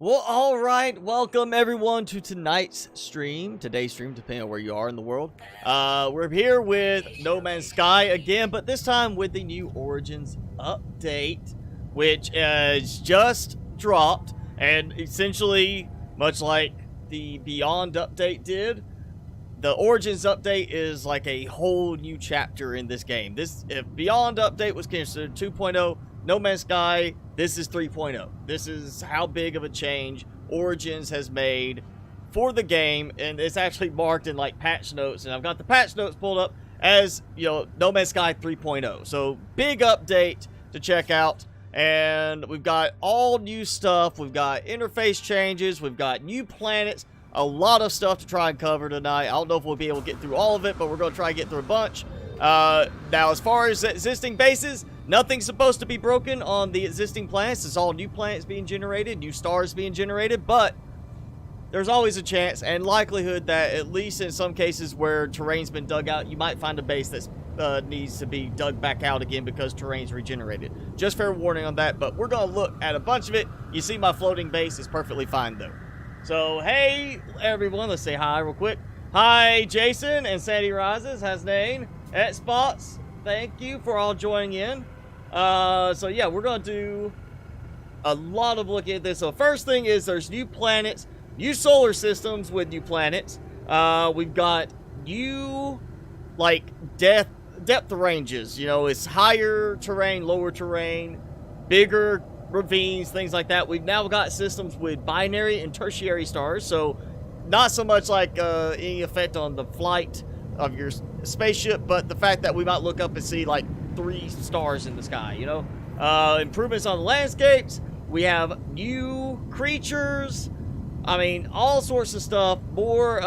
Well, alright, welcome everyone to tonight's stream, today's stream, depending on where you are in the world. We're here with No Man's Sky again, but this time with the new Origins update, which is just dropped, and essentially, much like the Beyond update did, the Origins update is like a whole new chapter in this game. If Beyond update was considered 2.0, No Man's Sky, this is 3.0. This is how big of a change Origins has made for the game, and it's actually marked in like patch notes, and I've got the patch notes pulled up as, you know, No Man's Sky 3.0. So big update to check out, and we've got all new stuff. We've got interface changes, we've got new planets, a lot of stuff to try and cover tonight. I don't know if we'll be able to get through all of it, but we're going to try and get through a bunch. Now, as far as existing bases, nothing's supposed to be broken on the existing planets. It's all new planets being generated, new stars being generated, but there's always a chance and likelihood that, at least in some cases where terrain's been dug out, you might find a base that needs to be dug back out again because terrain's regenerated. Just fair warning on that, but we're going to look at a bunch of it. You see my floating base is perfectly fine, though. So, hey, everyone. Let's say hi real quick. Hi, Jason and Sandy Rises. How's Nane? At Spots, thank you for all joining in. So yeah, we're gonna do a lot of looking at this. So first thing is there's new planets, new solar systems with new planets. We've got new like depth ranges. You know, it's higher terrain, lower terrain, bigger ravines, things like that. We've now got systems with binary and tertiary stars. So not so much like any effect on the flight of your spaceship, but the fact that we might look up and see like 3 stars in the sky, you know. Improvements on the landscapes. We have new creatures. I mean, all sorts of stuff. More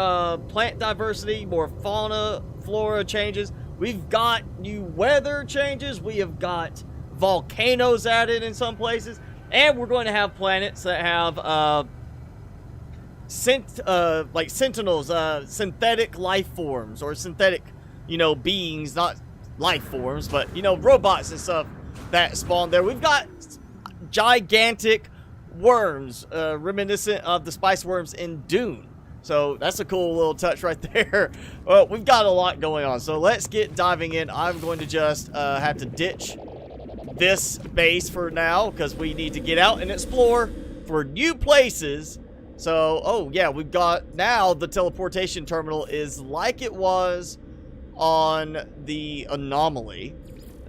plant diversity, more fauna, flora changes. We've got new weather changes. We have got volcanoes added in some places, and we're going to have planets that have like sentinels, synthetic life forms, or synthetic, you know, beings, not life forms, but, you know, robots and stuff that spawn there. We've got gigantic worms, reminiscent of the spice worms in Dune. So that's a cool little touch right there. Well, we've got a lot going on, so let's get diving in. I'm going to just have to ditch this base for now because we need to get out and explore for new places. So, oh yeah, we've got now the teleportation terminal is like it was on the Anomaly.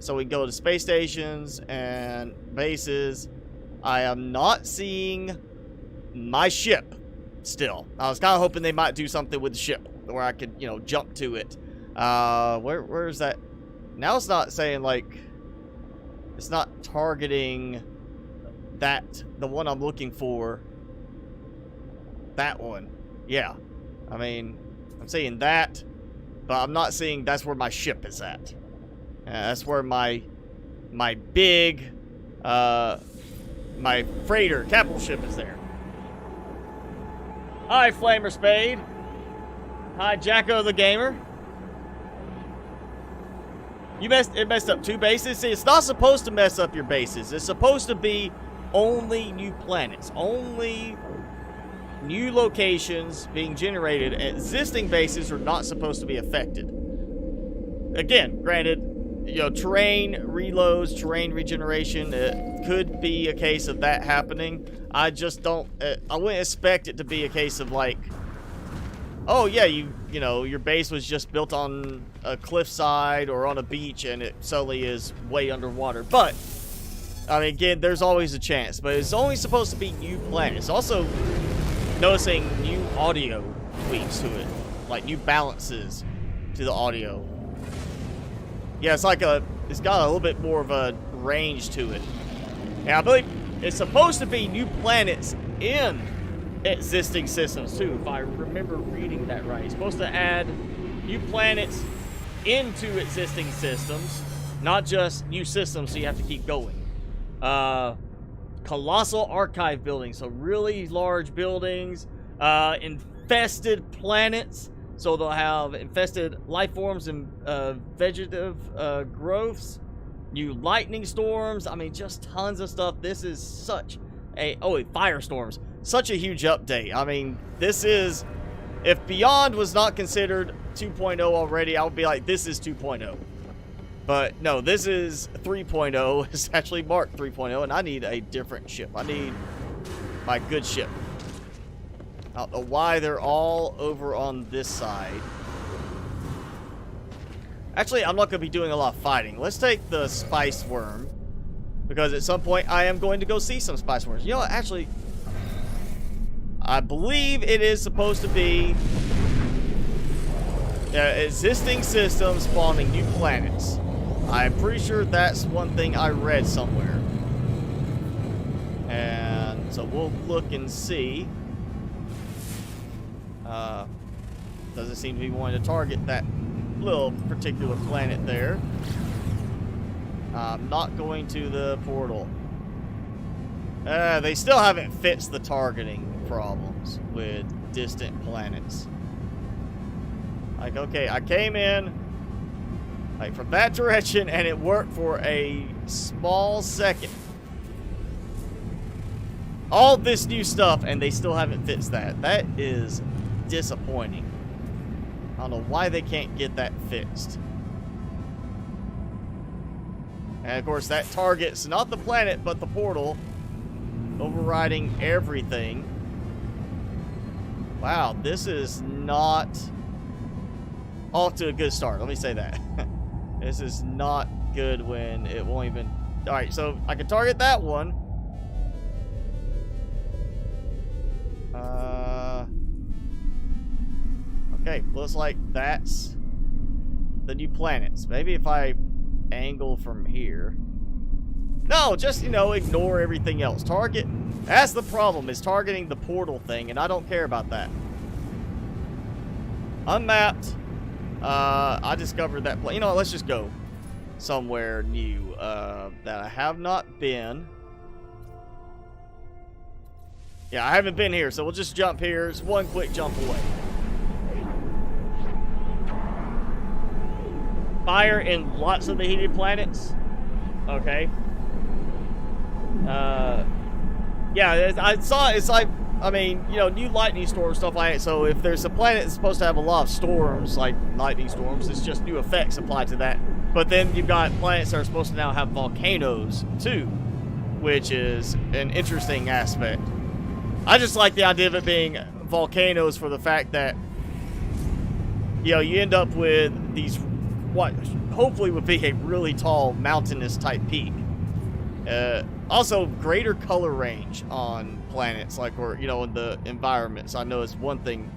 So we go to space stations and bases. I am not seeing my ship still. I was kind of hoping they might do something with the ship where I could, you know, jump to it. Where is that? Now it's not saying, like, it's not targeting that, the one I'm looking for. That one. Yeah. I mean, I'm seeing that, but I'm not seeing that's where my ship is at. That's where my big, my freighter, capital ship is there. Hi, Flamer Spade. Hi, Jacko the Gamer. It messed up 2 bases. See, it's not supposed to mess up your bases. It's supposed to be only new planets. Only new locations being generated. Existing bases are not supposed to be affected. Again, granted, you know, terrain reloads, terrain regeneration, it could be a case of that happening. I just don't, I wouldn't expect it to be a case of like, oh yeah, you know, your base was just built on a cliffside or on a beach and it suddenly is way underwater. But, I mean, again, there's always a chance, but it's only supposed to be new planets. Also, noticing new audio tweaks to it, like new balances to the audio. Yeah, it's like it's got a little bit more of a range to it. And I believe it's supposed to be new planets in existing systems too, if I remember reading that right. It's supposed to add new planets into existing systems, not just new systems, so you have to keep going. Colossal archive buildings, so really large buildings, infested planets, so they'll have infested life forms and vegetative growths, new lightning storms. I mean, just tons of stuff. This is such firestorms. Such a huge update. I mean, this is, if Beyond was not considered 2.0 already, I would be like, this is 2.0. But no, this is 3.0. It's actually marked 3.0, and I need a different ship. I need my good ship. I don't know why they're all over on this side. Actually, I'm not going to be doing a lot of fighting. Let's take the Spice Worm, because at some point I am going to go see some Spice Worms. You know what? Actually, I believe it is supposed to be existing systems spawning new planets. I'm pretty sure that's one thing I read somewhere. And so we'll look and see. Doesn't seem to be wanting to target that little particular planet there. I'm not going to the portal. They still haven't fixed the targeting problems with distant planets. Like, okay, I came in like from that direction and it worked for a small second. All this new stuff and they still haven't fixed that. That is disappointing. I don't know why they can't get that fixed. And of course that targets not the planet but the portal, overriding everything. Wow, this is not off to a good start. Let me say that. This is not good when it won't even... Alright, so I can target that one. Okay, looks like that's the new planets. Maybe if I angle from here. No, just, you know, ignore everything else. Target... That's the problem, is targeting the portal thing, and I don't care about that. Unmapped. I discovered that place. You know what, let's just go somewhere new that I have not been. Yeah, I haven't been here, so we'll just jump here. It's one quick jump away. Fire in lots of the heated planets. Okay. Yeah, I saw it's like, I mean, you know, new lightning storms, stuff like that. So if there's a planet that's supposed to have a lot of storms, like lightning storms, it's just new effects applied to that. But then you've got planets that are supposed to now have volcanoes too, which is an interesting aspect. I just like the idea of it being volcanoes for the fact that, you know, you end up with these, what hopefully would be a really tall mountainous type peak. Also, greater color range on planets, like, or, you know, in the environments. I know it's one thing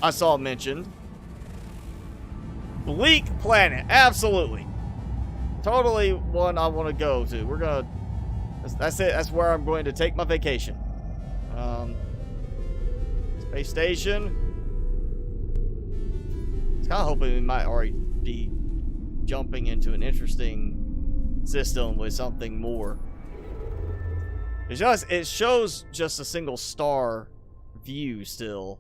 I saw mentioned. Bleak planet, absolutely. Totally one I want to go to. We're gonna, that's it, that's where I'm going to take my vacation. Space station. I was kind of hoping we might already be jumping into an interesting system with something more. It shows just a single star view still.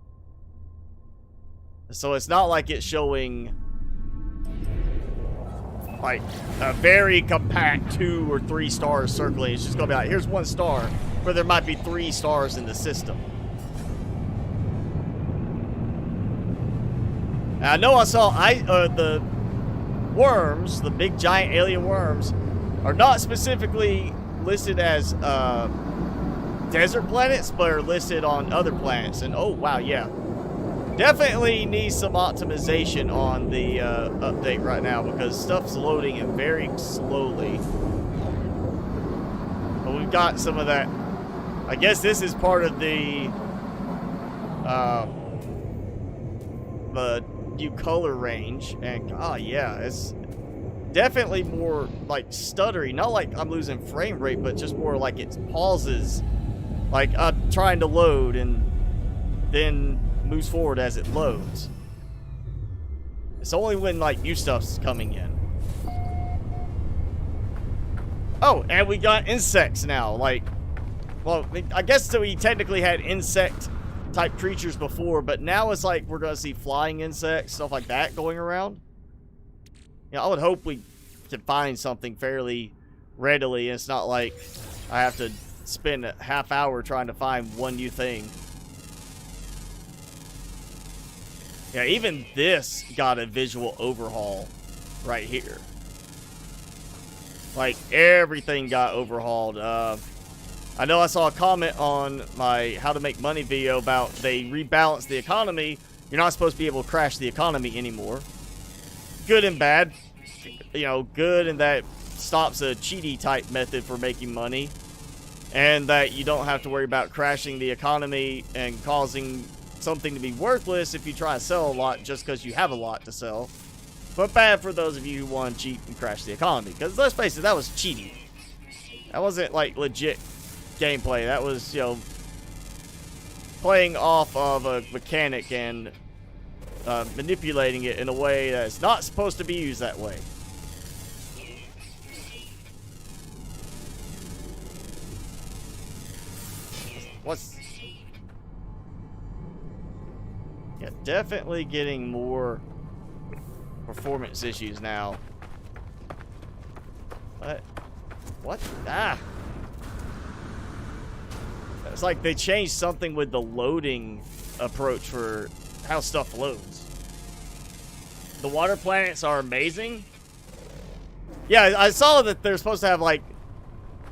So it's not like it's showing like a very compact 2 or 3 stars circling. It's just gonna be like, here's one star, where there might be 3 stars in the system. And I know I saw the worms, the big giant alien worms, are not specifically listed as desert planets, but are listed on other planets. And oh wow, yeah, definitely needs some optimization on the update right now, because stuff's loading in very slowly. But we've got some of that. I guess this is part of the new color range, and oh yeah, it's definitely more like stuttery. Not like I'm losing frame rate, but just more like it pauses, like I'm trying to load and then moves forward as it loads. It's only when like new stuff's coming in. Oh, and we got insects now. Like, well, I guess we technically had insect type creatures before, but now it's like we're gonna see flying insects, stuff like that going around. You know, I would hope we can find something fairly readily, and it's not like I have to spend a half hour trying to find one new thing. Yeah, even this got a visual overhaul right here. Like, everything got overhauled. I know I saw a comment on my How to Make Money video about they rebalanced the economy. You're not supposed to be able to crash the economy anymore. Good and bad. You know, good in that stops a cheaty type method for making money. And that you don't have to worry about crashing the economy and causing something to be worthless if you try to sell a lot just because you have a lot to sell. But bad for those of you who want to cheat and crash the economy. Because let's face it, that was cheating. That wasn't like legit gameplay. That was, you know, playing off of a mechanic and manipulating it in a way that's not supposed to be used that way. What's... Yeah, definitely getting more performance issues now. What? Ah! It's like they changed something with the loading approach for how stuff loads. The water planets are amazing. Yeah, I saw that they're supposed to have, like,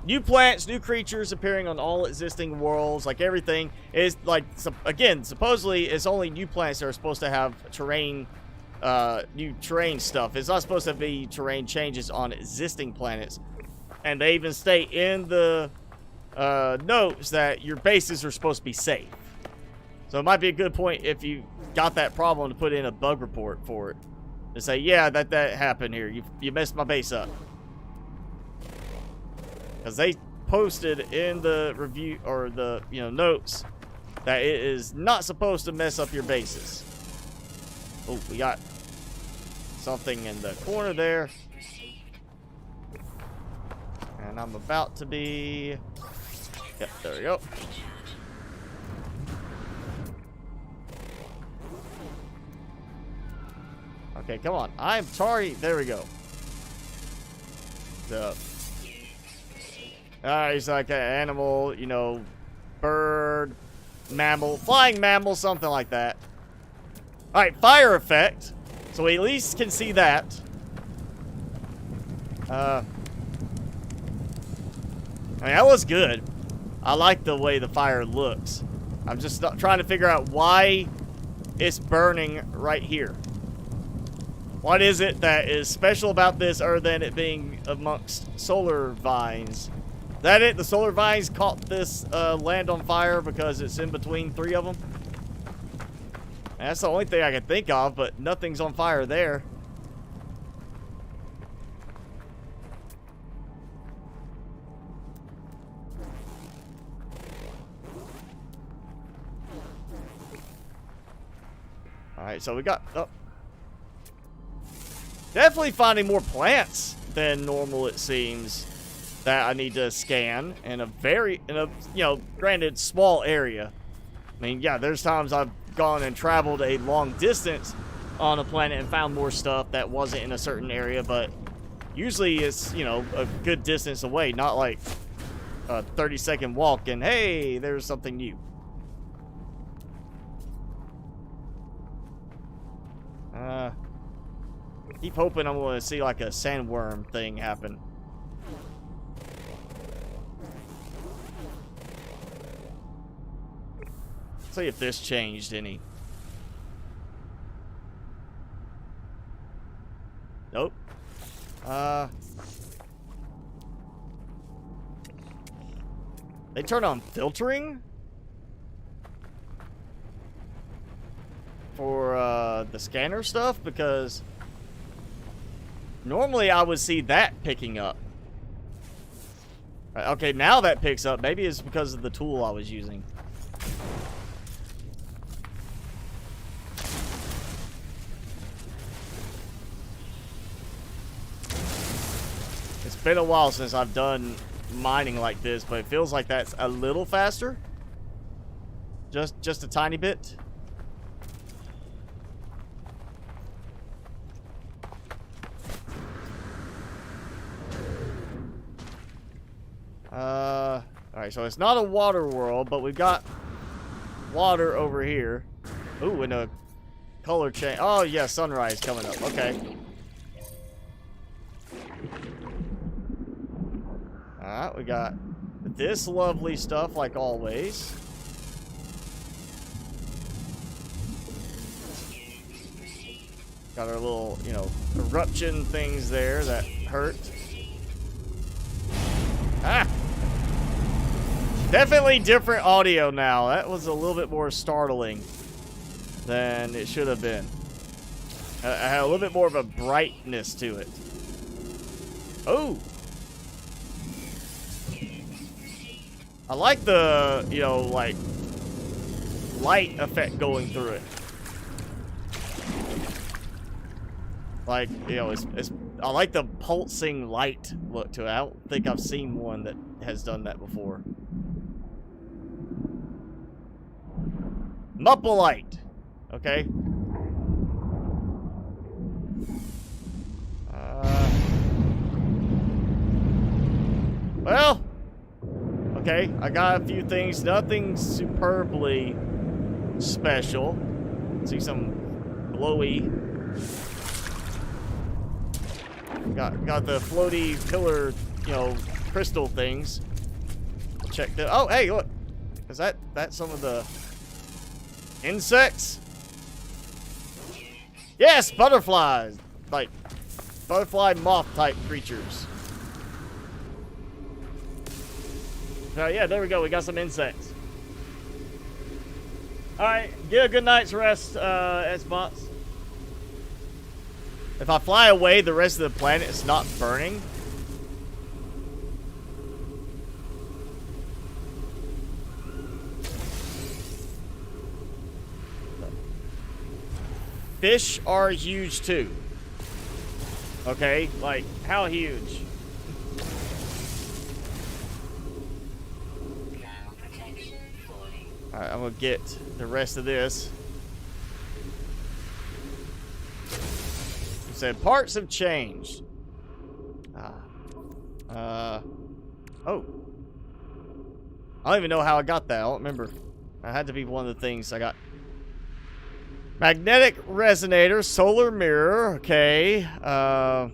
new planets, new creatures appearing on all existing worlds. Like, everything is, like, again, supposedly it's only new planets that are supposed to have terrain, new terrain stuff. It's not supposed to be terrain changes on existing planets. And they even state in the notes that your bases are supposed to be safe. So it might be a good point if you got that problem to put in a bug report for it. To say, yeah, that happened here. You messed my base up. Because they posted in the review, or the, you know, notes, that it is not supposed to mess up your bases. Oh, we got something in the corner there. And I'm about to be... Yep, there we go. Okay, come on. I'm sorry. There we go. He's like an animal, you know, bird, mammal, flying mammal, something like that. Alright, fire effect. So we at least can see that. I mean, that was good. I like the way the fire looks. I'm just trying to figure out why it's burning right here. What is it that is special about this other than it being amongst solar vines? Is that it? The solar vines caught this land on fire because it's in between three of them? That's the only thing I can think of, but nothing's on fire there. Alright, so we got... Oh. Definitely finding more plants than normal, it seems, that I need to scan in a you know, granted, small area. I mean, yeah, there's times I've gone and traveled a long distance on a planet and found more stuff that wasn't in a certain area, but usually it's, you know, a good distance away, not like a 30-second walk and, hey, there's something new. Keep hoping I'm going to see like a sandworm thing happen. See if this changed any. Nope. They turn on filtering for the scanner stuff, because normally I would see that picking up. Okay, now that picks up. Maybe it's because of the tool I was using. It's been a while since I've done mining like this, but it feels like that's a little faster. Just a tiny bit. Alright, Alright, so it's not a water world, but we've got water over here. Ooh, and a color change. Oh, yeah, sunrise coming up. Okay. Alright, we got this lovely stuff like always. Got our little, you know, eruption things there that hurt. Ah! Definitely different audio now. That was a little bit more startling than it should have been. I had a little bit more of a brightness to it. Oh! I like the, you know, like, light effect going through it. Like, you know, I like the pulsing light look to it. I don't think I've seen one that has done that before. Muppalite. Okay. Well. Okay, I got a few things. Nothing superbly special. See some glowy. Got the floaty pillar, you know, crystal things. Check the. Oh, hey, look. Is that some of the insects? Yes, butterflies. Like butterfly moth type creatures. Yeah, there we go. We got some insects. Alright, get a good night's rest, Xbox. If I fly away, the rest of the planet is not burning. Fish are huge too. Okay, like, how huge? Alright, I'm gonna get the rest of this. It said parts have changed. Oh. I don't even know how I got that. I don't remember. That had to be one of the things I got. Magnetic resonator, solar mirror. Okay. Don't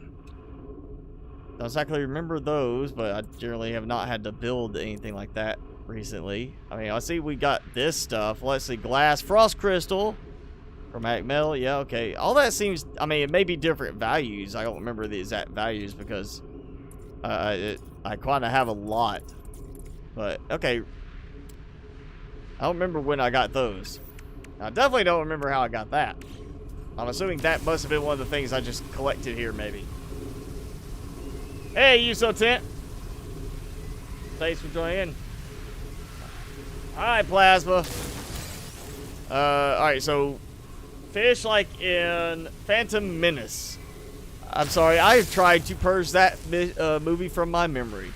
exactly remember those, but I generally have not had to build anything like that recently. I mean, I see we got this stuff. Let's see, glass, frost crystal, chromatic metal. Yeah, okay. All that seems, I mean, it may be different values. I don't remember the exact values because I kind of have a lot. But, okay. I don't remember when I got those. I definitely don't remember how I got that. I'm assuming that must have been one of the things I just collected here, maybe. Hey, Uso Tent. Thanks for joining. Alright, Plasma. Alright, so fish like in Phantom Menace. I'm sorry, I have tried to purge that movie from my memory.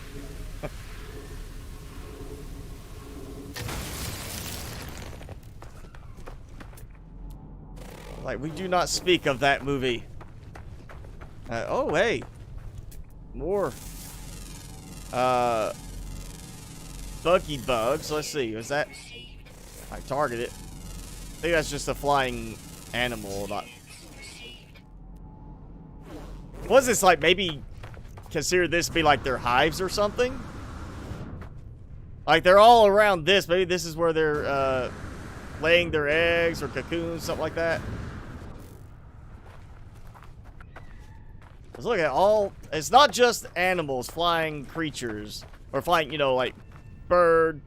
Like, we do not speak of that movie. Oh, hey. More. Buggy bugs. Let's see. Was that... I target it. I think that's just a flying animal. Not... Was this like maybe consider this to be like their hives or something? Like they're all around this. Maybe this is where they're laying their eggs or cocoons, something like that. Let's look at all. It's not just animals, flying creatures, or flying, you know, like bird,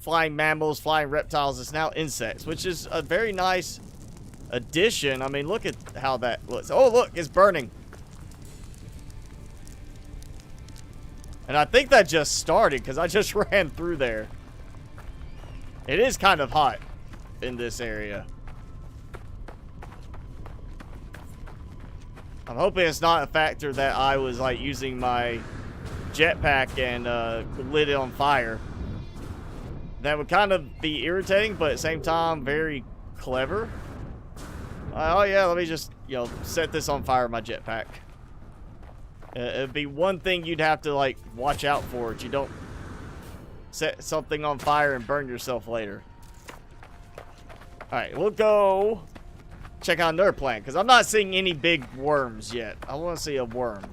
flying mammals, flying reptiles. It's now insects, which is a very nice addition. I mean, look at how that looks. Oh, look, it's burning. And I think that just started because I just ran through there. It is kind of hot in this area. I'm hoping it's not a factor that I was like using my jetpack and lit it on fire. That would kind of be irritating, but at the same time, very clever. Oh yeah, let me just, you know, set this on fire with my jetpack. It'd be one thing you'd have to like watch out for that you don't set something on fire and burn yourself later. Alright, we'll go check out another planet, because I'm not seeing any big worms yet. I want to see a worm.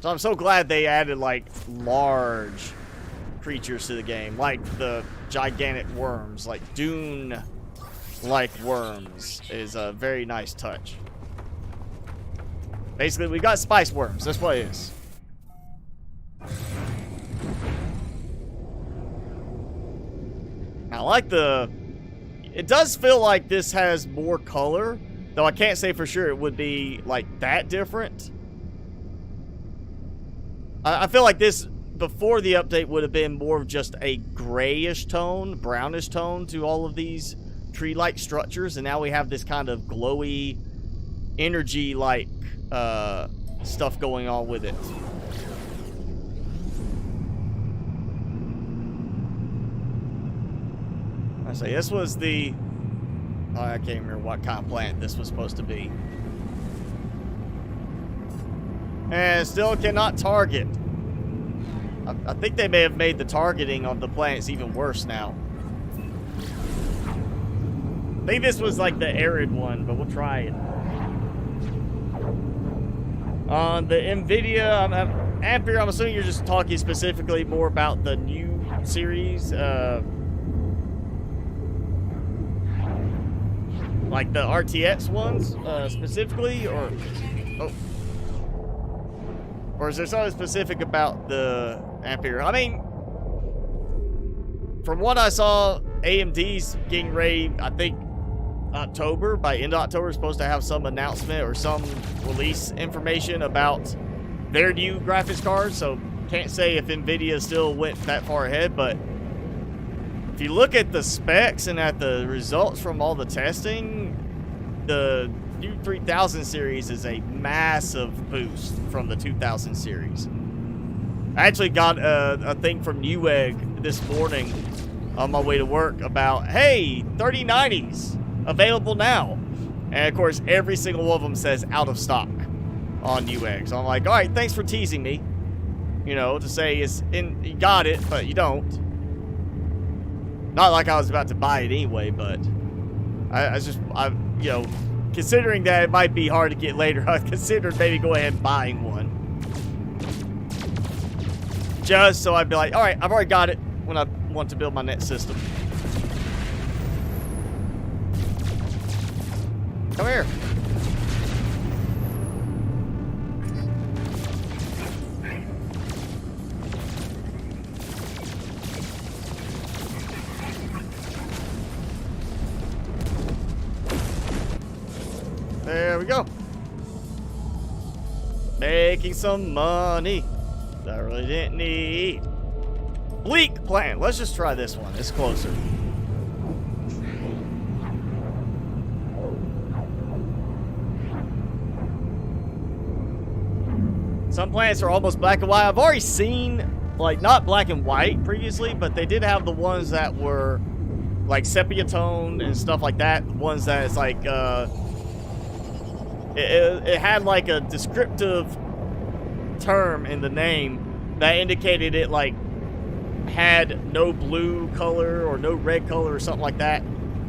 So I'm so glad they added, like, large creatures to the game. Like the gigantic worms, like Dune-like worms is a very nice touch. Basically, we got spice worms. That's what it is. I like the... It does feel like this has more color, though I can't say for sure it would be, like, that different. I feel like this, before the update, would have been more of just a grayish tone, brownish tone to all of these tree-like structures, and now we have this kind of glowy, energy-like stuff going on with it. I say this was the... Oh, I can't remember what kind of plant this was supposed to be. And still cannot target. I think they may have made the targeting of the planets even worse now. I think this was like the arid one, but we'll try it. On the NVIDIA, Ampere, I'm assuming you're just talking specifically more about the new series. Like the RTX ones, specifically, or... Oh. Or is there something specific about the Ampere? I mean, from what I saw, AMD's getting ready, I think, October. By end of October, is supposed to have some announcement or some release information about their new graphics cards. So, can't say if NVIDIA still went that far ahead, but if you look at the specs and at the results from all the testing, the new 3000 series is a massive boost from the 2000 series. I actually got a thing from Newegg this morning on my way to work about, hey, 3090s available now. And of course, every single one of them says out of stock on Newegg. So I'm like, all right, thanks for teasing me. You know, to say it's in, you got it, but you don't. Not like I was about to buy it anyway, but I you know, considering that it might be hard to get later, I considered maybe go ahead and buying one. Just so I'd be like, alright, I've already got it when I want to build my next system. Come here. There we go. Making some money that I really didn't need. Bleak plant. Let's just try this one. It's closer. Some plants are almost black and white. I've already seen, like, not black and white previously, but they did have the ones that were, like, sepia tone and stuff like that. The ones that is, like, it had like a descriptive term in the name that indicated it like had no blue color or no red color or something like that.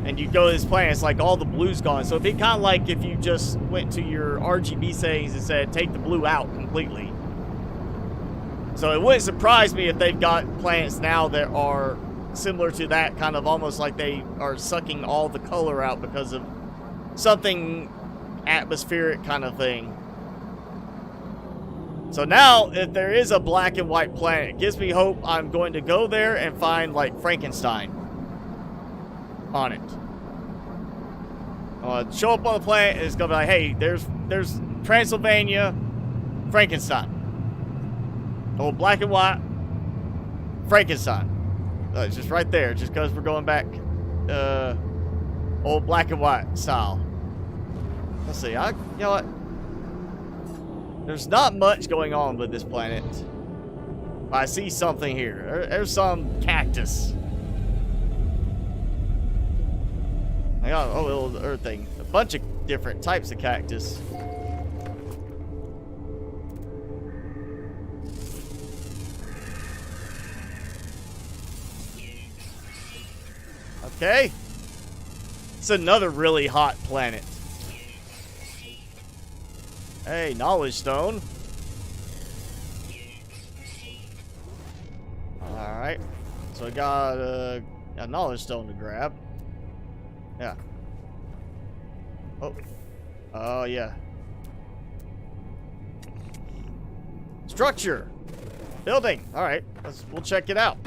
And you go to this planet, it's like all the blue's gone. So it'd be kind of like if you just went to your RGB settings and said take the blue out completely. So it wouldn't surprise me if they've got planets now that are similar to that, kind of almost like they are sucking all the color out because of something atmospheric kind of thing. So now, if there is a black and white planet, it gives me hope I'm going to go there and find, like, Frankenstein on it. Show up on the planet, and it's going to be like, hey, there's Transylvania, Frankenstein. Old black and white, Frankenstein. It's just right there, just because we're going back old black and white style. Let's see, you know what? There's not much going on with this planet. I see something here. There's some cactus. I got a little earth thing. A bunch of different types of cactus. Okay. It's another really hot planet. Hey, knowledge stone. Alright. So I got a knowledge stone to grab. Yeah. Oh. Oh, yeah. Structure. Building. Alright. We'll check it out.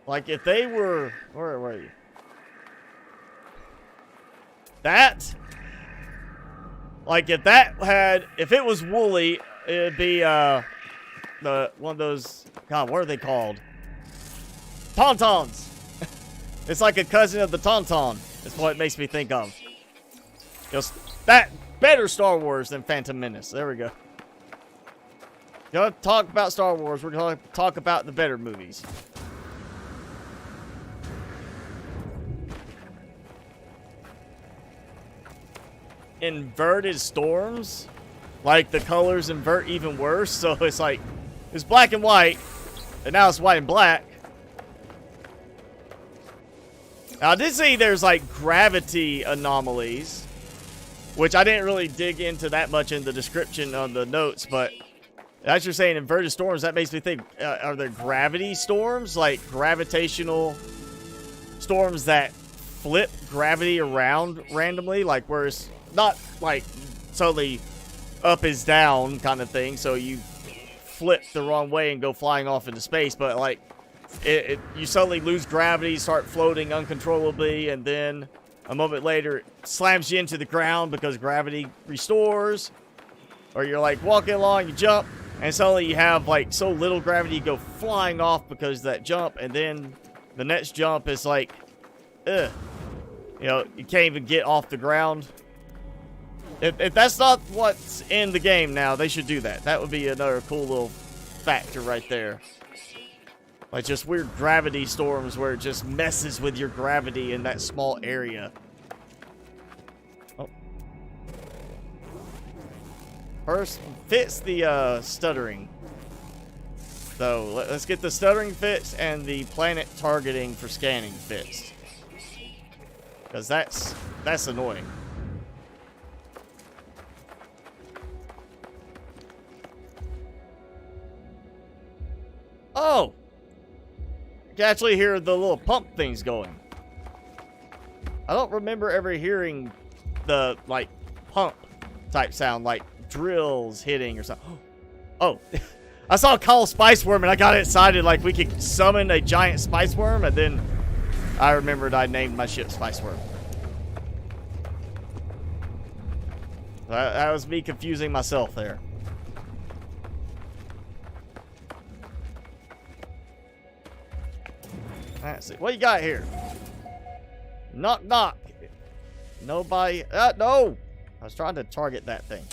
Like, if they were... Where were you? That... Like, if that had... If it was woolly, it'd be, one of those... God, what are they called? Tauntauns! It's like a cousin of the Tauntaun. That's what it makes me think of. That better Star Wars than Phantom Menace. There we go. Gonna talk about Star Wars. We're gonna talk about the better movies. Inverted storms, like the colors invert even worse. So it's like it's black and white, and now it's white and black. Now, I did see there's like gravity anomalies, which I didn't really dig into that much in the description on the notes, but as you're saying inverted storms, that makes me think, are there gravity storms, like gravitational storms that flip gravity around randomly, like where it's not like totally up is down kind of thing, so you flip the wrong way and go flying off into space, but like you suddenly lose gravity, start floating uncontrollably, and then a moment later it slams you into the ground because gravity restores, or you're like walking along, you jump, and suddenly you have like so little gravity you go flying off because of that jump, and then the next jump is like, you know, you can't even get off the ground. If that's not what's in the game now, they should do that. That would be another cool little factor right there. Like just weird gravity storms where it just messes with your gravity in that small area. Oh. First, fix the stuttering. So let's get the stuttering fixed and the planet targeting for scanning fixed. Because that's annoying. Oh! You can actually hear the little pump things going. I don't remember ever hearing the, like, pump type sound, like drills hitting or something. Oh! I saw a call spice worm and I got excited like we could summon a giant spice worm, and then I remembered I named my ship Spice Worm. That was me confusing myself there. Let's see. What you got here? Knock, knock. Nobody. No! I was trying to target that thing.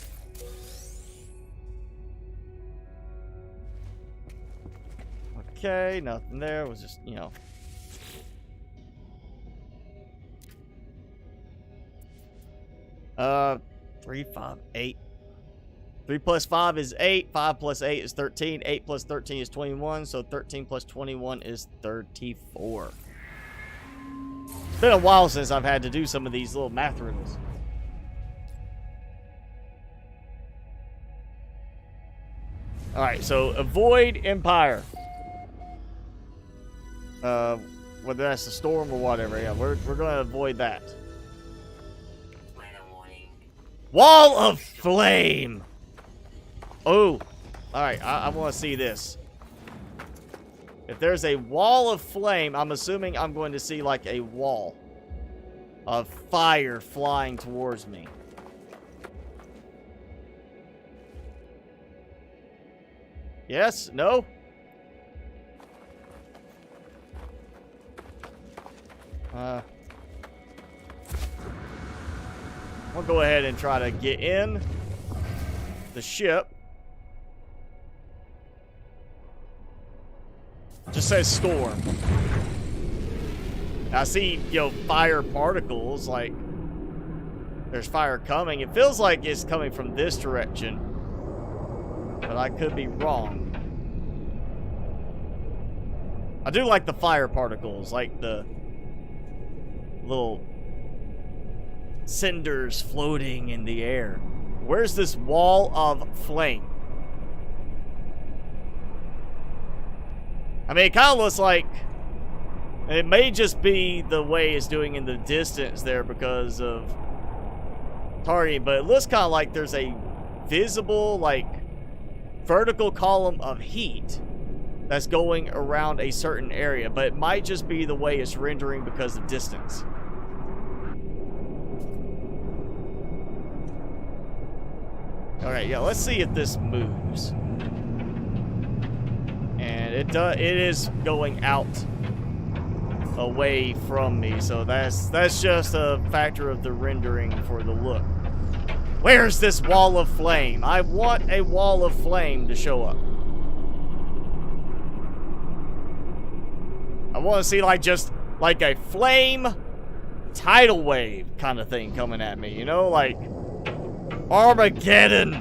Okay, nothing there. It was just, you know. Uh, 3, 5, 8. 3 plus 5 is 8. 5 plus 8 is 13. 8 plus 13 is 21. So 13 plus 21 is 34. It's been a while since I've had to do some of these little math riddles. Alright, so avoid Empire. Whether that's a storm or whatever. Yeah, we're going to avoid that. Wall of Flame! Oh, alright, I want to see this. If there's a wall of flame, I'm assuming I'm going to see like a wall of fire flying towards me. Yes? No? We'll go ahead and try to get in the ship. Just says storm. I see, you know, fire particles, like, there's fire coming. It feels like it's coming from this direction, but I could be wrong. I do like the fire particles, like the little cinders floating in the air. Where's this wall of flame? I mean, it kind of looks like it may just be the way it's doing in the distance there because of targeting, but it looks kind of like there's a visible, like, vertical column of heat that's going around a certain area, but it might just be the way it's rendering because of distance. Alright, yeah, let's see if this moves. And it is going out away from me, so that's just a factor of the rendering for the look. Where's this wall of flame? I want a wall of flame to show up. I want to see like just like a flame tidal wave kind of thing coming at me, you know, like Armageddon.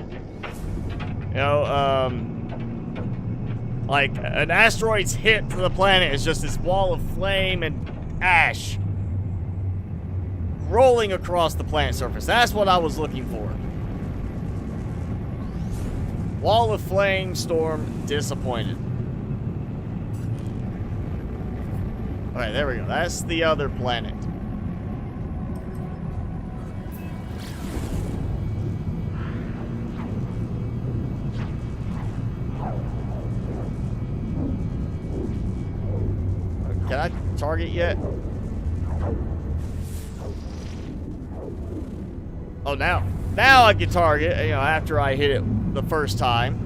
You know, like an asteroid's hit to the planet is just this wall of flame and ash rolling across the planet surface. That's what I was looking for. Wall of flame, storm, disappointed. Alright, there we go. That's the other planet. Can I target yet? Oh, now I can target, you know, after I hit it the first time.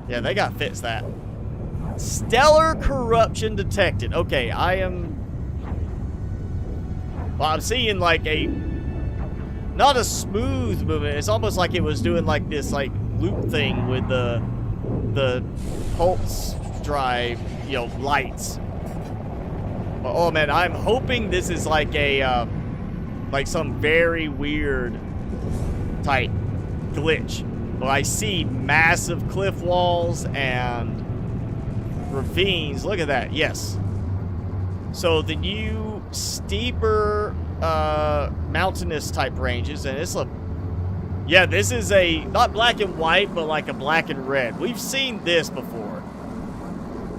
Yeah, they got fixed that. Stellar corruption detected. Okay, I'm seeing like a, not a smooth movement. It's almost like it was doing like this like loop thing with the pulse drive, you know, lights. Oh man, I'm hoping this is like a like some very weird type glitch. Well, I see massive cliff walls and ravines. Look at that. Yes. So the new steeper mountainous type ranges, and it's a, yeah, this is a not black and white, but like a black and red. We've seen this before.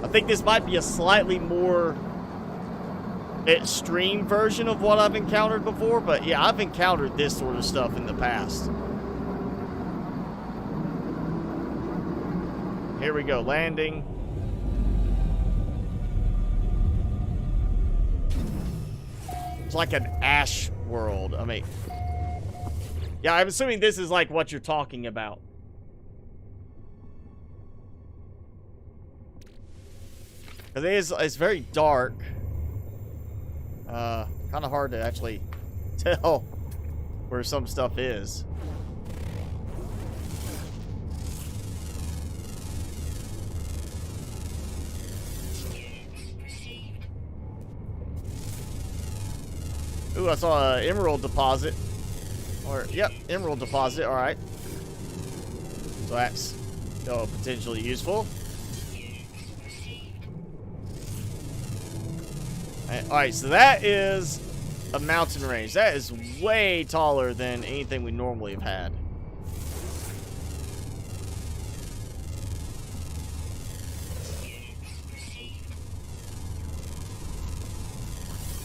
I think this might be a slightly more extreme version of what I've encountered before, but yeah, I've encountered this sort of stuff in the past. Here we go, landing. It's like an ash world. I mean, yeah, I'm assuming this is like what you're talking about. It's very dark. Kind of hard to actually tell where some stuff is. Ooh, I saw an emerald deposit. Or, yep, emerald deposit, alright. So that's potentially useful. Alright, so that is a mountain range. That is way taller than anything we normally have had.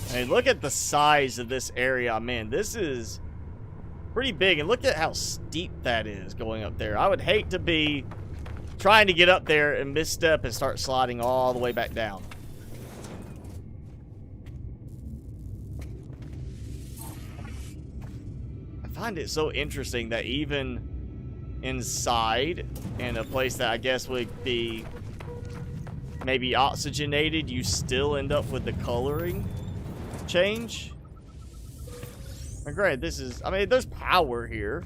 Hey, look at the size of this area. Man, this is pretty big. And look at how steep that is going up there. I would hate to be trying to get up there and misstep and start sliding all the way back down. I find it so interesting that even inside, in a place that I guess would be maybe oxygenated, you still end up with the coloring change. And granted, this is, I mean, there's power here,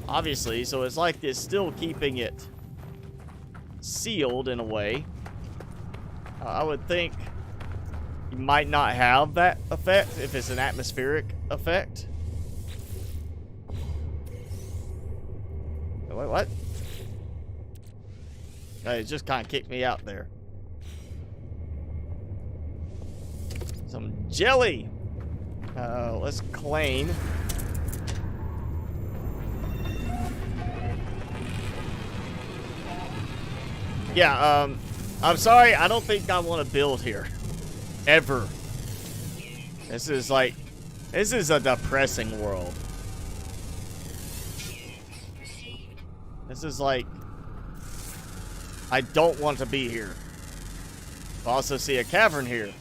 obviously, so it's like it's still keeping it sealed in a way. I would think you might not have that effect if it's an atmospheric effect. Wait, what? It just kind of kicked me out there. Some jelly. Let's claim. Yeah, I'm sorry. I don't think I want to build here. Ever. This is a depressing world. This is like, I don't want to be here. I also see a cavern here.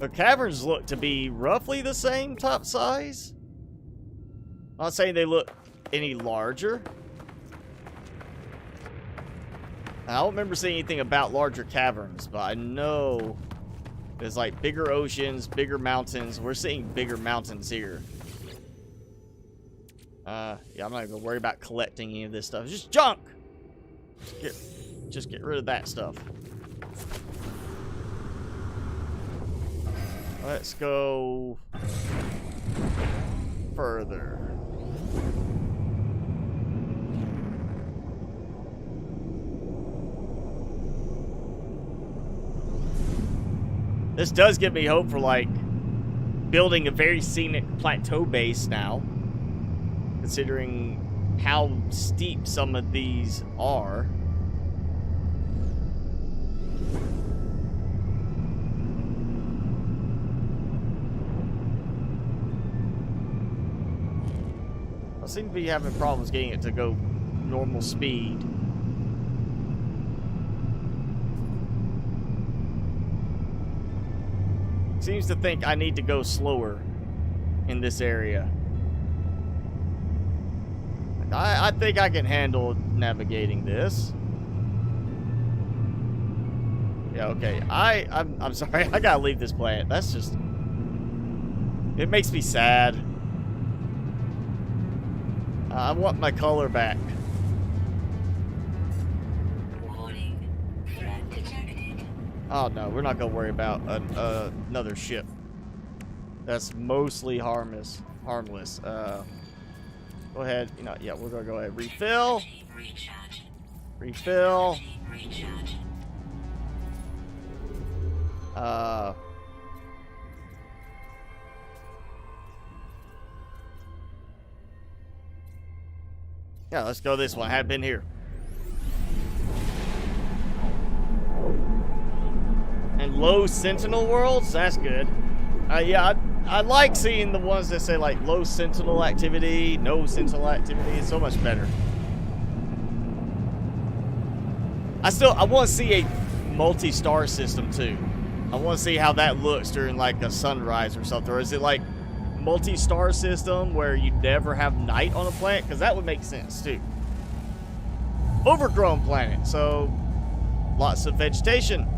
The caverns look to be roughly the same top size. I'm not saying they look any larger. I don't remember seeing anything about larger caverns, but I know there's like bigger oceans, bigger mountains. We're seeing bigger mountains here. Yeah, I'm not gonna worry about collecting any of this stuff. It's just junk. Just get rid of that stuff. Let's go further. This does give me hope for like building a very scenic plateau base now, considering how steep some of these are. I seem to be having problems getting it to go normal speed. Seems to think I need to go slower in this area. I think I can handle navigating this. Yeah, okay. I'm sorry. I gotta leave this planet. That's just... It makes me sad. I want my color back. Oh no, we're not gonna worry about another ship. That's mostly harmless. Go ahead. You know, yeah, we're gonna go ahead. Refill. Refill. Yeah, let's go this one. I have been here. And low sentinel worlds? That's good. Yeah, I like seeing the ones that say like low sentinel activity, no sentinel activity. It's so much better. I want to see a multi-star system too. I want to see how that looks during like a sunrise or something. Or is it like multi-star system where you never have night on a planet? Because that would make sense too. Overgrown planet, so lots of vegetation.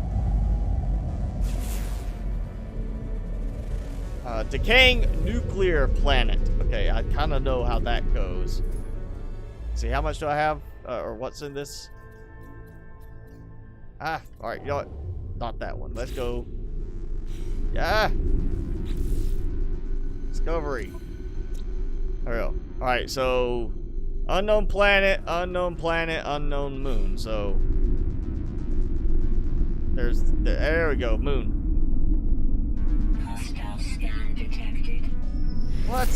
Decaying nuclear planet. Okay, I kind of know how that goes. See, how much do I have? Or what's in this? Ah, alright, you know what? Not that one. Let's go. Yeah. Discovery. There we go. Alright, so unknown planet, unknown moon. So there we go, moon. Hostile scan detected. What?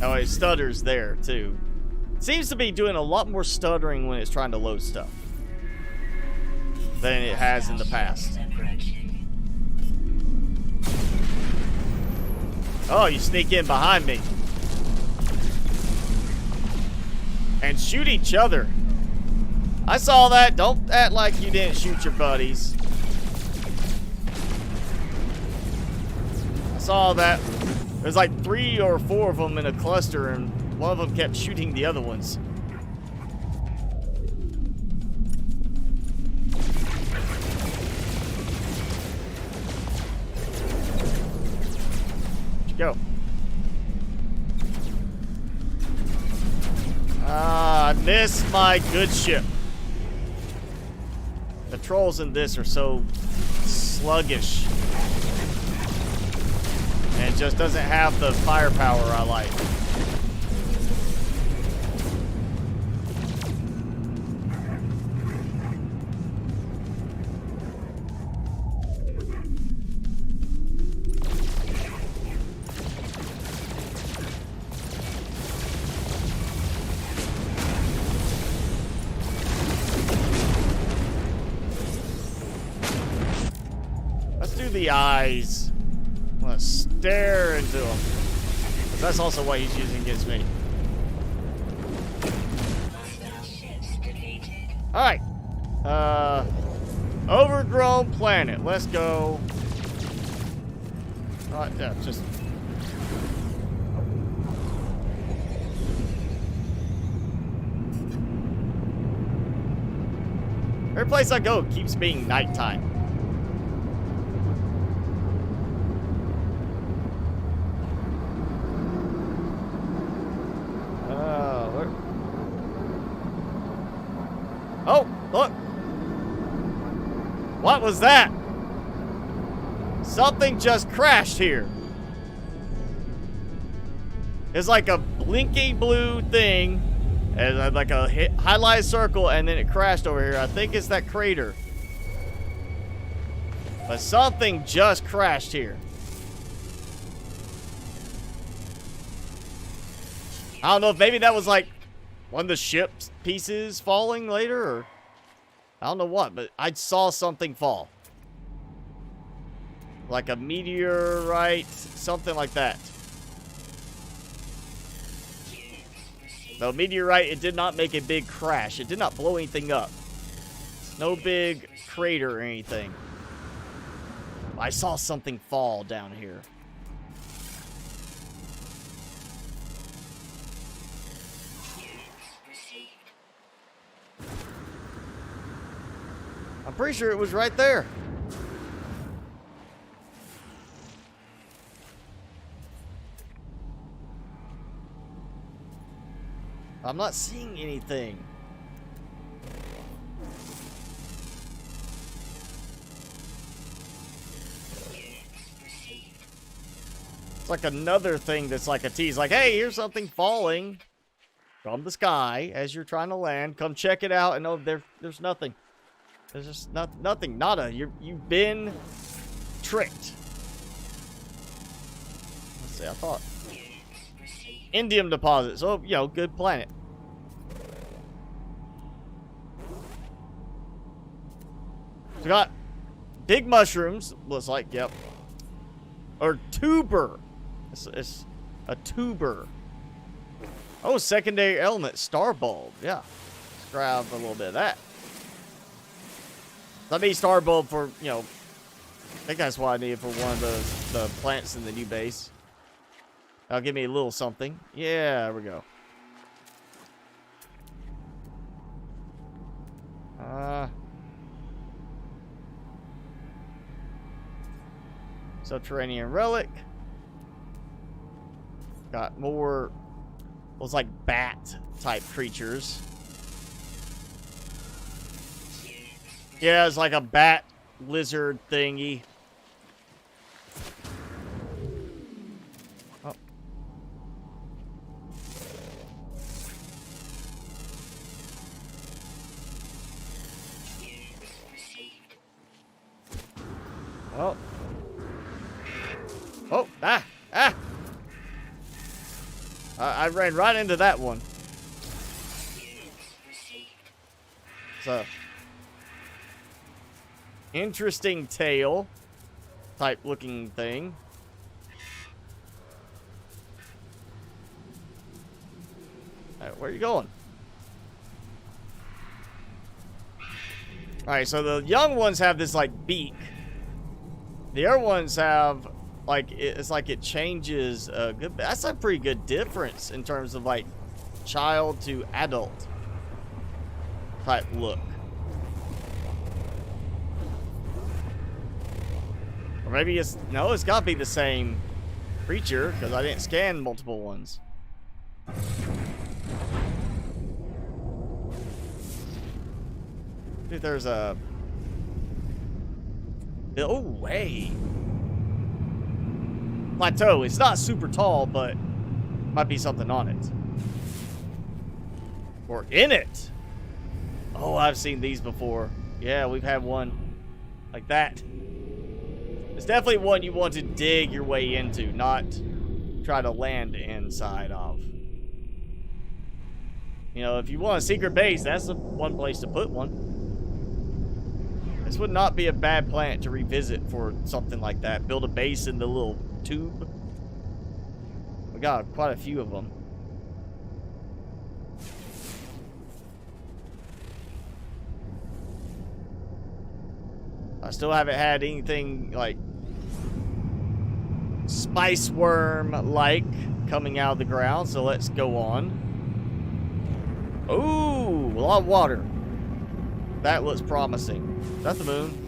Oh, it stutters there too. Seems to be doing a lot more stuttering when it's trying to load stuff than it has in the past. Oh, you sneak in behind me and shoot each other. I saw that. Don't act like you didn't shoot your buddies. I saw that. There's like 3 or 4 of them in a cluster, and one of them kept shooting the other ones. Where'd you go? Ah, I missed my good ship. The trolls in this are so sluggish. And it just doesn't have the firepower I like. Let's do the eyes. I'm gonna stare into him. 'Cause that's also what he's using against me. Alright. Overgrown planet. Let's go. Alright, yeah, just... Every place I go keeps being nighttime. Oh, look. What was that? Something just crashed here. It's like a blinky blue thing, and like a highlighted circle, and then it crashed over here. I think it's that crater. But something just crashed here. I don't know if maybe that was like one of the ship's pieces falling later, or I don't know what, but I saw something fall. Like a meteorite, something like that. No, meteorite, it did not make a big crash. It did not blow anything up. No big crater or anything. I saw something fall down here. I'm pretty sure it was right there. I'm not seeing anything. It's like another thing that's like a tease. Like, hey, here's something falling from the sky as you're trying to land. Come check it out. And oh, there's nothing. There's just nothing. Nada. You've been tricked. Let's see. I thought indium deposits. Oh, you know, good planet. We got big mushrooms. Looks like, yep. Or tuber. It's a tuber. Oh, secondary element. Star bulb. Yeah. Let's grab a little bit of that. Let me star bulb for, you know, I think that's what I need for one of the plants in the new base. That'll give me a little something. Yeah, there we go. Subterranean relic. Got more, looks like bat type creatures. Yeah, it's like a bat lizard thingy. Oh. Oh. Oh, ah. I ran right into that one. So. Interesting tail type looking thing. Alright, where are you going? Alright, so the young ones have this like beak. The other ones have like it's like it changes a good. That's a pretty good difference in terms of like child to adult type look. Or maybe it's no, it's got to be the same creature because I didn't scan multiple ones. I think there's a. Oh, way. Plateau. It's not super tall, but might be something on it. Or in it. Oh, I've seen these before. Yeah, we've had one like that. It's definitely one you want to dig your way into, not try to land inside of. You know, if you want a secret base, that's the one place to put one. This would not be a bad planet to revisit for something like that. Build a base in the little tube. We got quite a few of them. I still haven't had anything like spice worm-like coming out of the ground, so let's go on. Ooh, a lot of water. That looks promising. Is that the moon?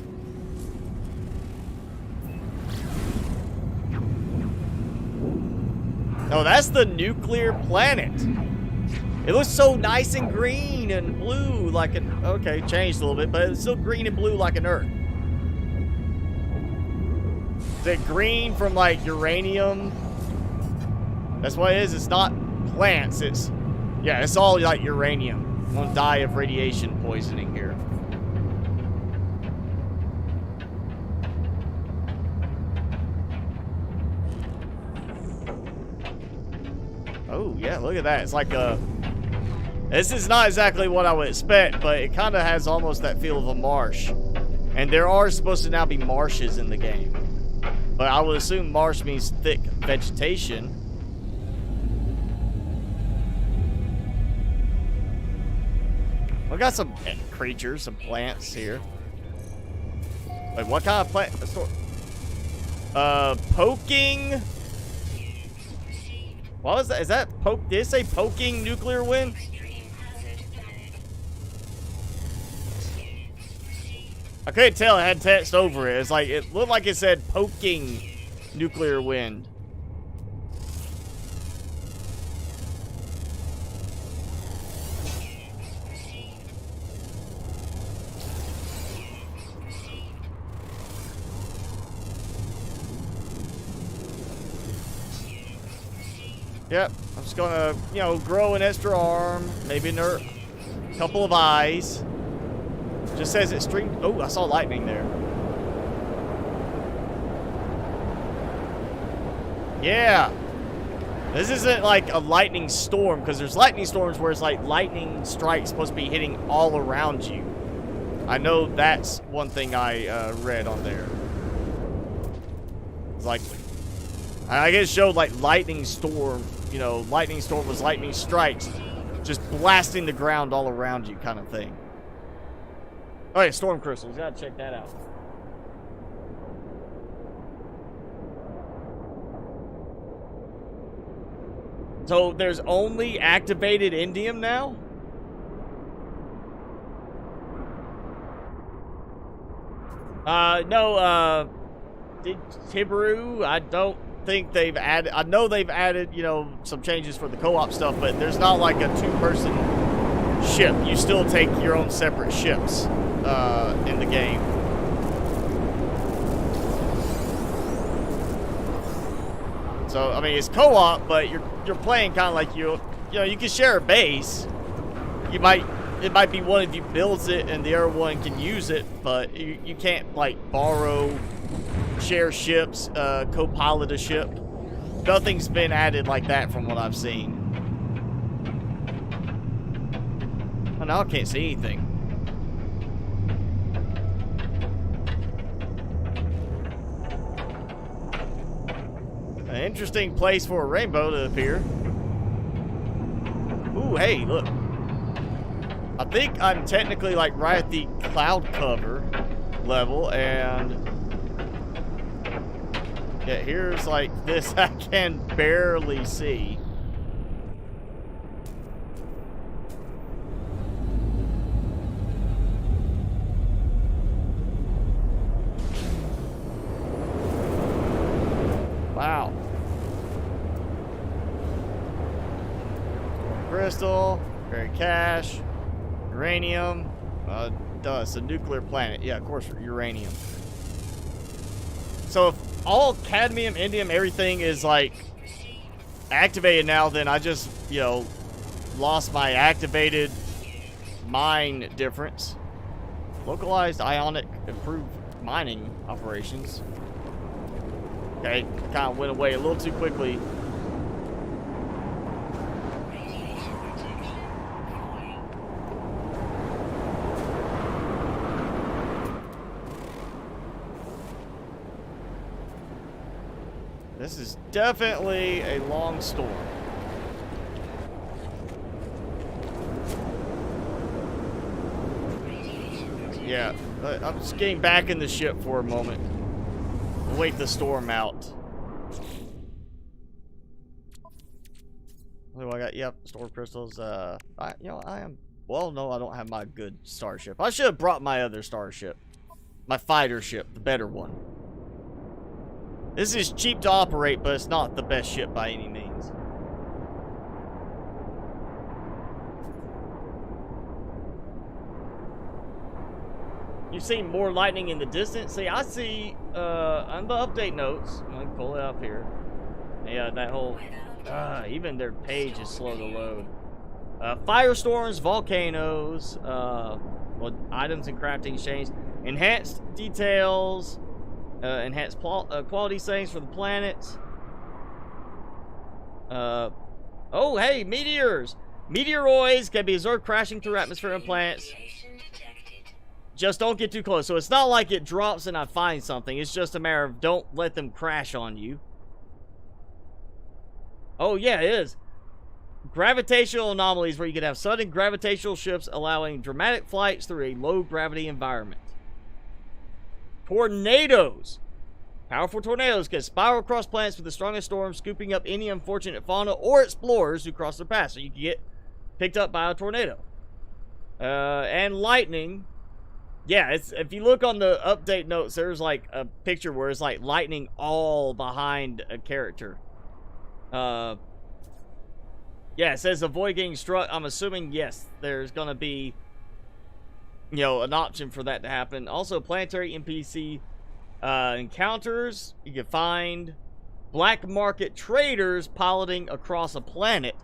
Oh, that's the nuclear planet. It looks so nice and green and blue like an... Okay, changed a little bit, but it's still green and blue like an Earth. Is it green from like uranium? That's what it is. It's not plants. It's... Yeah, it's all like uranium. I'm gonna die of radiation poisoning here. Oh, yeah, look at that. It's like a... This is not exactly what I would expect, but it kind of has almost that feel of a marsh. And there are supposed to now be marshes in the game. But I would assume marsh means thick vegetation. We got some creatures, some plants here. Wait, what kind of plant? Poking... What was that? Is that poke? Did it say poking nuclear wind? I couldn't tell. It had text over it. It's like it looked like it said poking nuclear wind. Yep, I'm just gonna, you know, grow an extra arm, maybe a couple of eyes. Just says it streamed. Oh, I saw lightning there. Yeah. This isn't like a lightning storm, because there's lightning storms where it's like lightning strikes supposed to be hitting all around you. I know that's one thing I read on there. It's like, I guess it showed like lightning storm. You know, lightning storm was lightning strikes, just blasting the ground all around you kind of thing. Oh yeah, storm crystals. Gotta check that out. So there's only activated indium now? No, Tibaru, I don't think they've added... I know they've added, you know, some changes for the co-op stuff, but there's not like a two-person ship. You still take your own separate ships in the game. So, I mean, it's co-op, but you're playing kind of like you know, you can share a base. It might be one of you builds it and the other one can use it, but you can't like borrow, share ships, co-pilot a ship. Nothing's been added like that from what I've seen. Oh, now I can't see anything. An interesting place for a rainbow to appear. Ooh, hey, look. I think I'm technically like right at the cloud cover level, and Yeah, here's like this I can barely see. Wow. Crystal, very cash, uranium, duh, it's a nuclear planet. Yeah, of course, uranium. So if all cadmium, indium, everything is like activated now, then I just, you know, lost my activated mine difference. Localized ionic improved mining operations. Okay, kind of went away a little too quickly. This is definitely a long storm. Yeah, I'm just getting back in the ship for a moment. Wait the storm out. What do I got? Yep, store crystals. I am. Well, no, I don't have my good starship. I should have brought my other starship, my fighter ship, the better one. This is cheap to operate, but it's not the best ship by any means. You've seen more lightning in the distance. See, I see on the update notes. I can pull it up here. Yeah, that whole even their page is slow to load. Firestorms, volcanoes, well, items and crafting exchange, enhanced details, enhanced quality settings for the planets. Oh, hey, meteors! Meteoroids can be observed crashing through atmosphere and planets. Just don't get too close. So it's not like it drops and I find something. It's just a matter of don't let them crash on you. Oh, yeah, it is. Gravitational anomalies where you can have sudden gravitational shifts allowing dramatic flights through a low gravity environment. Tornadoes. Powerful tornadoes can spiral across planets with the strongest storms, scooping up any unfortunate fauna or explorers who cross their path. So you can get picked up by a tornado. And lightning. Yeah, it's, if you look on the update notes, there's like a picture where it's like lightning all behind a character. Yeah, it says avoid getting struck. I'm assuming, yes, there's going to be, you know, an option for that to happen. Also, planetary NPC encounters. You can find black market traders piloting across a planet.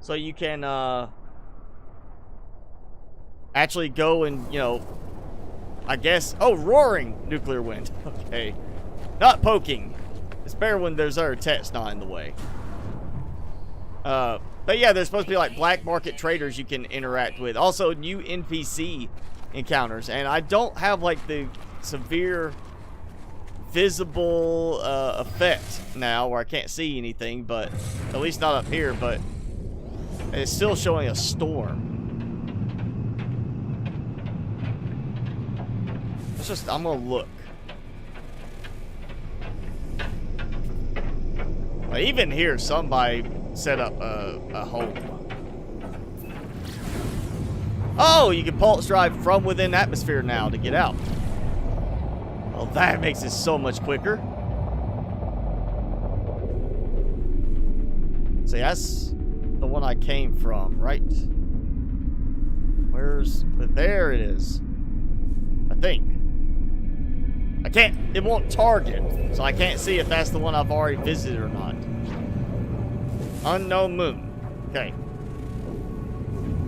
So you can actually go and, you know, I guess, oh, roaring nuclear wind. Okay. Not poking. It's better when there's other text not in the way. But yeah, there's supposed to be like black market traders you can interact with. Also, new NPC encounters. And I don't have like the severe visible effect now where I can't see anything, but at least not up here, but it's still showing a storm. It's just, I'm gonna look. Even here, somebody set up a home. Oh, you can pulse drive from within atmosphere now to get out. Well, that makes it so much quicker. See, that's the one I came from, right? Where's... There it is. I think. I can't... It won't target, so I can't see if that's the one I've already visited or not. Unknown moon. Okay.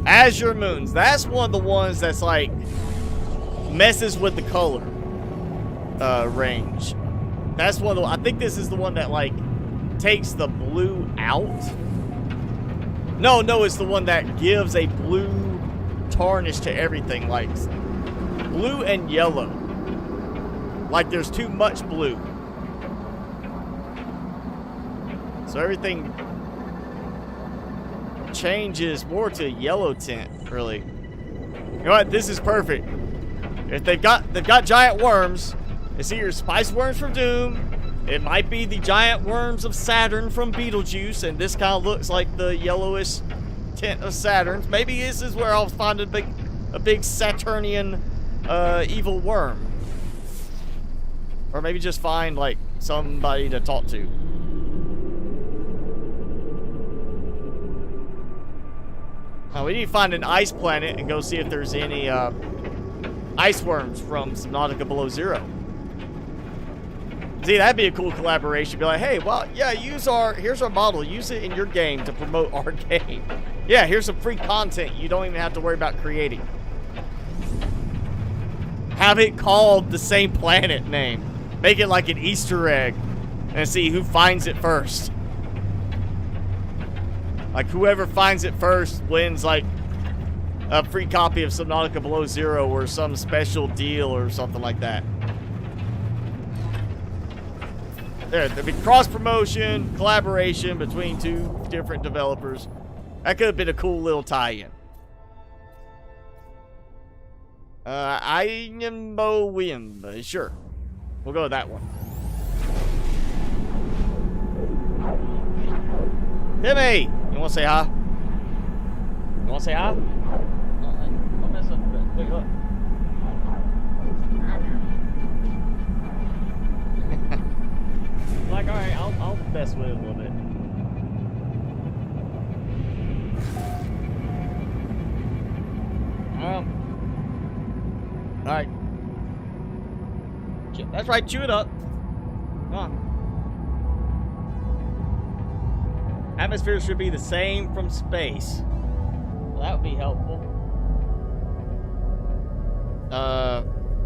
Azure moons. That's one of the ones that's like... messes with the color range. That's one of the... I think this is the one that like takes the blue out. No, it's the one that gives a blue tarnish to everything, like blue and yellow. Like there's too much blue. So everything changes more to a yellow tint, really. You know what? This is perfect. If they've got giant worms. It's either spice worms from Doom, It might be the giant worms of Saturn from Beetlejuice, and this kind of looks like the yellowish tint of Saturn's. Maybe this is where I'll find a big Saturnian evil worm. Or maybe just find, like, somebody to talk to. Now, we need to find an ice planet and go see if there's any ice worms from Subnautica Below Zero. See, that'd be a cool collaboration. Be like, hey, well, yeah, here's our model. Use it in your game to promote our game. Yeah, here's some free content you don't even have to worry about creating. Have it called the same planet name. Make it like an Easter egg and see who finds it first. Like, whoever finds it first wins, like, a free copy of Subnautica Below Zero or some special deal or something like that. There'd be cross-promotion, collaboration between two different developers. That could have been a cool little tie-in. Sure. We'll go with that one. Timmy! You want to say hi? You want to say hi? Don't mess up a bit. Wait, look. Like, alright, I'll mess with it a little bit. Alright. That's right, chew it up. Come on. Atmosphere should be the same from space. Well, that would be helpful.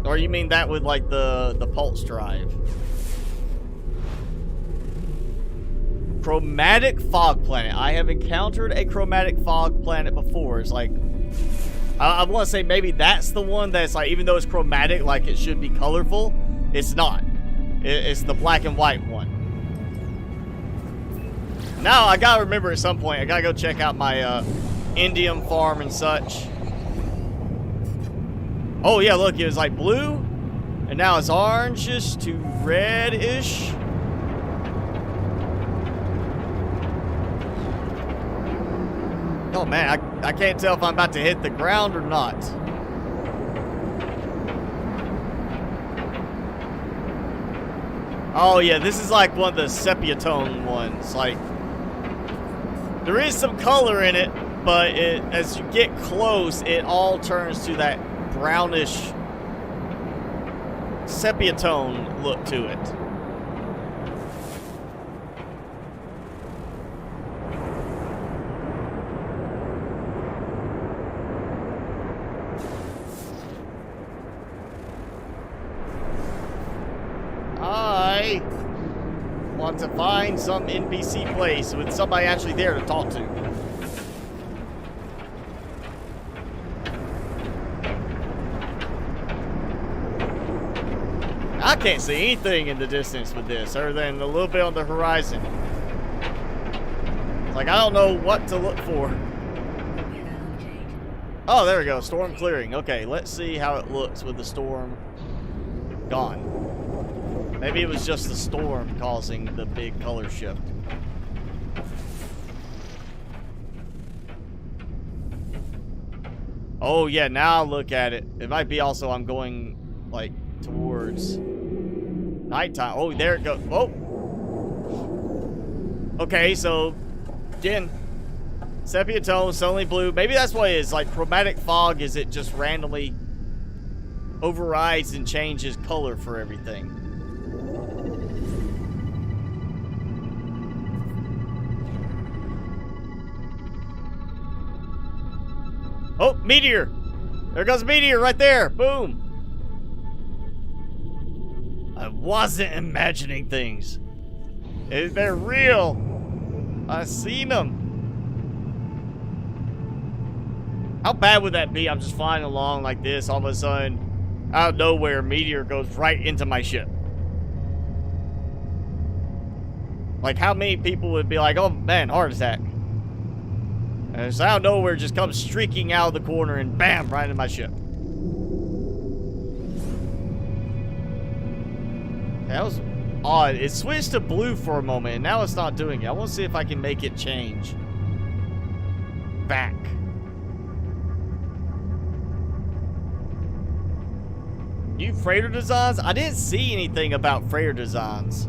Or you mean that with, like, the pulse drive? Chromatic fog planet. I have encountered a chromatic fog planet before. It's like, I want to say maybe that's the one that's like, even though it's chromatic, like it should be colorful, it's not. It's the black and white one. Now I gotta remember at some point, I gotta go check out my indium farm and such. Oh yeah, look, it was like blue, and now it's orangish to reddish. Oh man, I can't tell if I'm about to hit the ground or not. Oh yeah, this is like one of the sepia tone ones. Like, there is some color in it, but as you get close, it all turns to that brownish sepia tone look to it. I want to find some NPC place with somebody actually there to talk to. I can't see anything in the distance with this other than a little bit on the horizon. It's like, I don't know what to look for. Oh, there we go. Storm clearing. Okay, let's see how it looks with the storm gone. Maybe it was just the storm causing the big color shift. Oh yeah, now look at it. It might be also I'm going like towards nighttime. Oh, there it goes. Oh. Okay, so again, sepia tone, suddenly blue. Maybe that's what it is. Like chromatic fog is it just randomly overrides and changes color for everything. Oh, Meteor! There goes Meteor right there! Boom! I wasn't imagining things. They're real. I seen them. How bad would that be? I'm just flying along like this, all of a sudden, out of nowhere, Meteor goes right into my ship. Like, how many people would be like, oh man, heart attack. And it's out of nowhere, just comes streaking out of the corner and bam, right into my ship. That was odd. It switched to blue for a moment, and now it's not doing it. I want to see if I can make it change. Back. New freighter designs? I didn't see anything about freighter designs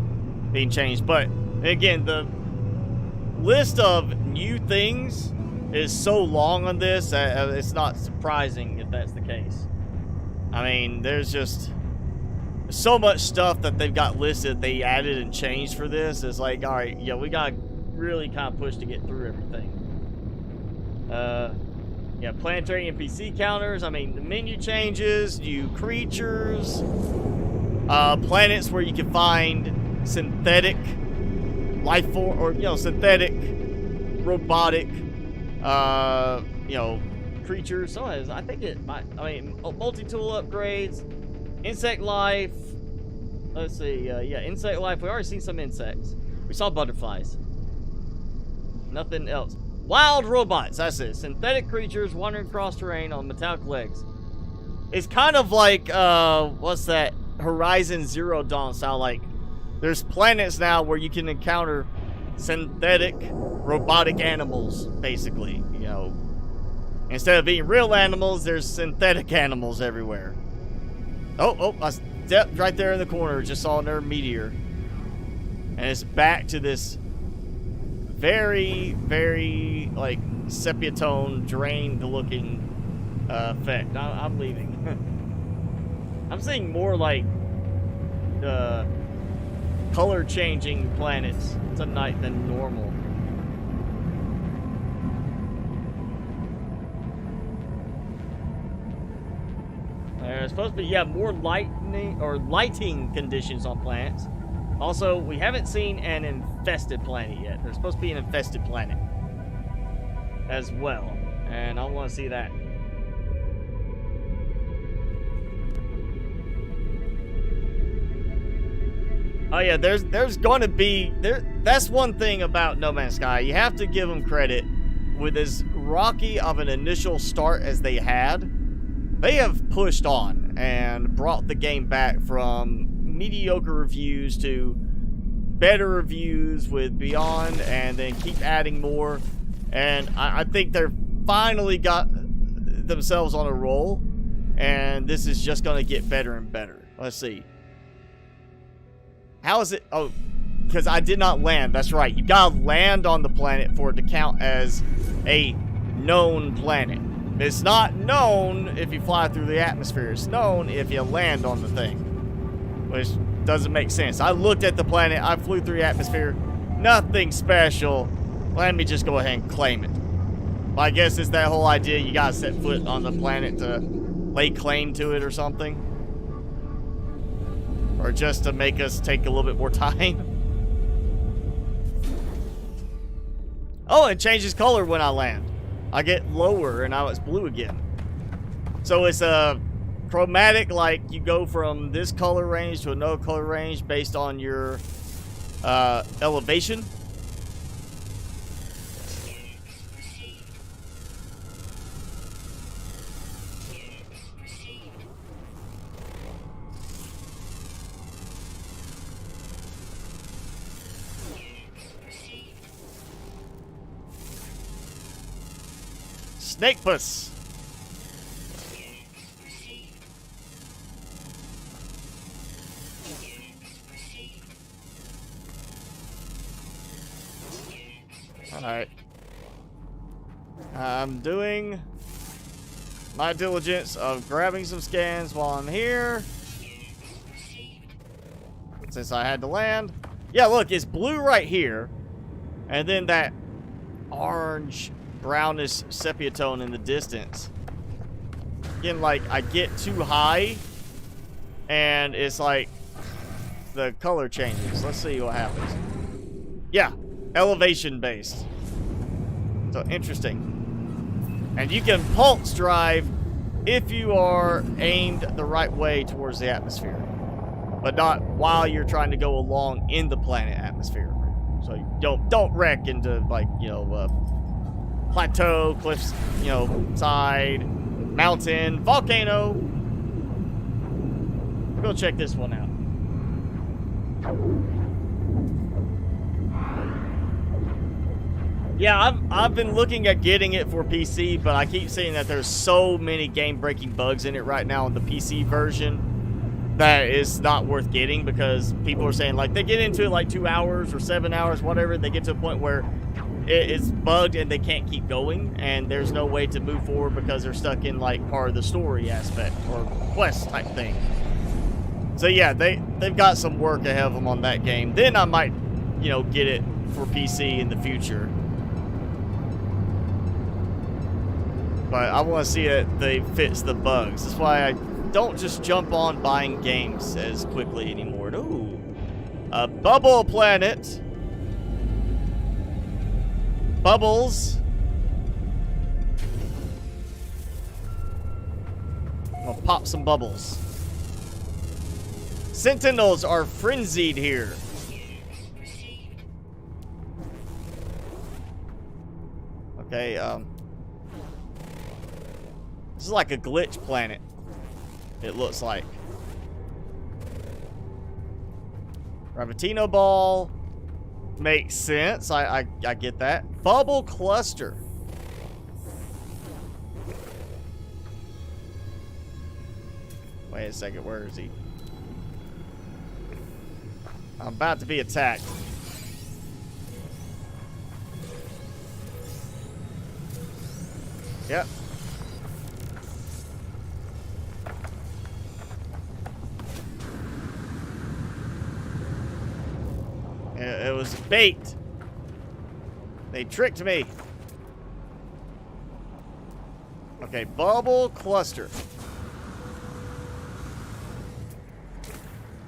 being changed, but again, the list of new things is so long on this that it's not surprising if that's the case. I mean, there's just so much stuff that they've got listed they added and changed for this. It's like, all right, yeah, we got really kind of push to get through everything. Yeah, planetary NPC counters. I mean, the menu changes, new creatures, planets where you can find synthetic life form, or, you know, synthetic, robotic, you know, creatures. So I think it might, I mean, multi-tool upgrades, insect life. Let's see, yeah, insect life. We already seen some insects. We saw butterflies. Nothing else. Wild robots, that's it. Synthetic creatures wandering across terrain on metallic legs. It's kind of like, what's that? Horizon Zero Dawn style. Like, there's planets now where you can encounter synthetic robotic animals, basically. You know, instead of being real animals, there's synthetic animals everywhere. Oh, I stepped right there in the corner. Just saw another meteor. And it's back to this very, very, like, sepia tone, drained looking effect. I'm leaving. I'm seeing more like color changing planets tonight than normal. There's supposed to be, yeah, more lighting conditions on planets. Also, we haven't seen an infested planet yet. There's supposed to be an infested planet as well, and I want to see that. Oh yeah, there's going to be that's one thing about No Man's Sky. You have to give them credit. With as rocky of an initial start as they had, they have pushed on and brought the game back from mediocre reviews to better reviews with Beyond, and then keep adding more. And I think they're finally got themselves on a roll, and this is just going to get better and better. Let's see. How is it? Oh, because I did not land. That's right. You gotta land on the planet for it to count as a known planet. It's not known if you fly through the atmosphere. It's known if you land on the thing, which doesn't make sense. I looked at the planet. I flew through the atmosphere. Nothing special. Let me just go ahead and claim it. Well, I guess it's that whole idea you gotta set foot on the planet to lay claim to it or something. Or just to make us take a little bit more time. Oh, it changes color when I land. I get lower and now it's blue again. So it's a chromatic, like you go from this color range to another color range based on your elevation. Snake puss. Alright. I'm doing my diligence of grabbing some scans while I'm here, since I had to land. Yeah, look, it's blue right here, and then that orange brownish sepia tone in the distance. Again, like, I get too high and it's like the color changes. Let's see what happens. Yeah, elevation based. So interesting. And you can pulse drive if you are aimed the right way towards the atmosphere, but not while you're trying to go along in the planet atmosphere. So you don't wreck into, like, you know, plateau, cliffs, you know, side, mountain, volcano. We'll go check this one out. Yeah, I've been looking at getting it for PC, but I keep seeing that there's so many game-breaking bugs in it right now in the PC version that it's not worth getting, because people are saying, like, they get into it like 2 hours or 7 hours, whatever. They get to a point where it's bugged and they can't keep going, and there's no way to move forward because they're stuck in, like, part of the story aspect or quest type thing. So yeah, they've got some work ahead of them on that game. Then I might, you know, get it for PC in the future. But I want to see that they fix the bugs. That's why I don't just jump on buying games as quickly anymore. Ooh, a bubble planet. Bubbles. I'll pop some bubbles. Sentinels are frenzied here. Okay, this is like a glitch planet, it looks like. Gravitino ball makes sense. I get that. Bubble cluster. Wait a second, where is he? I'm about to be attacked. Yep. It was bait. They tricked me. Okay, bubble cluster.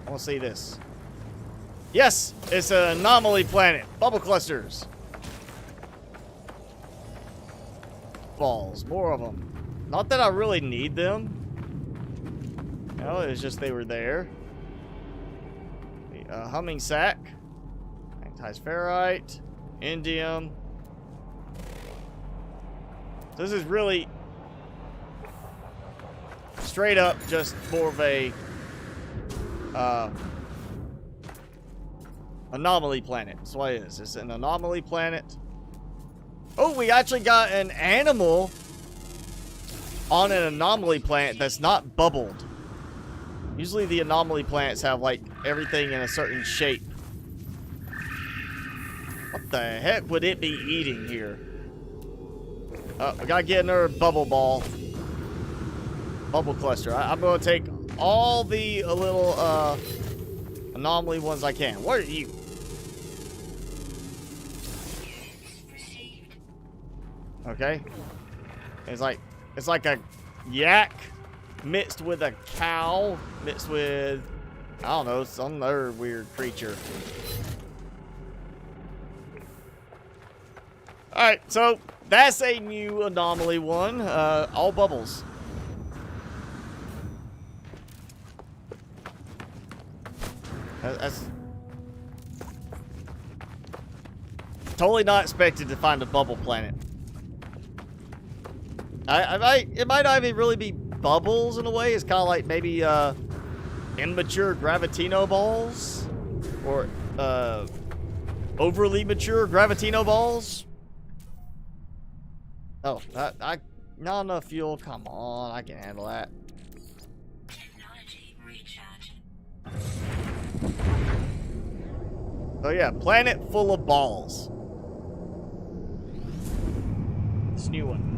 I want to see this. Yes, it's an anomaly planet. Bubble clusters. Balls, more of them. Not that I really need them. You know, it's just they were there. The humming sack. Ferrite, indium. So this is really straight up just more of a anomaly planet. That's what it is. It's an anomaly planet. Oh, we actually got an animal on an anomaly planet that's not bubbled. Usually the anomaly planets have like everything in a certain shape. What the heck would it be eating here? We gotta get another bubble ball. Bubble cluster. I'm gonna take all the little anomaly ones I can. What are you? Okay. It's like a yak mixed with a cow mixed with, I don't know, some other weird creature. Alright, so that's a new anomaly one. All bubbles. That's totally not expected to find a bubble planet. It might not even really be bubbles in a way. It's kind of like maybe immature gravitino balls. Or overly mature gravitino balls. Oh, not enough fuel. Come on, I can handle that. Technology recharge. Oh yeah, planet full of balls. This new one.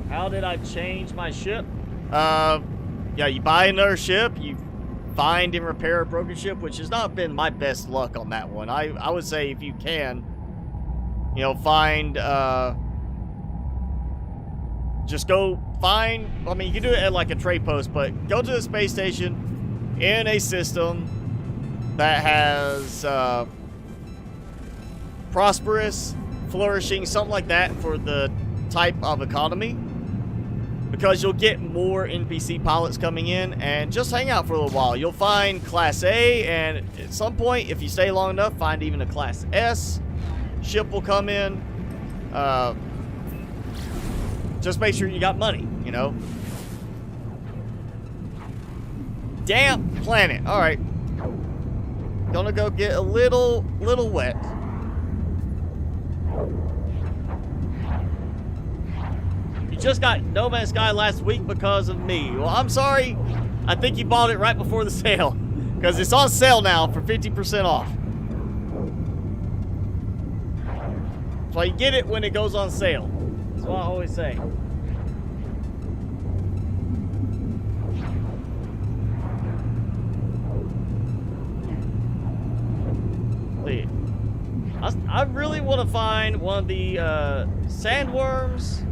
How did I change my ship? Yeah, you buy another ship, you find and repair a broken ship, which has not been my best luck on that one. I would say if you can, you know, find, just go find, I mean, you can do it at like a trade post, but go to the space station in a system that has, prosperous, flourishing, something like that for the type of economy. Because you'll get more NPC pilots coming in, and just hang out for a little while. You'll find Class A, and at some point, if you stay long enough, find even a Class S. Ship will come in. Just make sure you got money, you know. damp planet. All right. Gonna go get a little wet. You just got No Man's Sky last week because of me. Well, I'm sorry. I think you bought it right before the sale. Because it's on sale now for 50% off. So you get it when it goes on sale. That's what I always say. I really want to find one of the sandworms.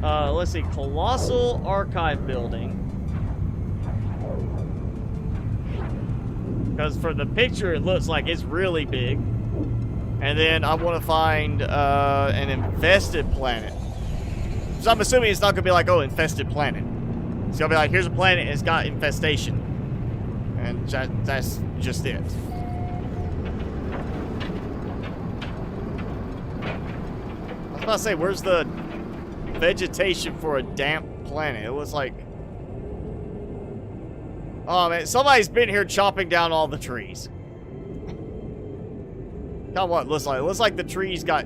Let's see, Colossal Archive Building. Because for the picture, it looks like it's really big. And then I want to find an infested planet. So I'm assuming it's not going to be like, oh, infested planet. It's going to be like, here's a planet, it's got infestation. And that's just it. I was about to say, where's the vegetation for a damp planet? It looks like... Oh, man, somebody's been here chopping down all the trees. Kind of what it looks like. It looks like the trees got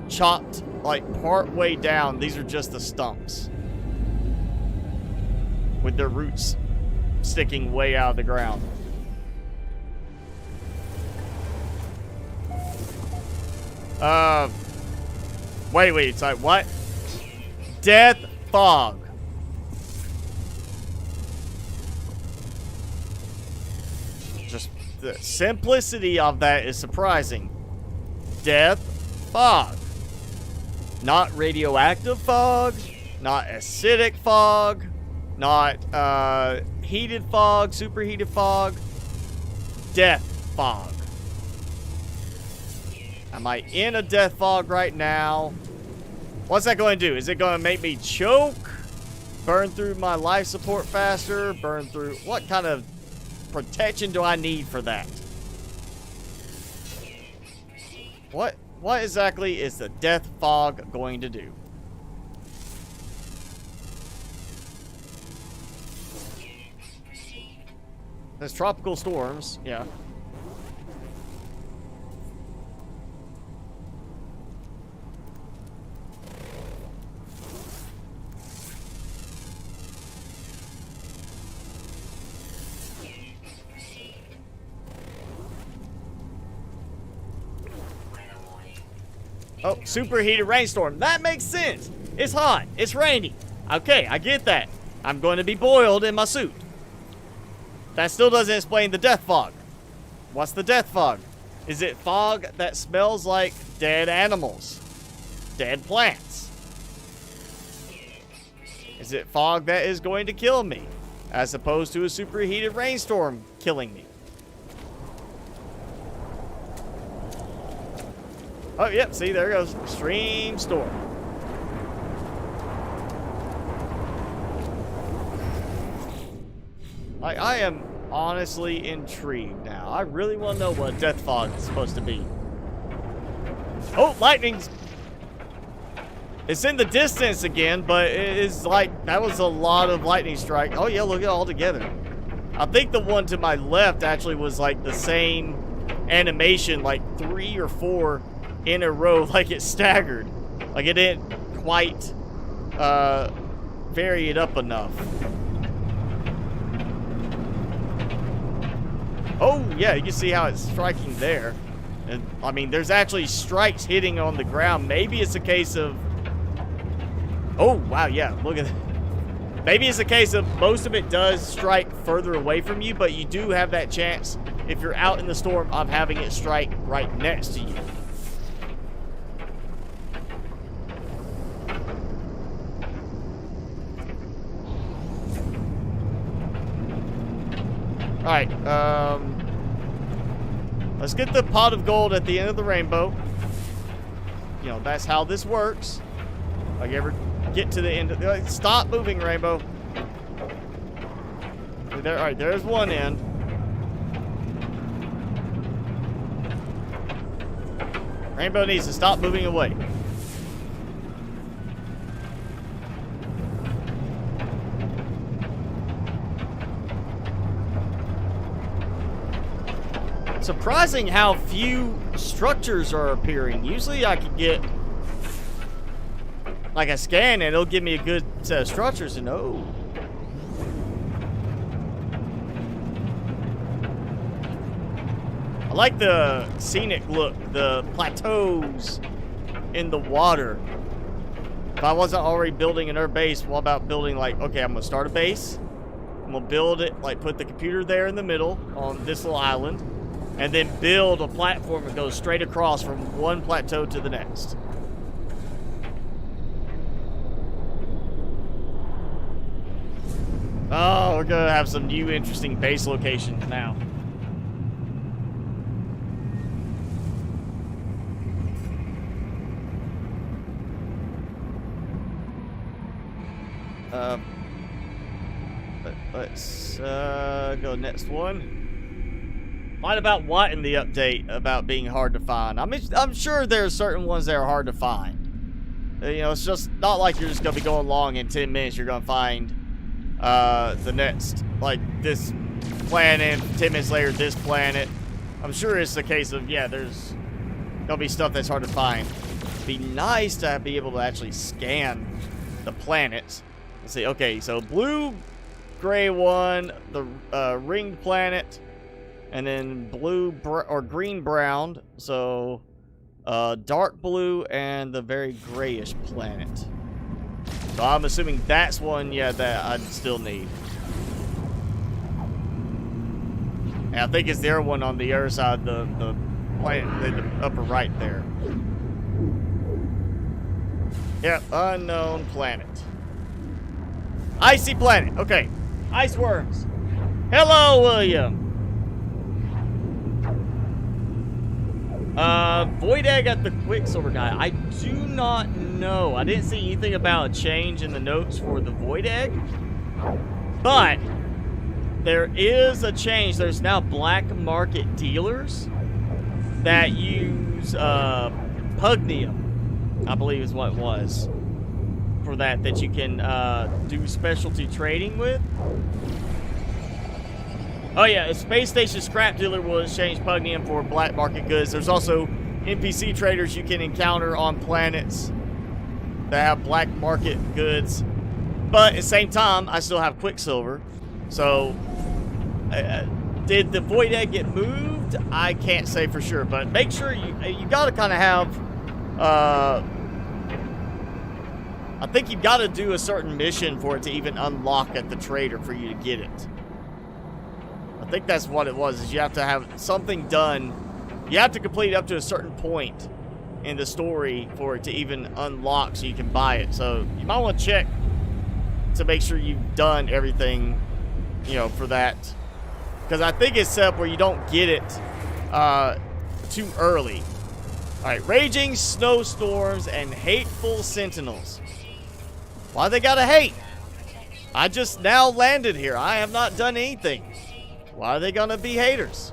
chopped, like, part way down. These are just the stumps. With their roots sticking way out of the ground. Wait, it's like, what? Death fog. Just the simplicity of that is surprising. Death fog. Not radioactive fog, not acidic fog, not heated fog, superheated fog. Death fog. Am I in a death fog right now? What's that going to do? Is it going to make me choke? Burn through my life support faster? Burn through... What kind of protection do I need for that? What exactly is the death fog going to do? There's tropical storms, yeah. Oh, superheated rainstorm. That makes sense. It's hot. It's rainy. Okay, I get that. I'm going to be boiled in my suit. That still doesn't explain the death fog. What's the death fog? Is it fog that smells like dead animals? Dead plants? Is it fog that is going to kill me? As opposed to a superheated rainstorm killing me? Oh, yep, see, there goes. Extreme storm. I am honestly intrigued now. I really want to know what death fog is supposed to be. Oh, lightning's... It's in the distance again, but it is like... That was a lot of lightning strike. Oh, yeah, look at it all together. I think the one to my left actually was like the same animation, like 3 or 4 in a row, like it staggered. Like it didn't quite vary it up enough. Oh, yeah, you can see how it's striking there. And, I mean, there's actually strikes hitting on the ground. Maybe it's a case of... Oh, wow, yeah, look at that. Maybe it's a case of most of it does strike further away from you, but you do have that chance, if you're out in the storm, of having it strike right next to you. Alright, let's get the pot of gold at the end of the rainbow. You know, that's how this works. Like, you ever get to the end of the... Stop moving, rainbow. There, alright, there's one end. Rainbow needs to stop moving away. Surprising how few structures are appearing. Usually I could get like a scan and it'll give me a good set of structures, and oh. I like the scenic look, the plateaus in the water. If I wasn't already building another base, what about building like, okay, I'm gonna start a base. I'm gonna build it, like put the computer there in the middle on this little island, and then build a platform that goes straight across from one plateau to the next. Oh, we're gonna have some new interesting base locations now. Let's go next one. Find about what in the update about being hard to find. I'm sure there are certain ones that are hard to find. You know, it's just not like you're just gonna be going along in 10 minutes. You're gonna find the next, like this planet. 10 minutes later, this planet. I'm sure it's the case of, yeah, there's gonna be stuff that's hard to find. It'd be nice to be able to actually scan the planets. Let's see. Okay, so blue, gray one, the ringed planet, and then blue or green brown. So dark blue and the very grayish planet. So I'm assuming that's one, yeah, that I'd still need. And I think it's the other one on the other side, the planet, the upper right there. Yep, unknown planet. Icy planet. Okay. Ice worms. Hello, William. Void egg at the Quicksilver guy. I do not know. I didn't see anything about a change in the notes for the void egg. But there is a change. There's now black market dealers that use Pugnium, I believe is what it was. For that you can do specialty trading with. Oh yeah, a space station scrap dealer will exchange Pugnium for black market goods. There's also NPC traders you can encounter on planets that have black market goods. But at the same time, I still have Quicksilver. So, did the void egg get moved? I can't say for sure, but make sure you gotta kind of have. I think you've got to do a certain mission for it to even unlock at the trader for you to get it. I think that's what it was, is you have to have something done. You have to complete up to a certain point in the story for it to even unlock so you can buy it. So you might want to check to make sure you've done everything, you know, for that. Because I think it's set up where you don't get it too early. Alright, raging snowstorms and hateful sentinels. Why they gotta hate? I just now landed here. I have not done anything. Why are they gonna be haters?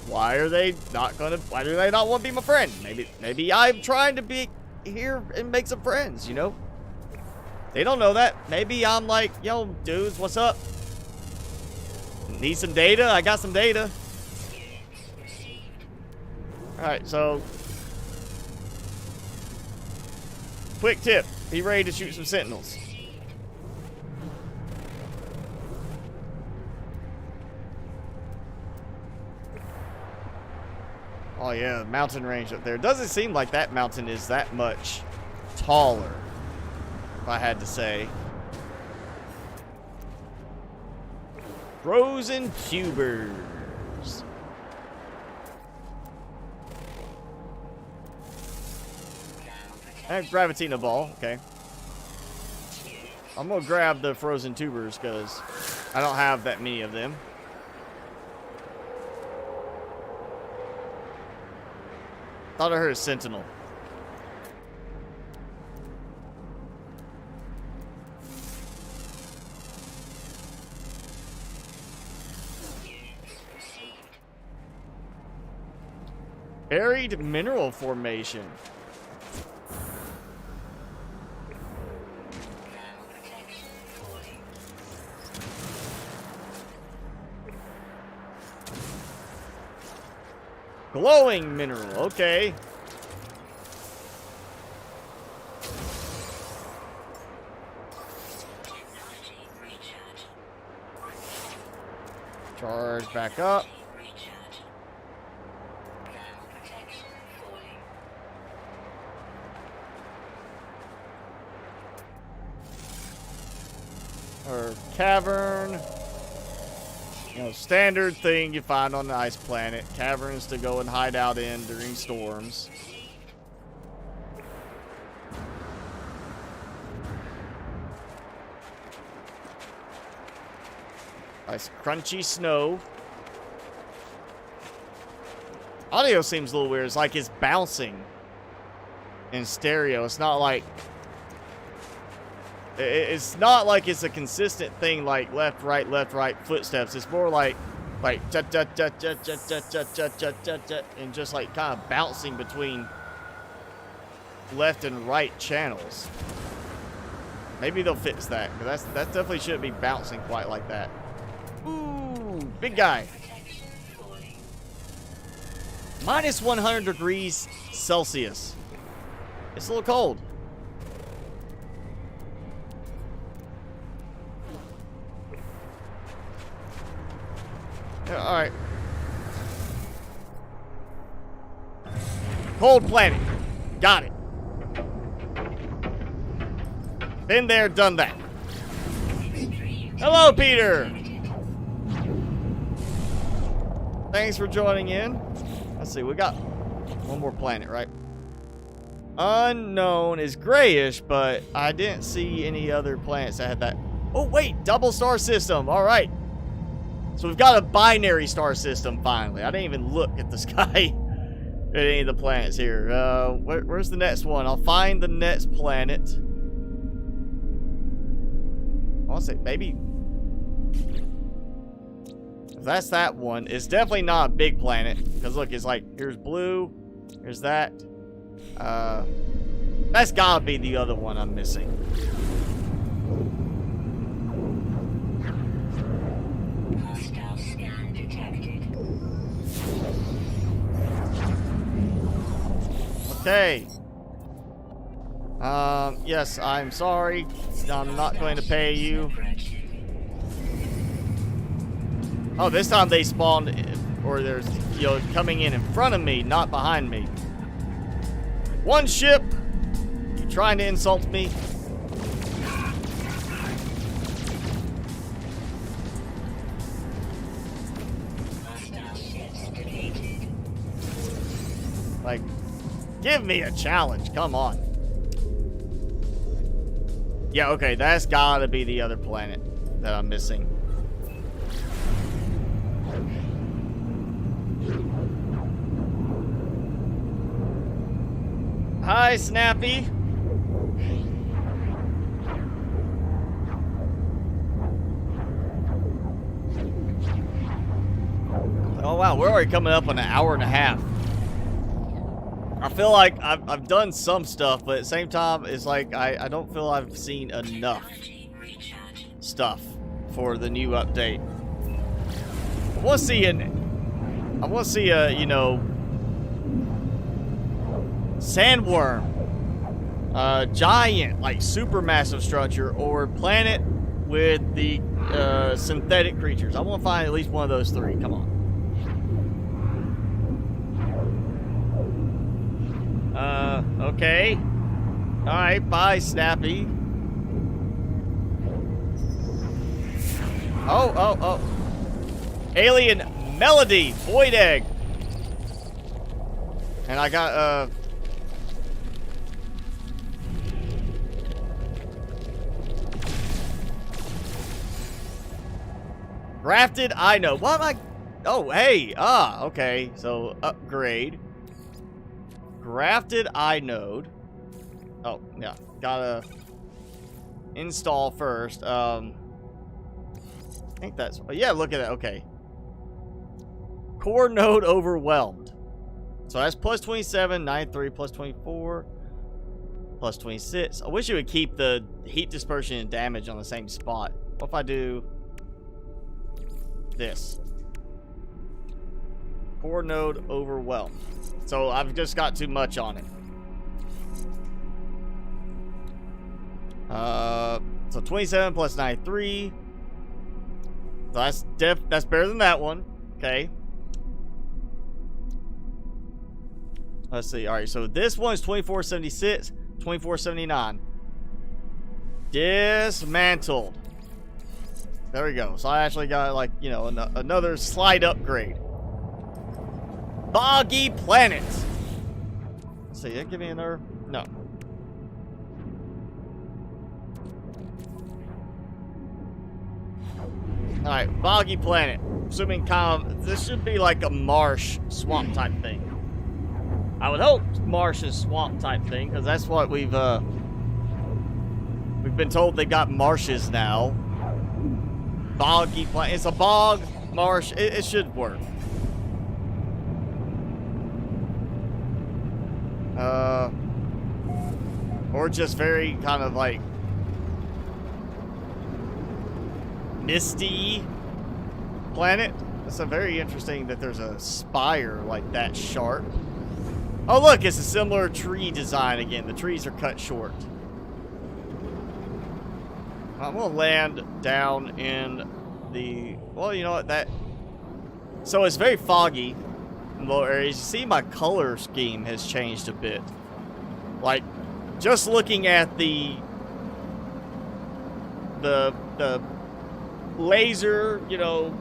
Why are they not gonna? Why do they not want to be my friend? Maybe I'm trying to be here and make some friends. You know? They don't know that. Maybe I'm like, yo, dudes, what's up? Need some data? I got some data. All right, so. Quick tip, be ready to shoot some sentinels. Oh yeah, mountain range up there. Doesn't seem like that mountain is that much taller, if I had to say. Frozen tubers. And Gravitino ball, okay. I'm gonna grab the frozen tubers because I don't have that many of them. Thought I heard a sentinel. Buried mineral formation. Glowing mineral. Okay. Technology recharge. Charge back up. Recharge. Thermal protection falling. Or cavern. You know, standard thing you find on the ice planet. Caverns to go and hide out in during storms. Nice crunchy snow. Audio seems a little weird. It's like it's bouncing in stereo. It's not like it's a consistent thing like left, right footsteps. It's more like and just like kind of bouncing between left and right channels. Maybe they'll fix that, because that definitely shouldn't be bouncing quite like that. Ooh, big guy. Protection falling. Minus 100 degrees Celsius. It's a little cold. Yeah, all right. Cold planet. Got it. Been there, done that. Hello, Peter. Thanks for joining in. Let's see, we got one more planet, right? Unknown is grayish, but I didn't see any other planets that had that. Oh, wait, double star system. All right. So we've got a binary star system finally. I didn't even look at the sky at any of the planets here. Where's the next one? I'll find the next planet. I want to say maybe if that's that one. It's definitely not a big planet, because look, it's like here's blue, here's that. That's gotta be the other one I'm missing. Hostile scan detected. Okay. Yes, I'm sorry. I'm not going to pay you. Oh, this time they spawned, or there's, you know, coming in front of me, not behind me. One ship. You trying to insult me? Hostile ships deleted. Like, give me a challenge. Come on. Yeah, okay, that's gotta be the other planet that I'm missing. Hi, Snappy. Oh, wow, we're already coming up on an hour and a half. I feel like I've done some stuff, but at the same time, it's like I don't feel I've seen enough Technology recharge. stuff for the new update. I want to see a, you know, sandworm, giant, like supermassive structure, or planet with the synthetic creatures. I want to find at least one of those three. Come on. Okay. Alright, bye, Snappy. Oh. Alien Melody, Void Egg. And I got, Grafted Inode. What am I? Oh, hey. Okay. So, upgrade. Grafted Inode. Oh, yeah. Gotta install first. I think that's... Oh, yeah, look at that. Okay. Core node overwhelmed. So that's plus 27, 93, plus 24, plus 26. I wish it would keep the heat dispersion and damage on the same spot. What if I do this? Core node overwhelmed. So I've just got too much on it. So 27 plus 93. So that's better than that one. Okay. Let's see. All right. So this one is 2476, 2479. Dismantled. There we go. So I actually got, like, you know, another slight upgrade. Boggy planet. Let's see. Give me another. No. Alright, boggy planet. Assuming kind of, this should be like a marsh swamp type thing. I would hope marsh is swamp type thing, because that's what we've been told they've got marshes now. Boggy planet. It's a bog, marsh. It should work. Or just very kind of like misty planet. It's a very interesting that there's a spire like that sharp. Oh look, it's a similar tree design again. The trees are cut short. I'm gonna land down in the, well, you know what, that, so it's very foggy in lower areas. You see my color scheme has changed a bit. Like, just looking at the laser, you know,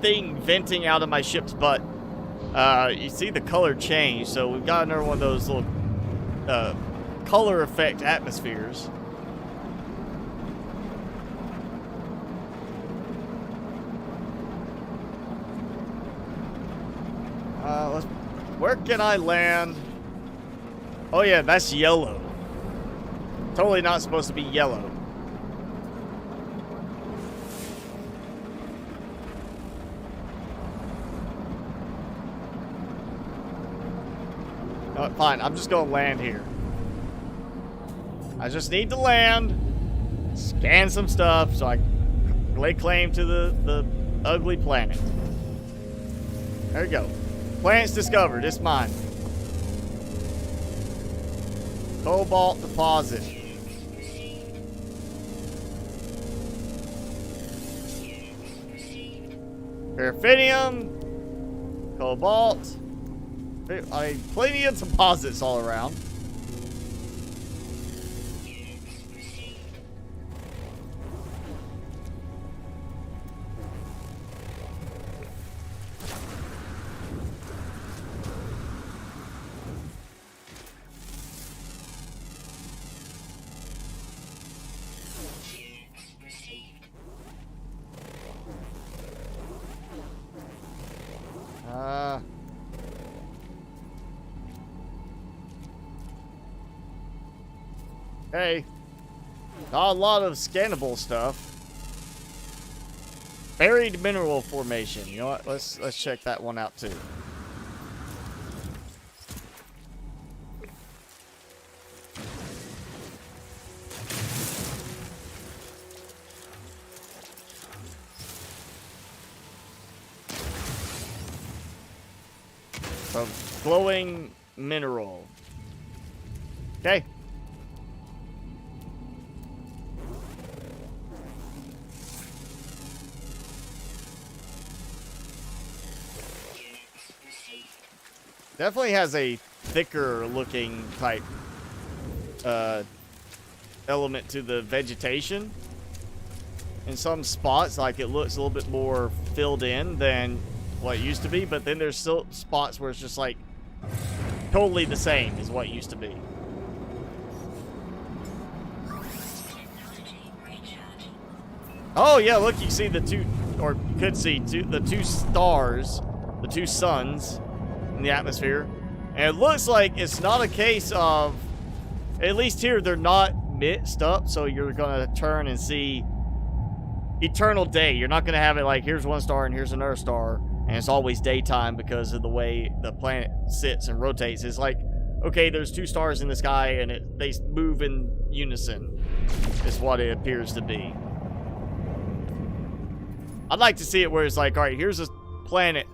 thing venting out of my ship's butt, you see the color change. So we've got another one of those little color effect atmospheres. Where can I land? Oh yeah, that's yellow. Totally not supposed to be yellow. No, fine, I'm just gonna land here. I just need to land, scan some stuff so I can lay claim to the ugly planet. There we go. Planet's discovered. It's mine. Cobalt deposit. Paraffinium. Cobalt. I mean, plenty of deposits all around. Hey, not a lot of scannable stuff. Buried mineral formation. You know what? Let's check that one out too. So, glowing mineral. Okay. Definitely has a thicker looking type element to the vegetation. In some spots, like, it looks a little bit more filled in than what it used to be, but then there's still spots where it's just like totally the same as what it used to be. Oh yeah, look, you see the two, or you could see the two stars, the two suns in the atmosphere, and it looks like it's not a case of, at least here, they're not mixed up, so you're gonna turn and see eternal day. You're not gonna have it like, here's one star and here's another star, and it's always daytime because of the way the planet sits and rotates. It's like, okay, there's two stars in the sky and they move in unison, is what it appears to be. I'd like to see it where it's like, all right, here's a planet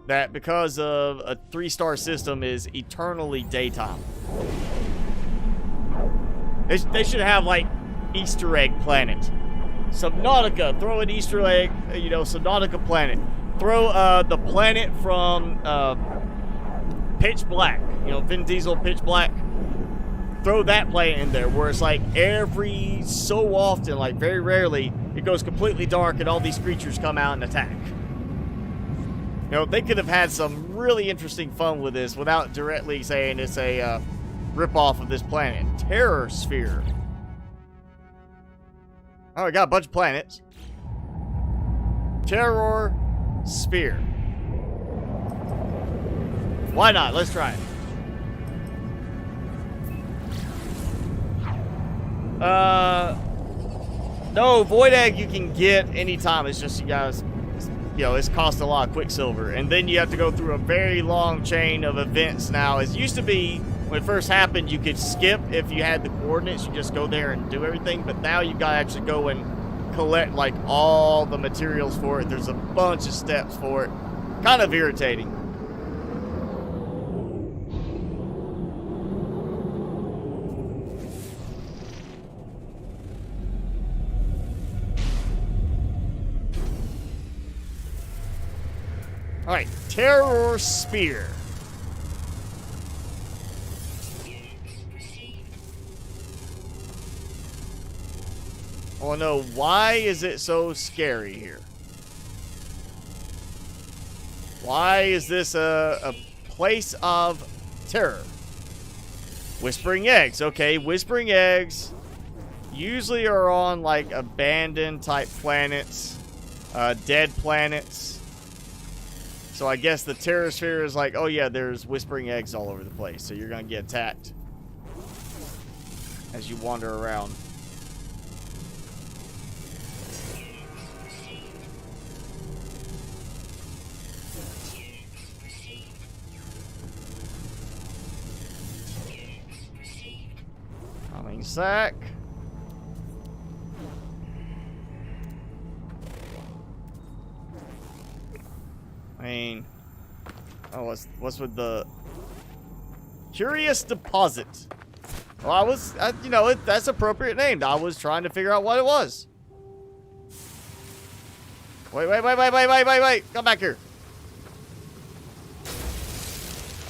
that because of a 3-star system is eternally daytime. They should have like Easter egg planet. Subnautica, throw an Easter egg, you know, Subnautica planet. Throw the planet from Pitch Black, you know, Vin Diesel Pitch Black. Throw that planet in there where it's like every so often, like very rarely, it goes completely dark and all these creatures come out and attack. You know, they could have had some really interesting fun with this without directly saying it's a ripoff of this planet. Terror Sphere. Oh, we got a bunch of planets. Terror Sphere. Why not? Let's try it. No, Void Egg you can get anytime. It's just you guys, you know, it's cost a lot of Quicksilver. And then you have to go through a very long chain of events now. It used to be, when it first happened, you could skip if you had the coordinates. You just go there and do everything. But now you got to actually go and collect, like, all the materials for it. There's a bunch of steps for it. Kind of irritating. Alright, Terror Spear. Oh no, why is it so scary here? Why is this a place of terror? Whispering Eggs. Okay, Whispering Eggs usually are on like abandoned type planets, dead planets. So I guess the Terror Sphere is like, oh yeah, there's Whispering Eggs all over the place. So you're going to get attacked as you wander around. Coming sack. I mean, oh, what's with the Curious Deposit? Well, you know, that's appropriate named. I was trying to figure out what it was. Wait. Come back here.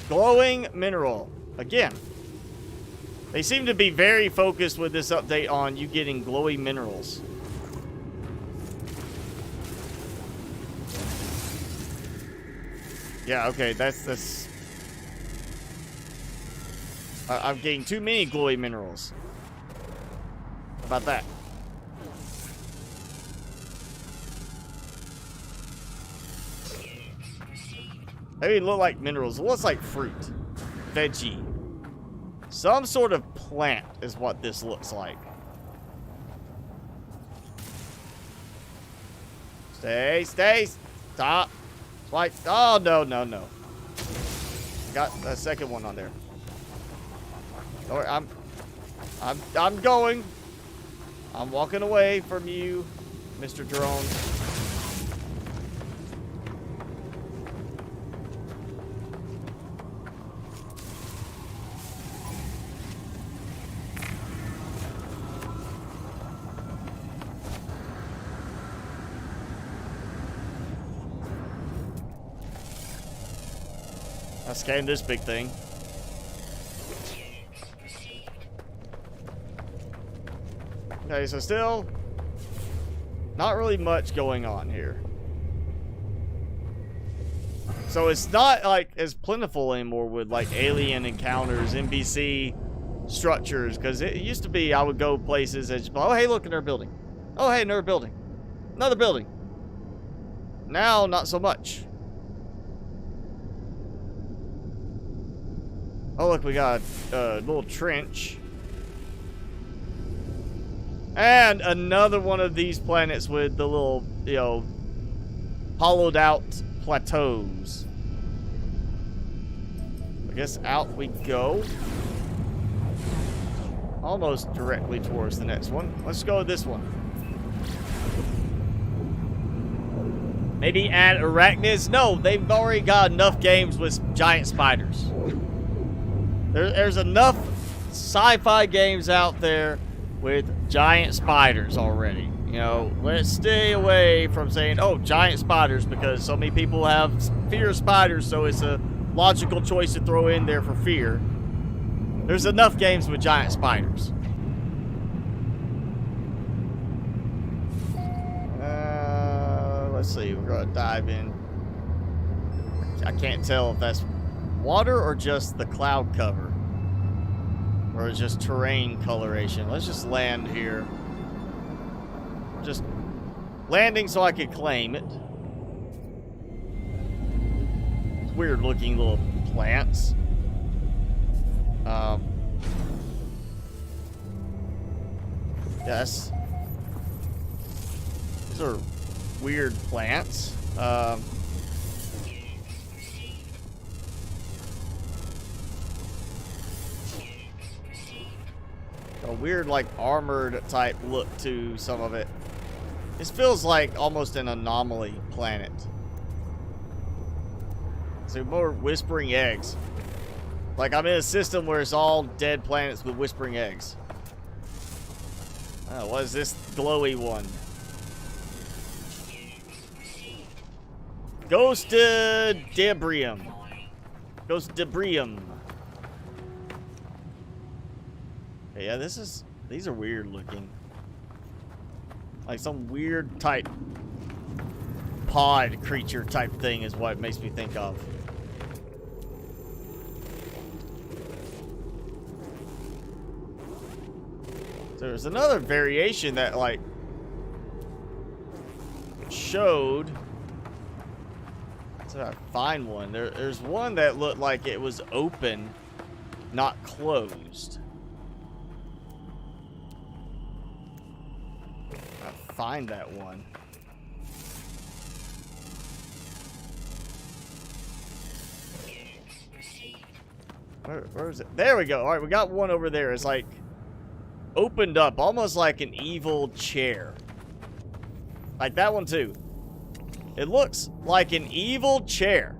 Glowing mineral. Again. They seem to be very focused with this update on you getting glowy minerals. Yeah, okay, that's... I'm getting too many glowy minerals. How about that? They look like minerals. It looks like fruit. Veggie. Some sort of plant is what this looks like. Stay. Stop. Like, oh, no. Got a second one on there. Oh, I'm going. I'm walking away from you, Mr. Drone. I scanned this big thing. Okay, so still not really much going on here. So it's not like as plentiful anymore with like alien encounters, NPC structures, because it used to be I would go places and just, oh hey, look, another building. Oh hey, another building. Another building. Now not so much. Oh, look, we got a little trench. And another one of these planets with the little, you know, hollowed out plateaus. I guess out we go. Almost directly towards the next one. Let's go with this one. Maybe add arachnids? No, they've already got enough games with giant spiders. There's enough sci-fi games out there with giant spiders already. You know, let's stay away from saying, oh, giant spiders, because so many people have fear of spiders, so it's a logical choice to throw in there for fear. There's enough games with giant spiders. Let's see, we're gonna dive in. I can't tell if that's water or just the cloud cover. Or it's just terrain coloration. Let's just land here. Just landing so I could claim it. Weird looking little plants. Yes. These are weird plants. A weird, like, armored type look to some of it. This feels like almost an anomaly planet. So more whispering eggs. Like I'm in a system where it's all dead planets with whispering eggs. Oh, what is this glowy one? Ghost Debrium. Ghost Debrium. Yeah, these are weird looking. Like some weird type pod creature type thing is what it makes me think of. So there's another variation that like showed. So I find one. There's one that looked like it was open, not closed. I find that one. Where is it? There we go. All right, we got one over there. It's like opened up, almost like an evil chair. Like that one too. It looks like an evil chair.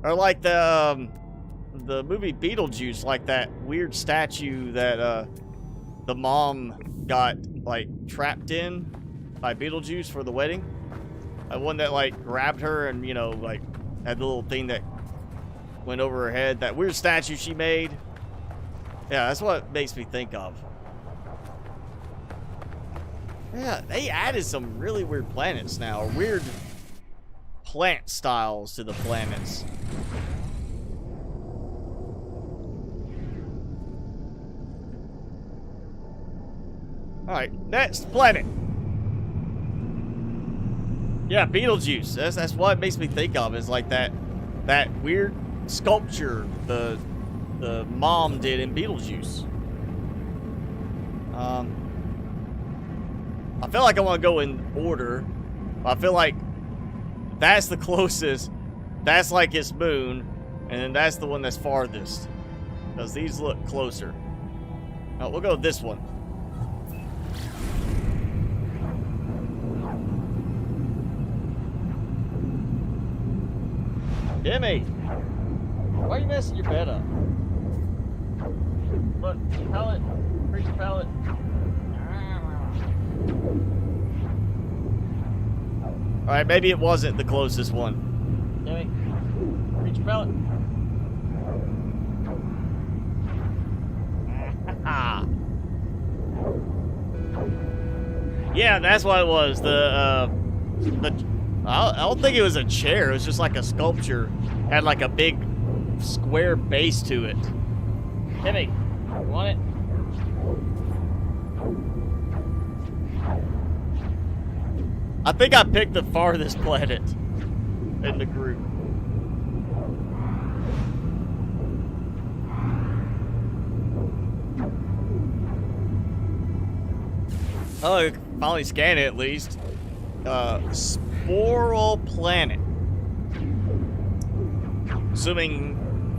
Or like the movie Beetlejuice, like that weird statue that the mom got like trapped in by Beetlejuice for the wedding. One that like grabbed her and, you know, like had the little thing that went over her head. That weird statue she made. Yeah, that's what it makes me think of. Yeah, they added some really weird planets now, or weird plant styles to the planets. Alright, next planet. Yeah, Beetlejuice. That's what it makes me think of, is like that weird sculpture the mom did in Beetlejuice. I feel like I want to go in order. I feel like that's the closest. That's like its moon. And then that's the one that's farthest. Because these look closer. No, we'll go with this one. Jimmy! Why are you messing your bed up? Look, pellet. Preacher pellet. Alright, maybe it wasn't the closest one. Jimmy, reach your pellet. Yeah, that's what it was. I don't think it was a chair. It was just like a sculpture. Had like a big square base to it. Jimmy, you want it? I think I picked the farthest planet in the group. Oh, finally scan it at least. Sporal planet. Assuming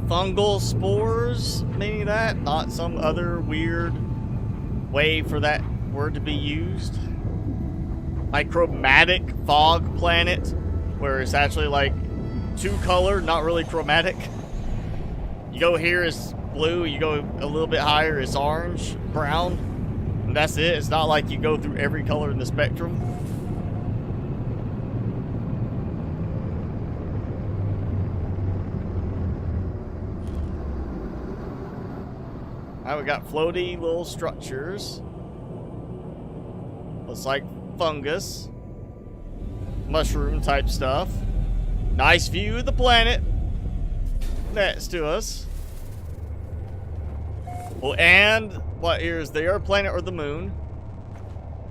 fungal spores, maybe that? Not some other weird way for that word to be used. like chromatic fog planet, where it's actually like two color, not really chromatic. You go here, it's blue. You go a little bit higher, it's orange, brown, and that's it. It's not like you go through every color in the spectrum. All right, we got floaty little structures. Looks like fungus, mushroom type stuff. Nice view of the planet next to us. Well, and what here is the Earth planet or the moon?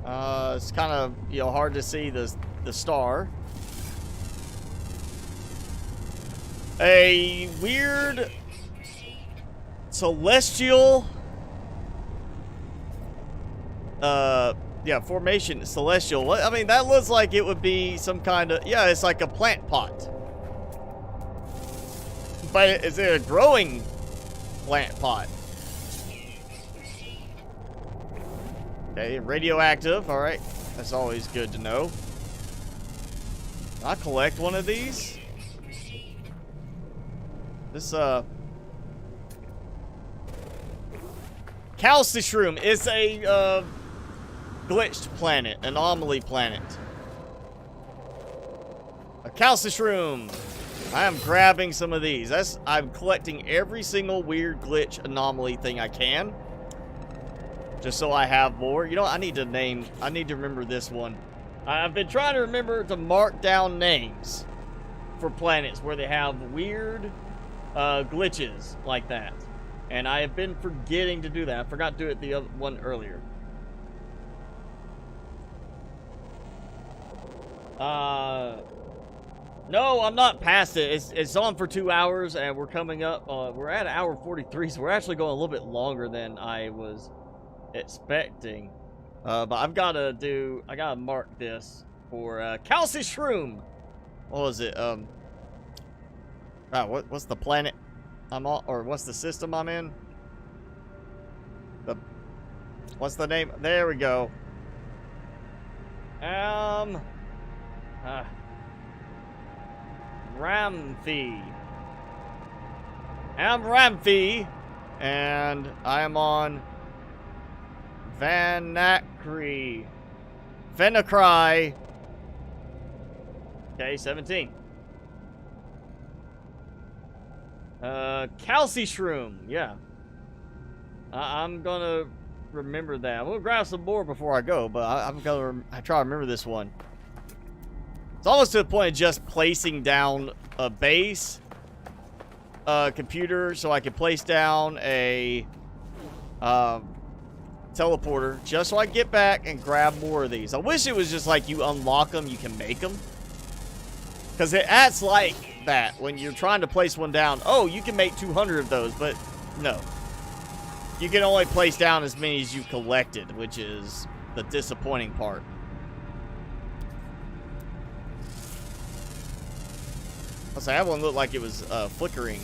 It's kind of, you know, hard to see the star. A weird celestial yeah, formation. Celestial. I mean, that looks like it would be some kind of, yeah, it's like a plant pot, but is it a growing plant pot? Okay, radioactive. All right, that's always good to know. Can I collect one of these? This Calcishroom is a glitched planet, anomaly planet. A Calcishroom. I am grabbing some of these. I'm collecting every single weird glitch anomaly thing I can, just so I have more. You know, I need to remember this one. I've been trying to remember to mark down names for planets where they have weird glitches like that, and I have been forgetting to do that. I forgot to do it the other one earlier. No, I'm not past it. It's on for 2 hours, and we're coming up. We're at hour 43, so we're actually going a little bit longer than I was expecting. But I gotta mark this for Calcishroom. What was it? What's the planet I'm on, or what's the system I'm in? What's the name? There we go. Ramthi. I'm Ramthi, and I am on Vanacry. Okay, 17. Calcishroom, yeah. I'm gonna remember that. We'll grab some more before I go, but I'm gonna try to remember this one. It's almost to the point of just placing down a base computer so I can place down a teleporter just so I can get back and grab more of these. I wish it was just like you unlock them, you can make them. Because it acts like that when you're trying to place one down. Oh, you can make 200 of those, but no. You can only place down as many as you collected, which is the disappointing part. I was like, that one looked like it was flickering.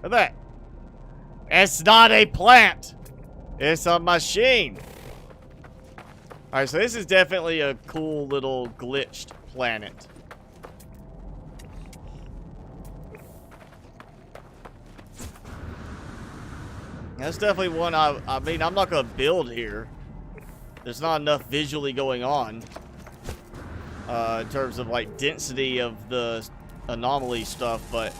Look at that. It's not a plant. It's a machine. Alright, so this is definitely a cool little glitched planet. That's definitely one I mean, I'm not going to build here. There's not enough visually going on. In terms of, like, density of the anomaly stuff, but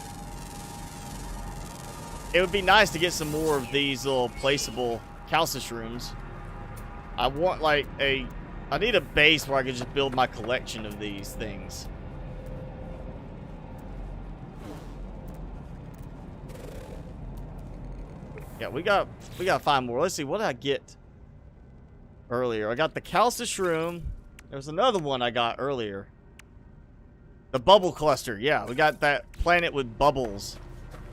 it would be nice to get some more of these little placeable Calcishrooms. I want, like, I need a base where I can just build my collection of these things. Yeah, we gotta find more. Let's see, what did I get earlier? I got the Calcishroom. There was another one I got earlier. The bubble cluster. Yeah, we got that planet with bubbles.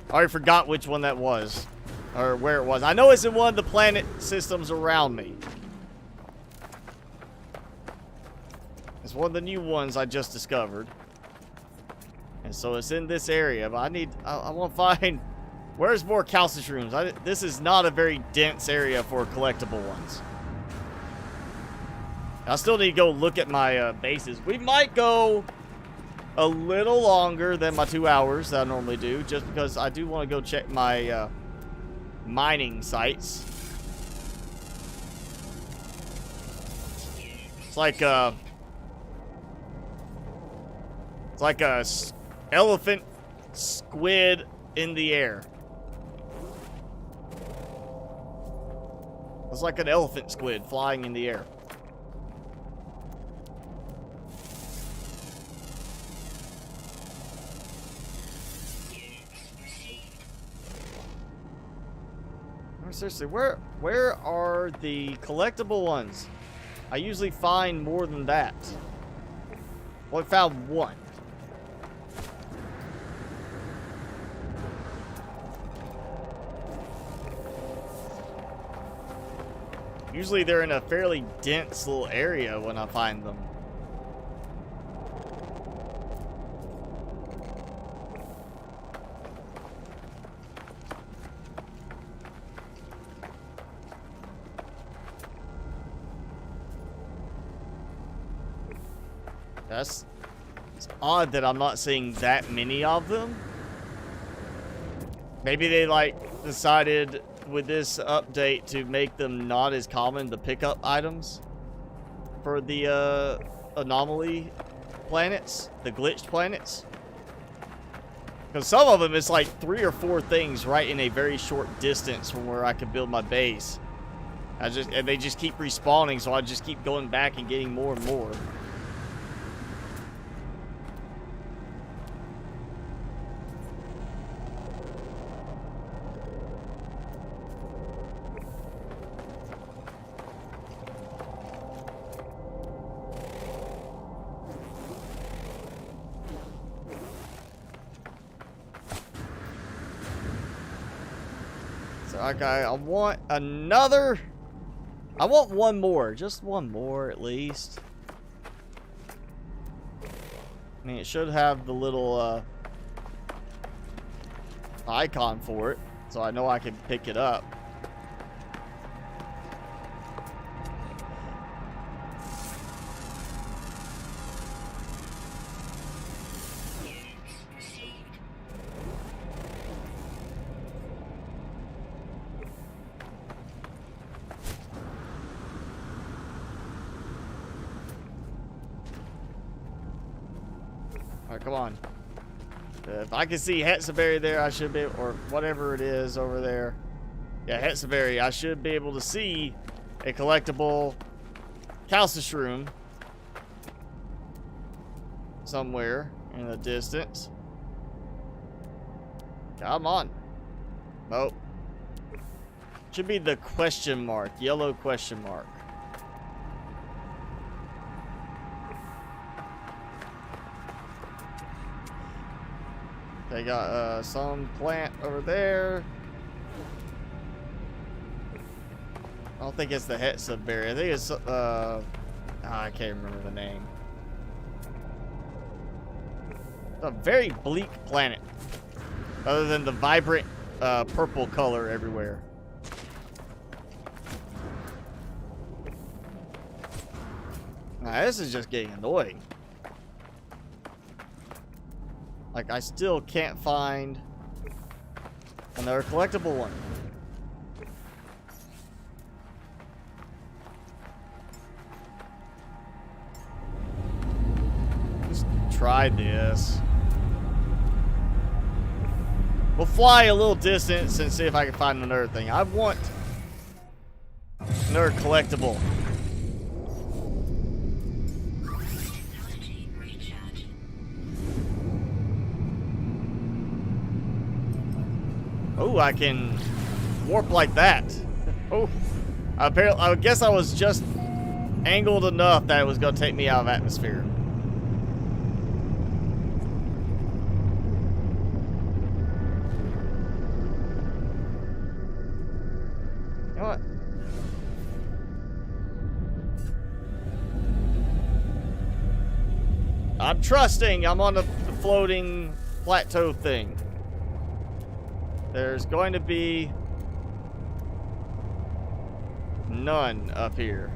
I already forgot which one that was. Or where it was. I know it's in one of the planet systems around me. It's one of the new ones I just discovered. And so it's in this area. But I want to find... Where's more Calcishrooms? This is not a very dense area for collectible ones. I still need to go look at my bases. We might go a little longer than my 2 hours that I normally do, just because I do want to go check my mining sites. It's like a elephant squid in the air. It's like an elephant squid flying in the air. Seriously, where are the collectible ones? I usually find more than that. Well, I found one. Usually they're in a fairly dense little area when I find them. It's odd that I'm not seeing that many of them. Maybe they like decided with this update to make them not as common, the pickup items for the anomaly planets, the glitched planets. Because some of them it's like 3 or 4 things right in a very short distance from where I can build my base. And they just keep respawning, so I just keep going back and getting more and more. Okay, I want another. I want one more. Just one more at least. I mean, it should have the little icon for it, so I know I can pick it up. Come on. If I can see Hexaberry there, I should be, or whatever it is over there. Yeah, Hexaberry. I should be able to see a collectible Calcishroom somewhere in the distance. Come on. Oh. Should be the question mark, yellow question mark. They got some plant over there. I don't think it's the Hexaberry. I think it's I can't remember the name. It's a very bleak planet, other than the vibrant purple color everywhere. Now this is just getting annoying. Like, I still can't find another collectible one. Just try this. We'll fly a little distance and see if I can find another thing. I want another collectible. Oh, I can warp like that. Oh, apparently, I guess I was just angled enough that it was going to take me out of atmosphere. You know what? I'm trusting. I'm on the floating plateau thing. There's going to be none up here.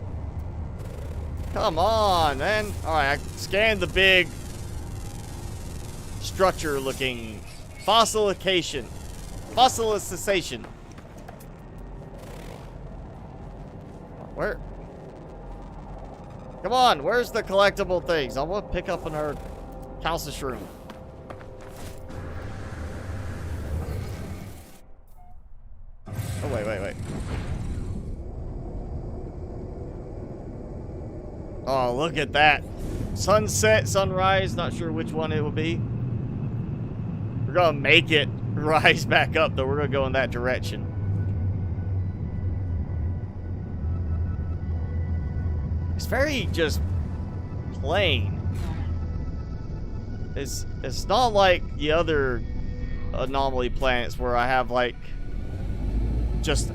Come on, man. Alright, I scanned the big structure-looking fossilization. Fossilization. Where? Come on, where's the collectible things? I want to pick up another calcium room. Oh, wait. Oh, look at that. Sunset, sunrise, not sure which one it will be. We're gonna make it rise back up, though. We're gonna go in that direction. It's very just plain. It's not like the other anomaly planets where I have like just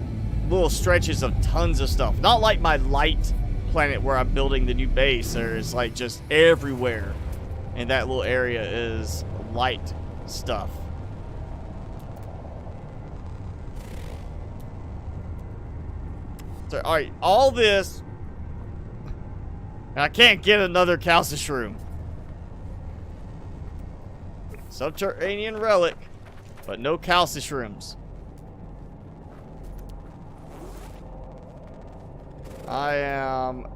little stretches of tons of stuff. Not like my light planet where I'm building the new base. There's like just everywhere, and that little area is light stuff. So, all right, all this. And I can't get another calcium shroom. Subterranean relic, but no calcium shrooms. I am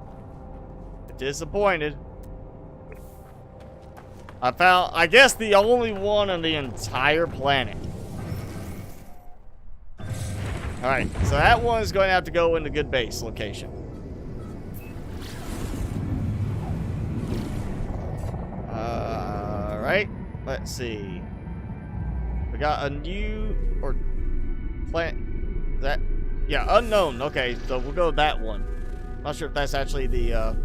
disappointed. I found, I guess, the only one on the entire planet. Alright, so that one is going to have to go in the good base location. Alright, let's see. We got a new, or plant, that, yeah, unknown. Okay, so we'll go with that one. Not sure if that's actually the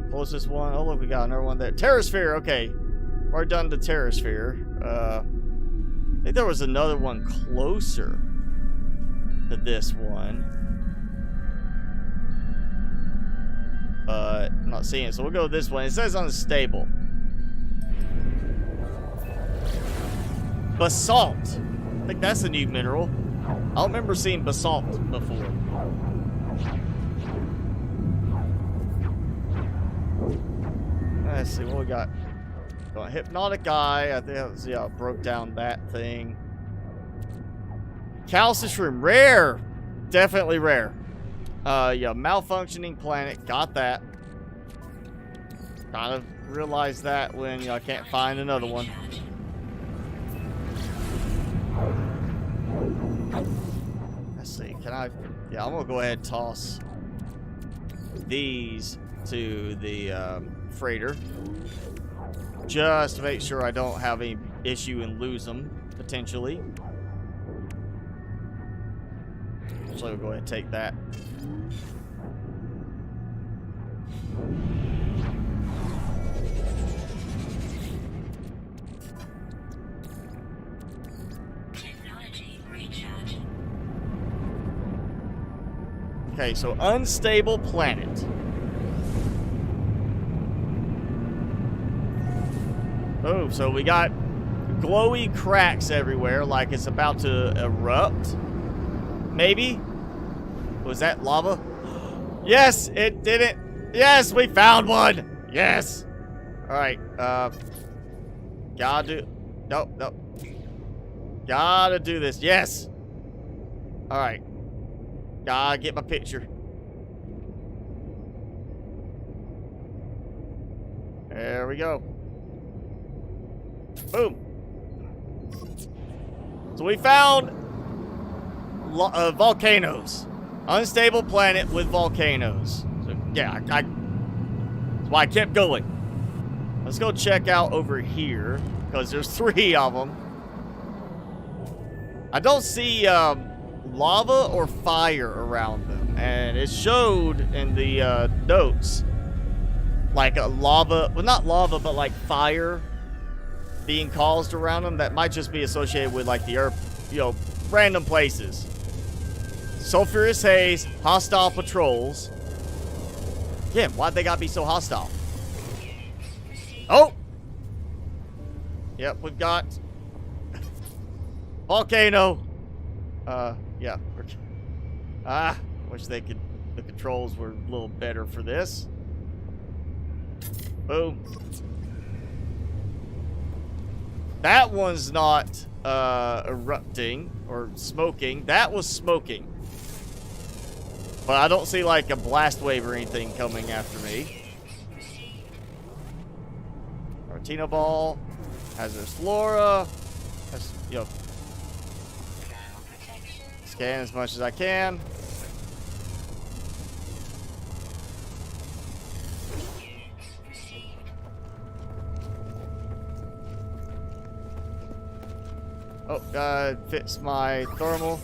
closest one. Oh, look, we got another one there. Terrasphere, okay. We're done to Terrasphere. I think there was another one closer to this one. But I'm not seeing it, so we'll go with this one. It says unstable. Basalt. I think that's a new mineral. I don't remember seeing basalt before. Let's see what we got. Got a hypnotic eye. I think that was, yeah, broke down that thing. Calcium shroom. Rare. Definitely rare. Yeah, malfunctioning planet. Got that. Kind of realized that when, you know, I can't find another one. Let's see. Can I? Yeah, I'm gonna go ahead and toss these to the freighter, just to make sure I don't have any issue and lose them potentially. So we'll go ahead and take that. Technology recharge. Okay, so unstable planet. Oh, so we got glowy cracks everywhere, like it's about to erupt. Maybe? Was that lava? Yes, it did it. Yes, we found one. Yes. All right. Gotta do. Nope. Gotta do this. Yes. All right. Gotta get my picture. There we go. Boom. So we found volcanoes. Unstable planet with volcanoes. So, yeah, that's why I kept going. Let's go check out over here, because there's 3 of them. I don't see lava or fire around them, and it showed in the notes like a lava, well, not lava, but like fire being caused around them. That might just be associated with like the earth, you know, random places. Sulfurous haze, hostile patrols. Yeah, why'd they gotta be so hostile? Oh! Yep, we've got volcano. Yeah. Wish the controls were a little better for this. Boom. That one's not erupting or smoking. That was smoking. But I don't see like a blast wave or anything coming after me. Martino ball. Hazardous flora. Yep. Scan as much as I can. Oh, fits my thermal.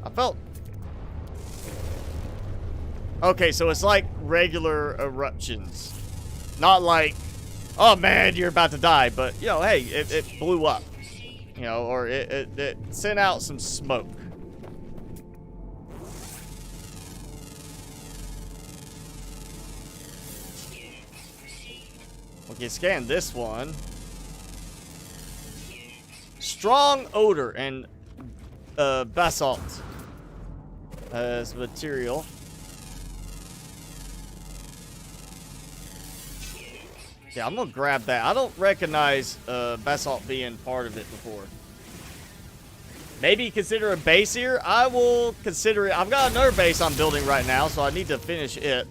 I felt... Okay, so it's like regular eruptions. Not like, oh man, you're about to die, but, you know, hey, it blew up. You know, or it sent out some smoke. Okay, scan this one. Strong odor and basalt as material. Yeah, I'm gonna grab that. I don't recognize basalt being part of it before. Maybe consider a base here. I will consider it. I've got another base I'm building right now, so I need to finish it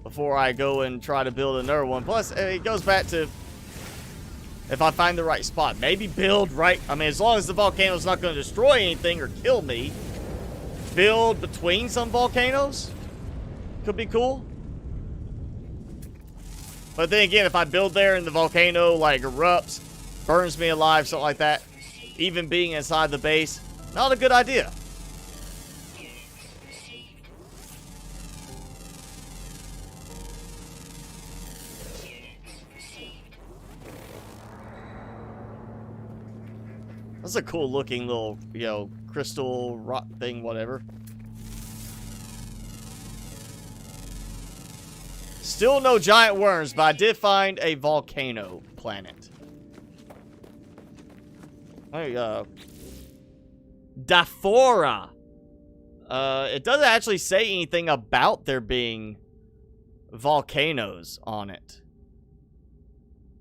before I go and try to build another one. Plus, it goes back to if I find the right spot. Maybe build right... I mean, as long as the volcano's not going to destroy anything or kill me. Build between some volcanoes. Could be cool. But then again, if I build there and the volcano, like, erupts, burns me alive, something like that, even being inside the base, not a good idea. That's a cool looking little, you know, crystal rock thing, whatever. Still no giant worms, but I did find a volcano planet. There you go. Dafora. It doesn't actually say anything about there being volcanoes on it.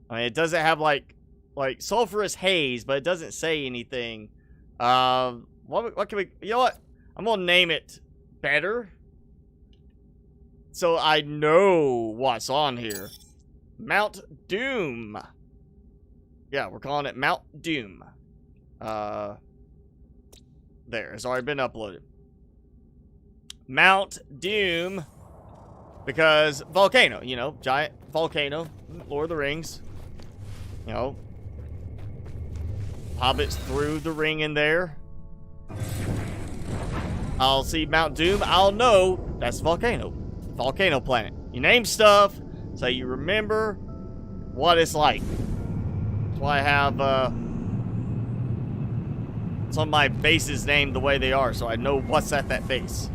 I mean, it doesn't have like sulfurous haze, but it doesn't say anything. What can we... You know what? I'm gonna name it better, so I know what's on here. Mount Doom. Yeah, we're calling it Mount Doom. There, it's already been uploaded. Mount Doom, because volcano, you know, giant volcano, Lord of the Rings. You know, hobbits threw the ring in there. I'll see Mount Doom, I'll know that's volcano. Volcano planet. You name stuff so you remember what it's like. That's why I have some of my bases named the way they are, so I know what's at that base.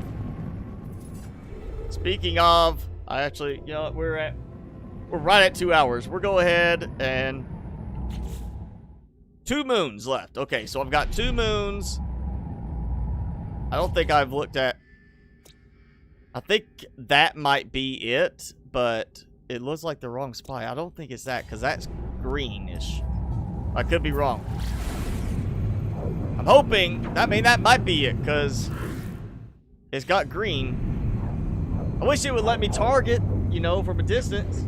Speaking of, I actually, you know, we're right at 2 hours. We'll go ahead and 2 moons left. Okay, so I've got 2 moons. I don't think I've looked at... I think that might be it, but it looks like the wrong spot. I don't think it's that, because that's greenish. I could be wrong. I'm hoping... I mean, that might be it, because it's got green. I wish it would let me target, you know, from a distance.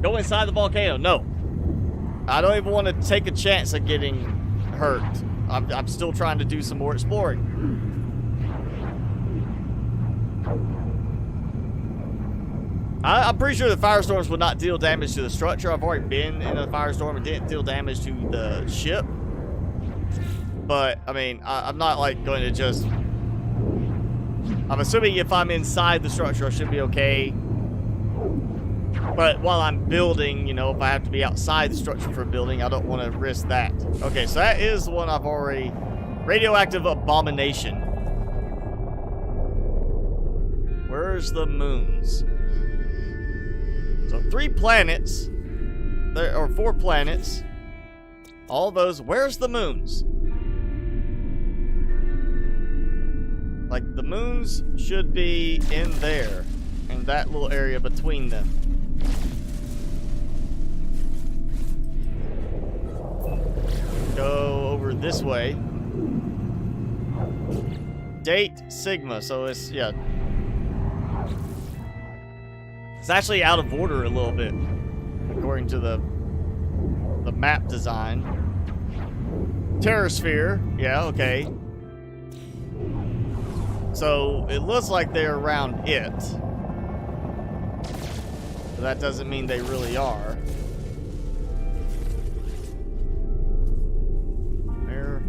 Go inside the volcano. No. I don't even want to take a chance of getting hurt. I'm still trying to do some more exploring. I'm pretty sure the firestorms will not deal damage to the structure. I've already been in a firestorm and didn't deal damage to the ship. But, I mean, I'm not, like, going to just... I'm assuming if I'm inside the structure, I should be okay. But while I'm building, you know, if I have to be outside the structure for building, I don't want to risk that. Okay, so that is the one I've already... Radioactive abomination. Where's the moons? So 3 planets. There are 4 planets. All those. Where's the moons? Like, the moons should be in there. In that little area between them. Go over this way. Date Sigma, so it's, yeah. It's actually out of order a little bit, according to the map design. Terrasphere, yeah, okay. So, it looks like they're around it. But that doesn't mean they really are. There.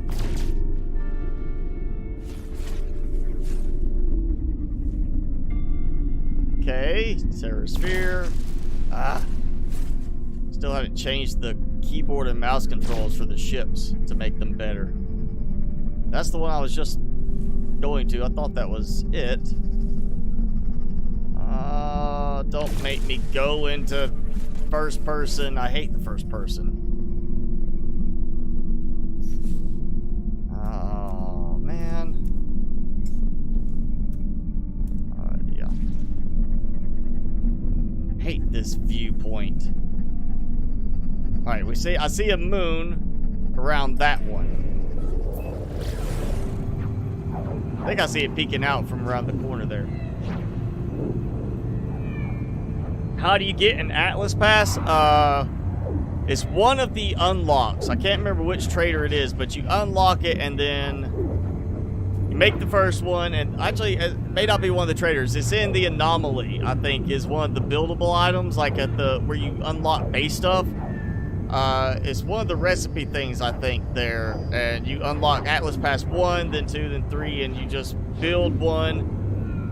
Okay, Terrasphere. Still haven't changed the keyboard and mouse controls for the ships to make them better. That's the one I was just going to. I thought that was it. Don't make me go into first person. I hate the first person. Oh, man. Yeah. Hate this viewpoint. Alright, I see a moon around that one. I think I see it peeking out from around the corner there. How do you get an Atlas Pass? It's one of the unlocks. I can't remember which trader it is, but you unlock it and then you make the first one. And actually, it may not be one of the traders. It's in the anomaly, I think, is one of the buildable items, like at the where you unlock base stuff. It's one of the recipe things, I think, there. And you unlock Atlas Pass 1, then 2, then 3, and you just build one.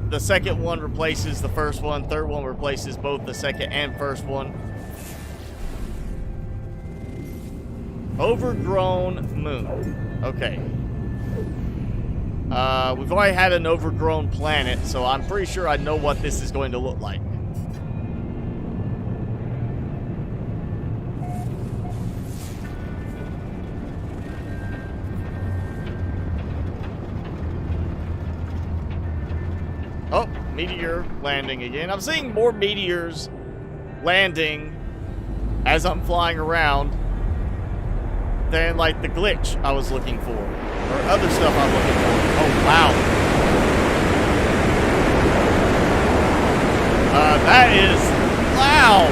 The second one replaces the first one. Third one replaces both the second and first one. Overgrown moon. Okay. We've already had an overgrown planet, so I'm pretty sure I know what this is going to look like. Oh, Meteor landing again. I'm seeing more meteors landing as I'm flying around than, like, the glitch I was looking for. Or other stuff I'm looking for. Oh, wow. That is loud.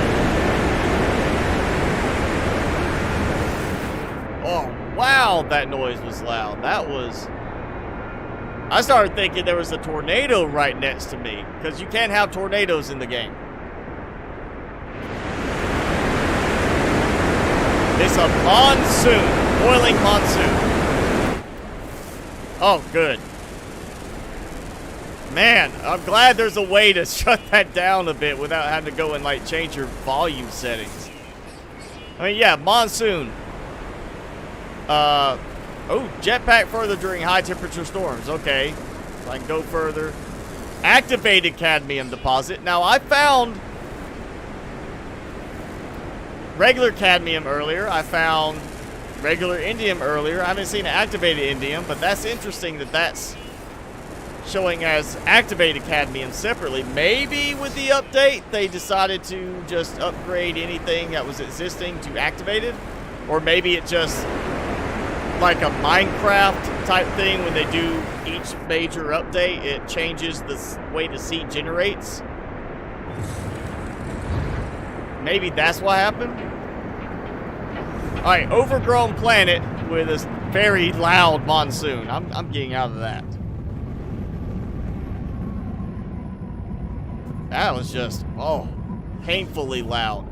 Oh, wow, that noise was loud. That was... I started thinking there was a tornado right next to me, because you can't have tornadoes in the game. It's a monsoon, boiling monsoon. Oh, good. Man, I'm glad there's a way to shut that down a bit without having to go and, like, change your volume settings. I mean, yeah, monsoon. Oh, jetpack further during high temperature storms. Okay. So I can go further. Activated cadmium deposit. Now, I found regular cadmium earlier. I found regular indium earlier. I haven't seen activated indium, but that's interesting that that's showing as activated cadmium separately. Maybe with the update, they decided to just upgrade anything that was existing to activated. Or maybe it just... like a Minecraft type thing, when they do each major update, it changes the way the seed generates. Maybe that's what happened. Alright, overgrown planet with a very loud monsoon. I'm getting out of that. That was just, oh, painfully loud.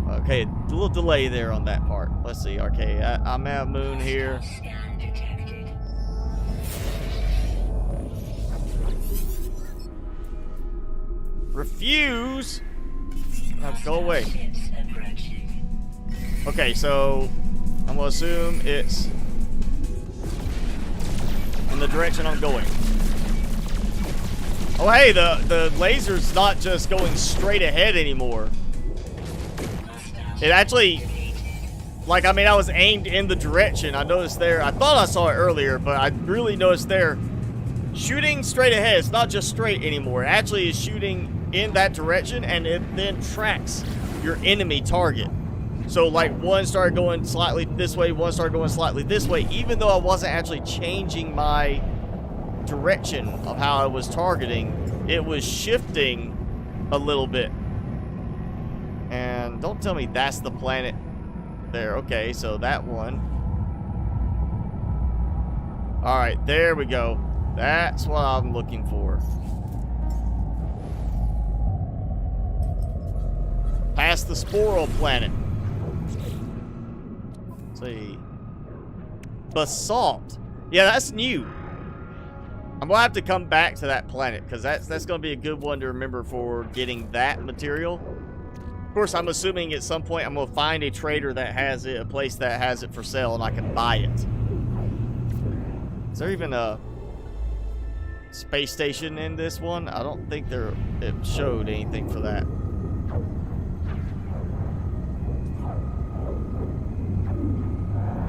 Okay, a little delay there on that part. Let's see. Okay, I'm at moon here. Scan detected. Refuse. Oh, go away. Ships approaching. Okay, so I'm gonna assume it's in the direction I'm going. Oh, hey, the laser's not just going straight ahead anymore. It actually Like, I mean, I was aimed in the direction. I noticed there. I thought I saw it earlier, but I really noticed there. Shooting straight ahead. It's not just straight anymore. It actually is shooting in that direction, and it then tracks your enemy target. So, like, one started going slightly this way, one started going slightly this way, even though I wasn't actually changing my direction of how I was targeting. It was shifting a little bit. And don't tell me that's the planet there. Okay, so that one. Alright, there we go. That's what I'm looking for. Past the Sporal planet. Let's see. Basalt. Yeah, that's new. I'm gonna have to come back to that planet because that's gonna be a good one to remember for getting that material. Of course, I'm assuming at some point I'm gonna find a trader that has it, a place that has it for sale, and I can buy it. Is there even a space station in this one? I don't think it showed anything for that.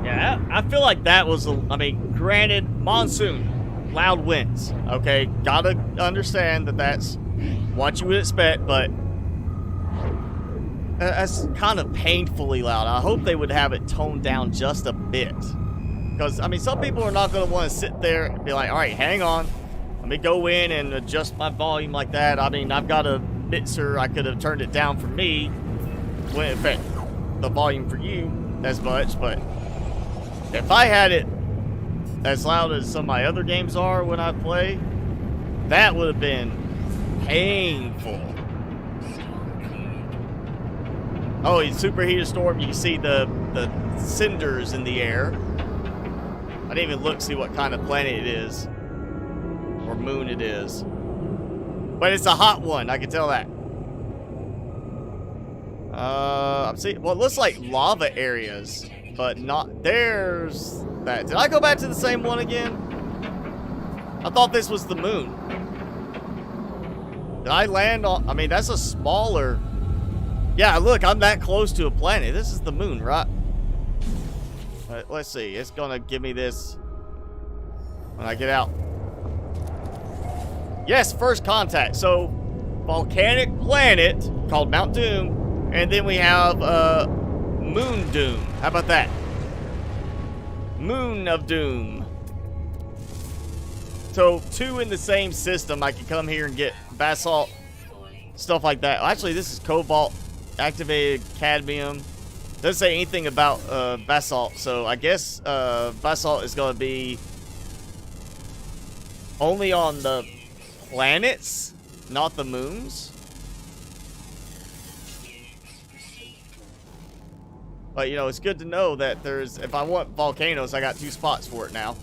Yeah, I feel like that was, I mean, granted, monsoon, loud winds, okay? Gotta understand that that's what you would expect, but that's kind of painfully loud. I hope they would have it toned down just a bit. Because, I mean, some people are not going to want to sit there and be like, all right, hang on. Let me go in and adjust my volume like that. I mean, I've got a mixer. I could have turned it down for me. Wouldn't affect the volume for you as much, but if I had it as loud as some of my other games are when I play, that would have been painful. Oh, it's superheated storm. You can see the cinders in the air. I didn't even look to see what kind of planet it is or moon it is, but it's a hot one. I can tell that. I'm seeing. Well, it looks like lava areas, but not. There's that. Did I go back to the same one again? I thought this was the moon. Did I land on? I mean, that's a smaller. Yeah, look, I'm that close to a planet. This is the moon, right? Let's see. It's gonna give me this when I get out. Yes, first contact. So, volcanic planet called Mount Doom, and then we have Moon Doom. How about that? Moon of Doom. So, two in the same system. I can come here and get basalt, stuff like that. Actually, this is cobalt, activated cadmium. Doesn't say anything about basalt, so I guess basalt is going to be only on the planets, not the moons. But, you know, it's good to know that there's, if I want volcanoes, I got 2 spots for it now.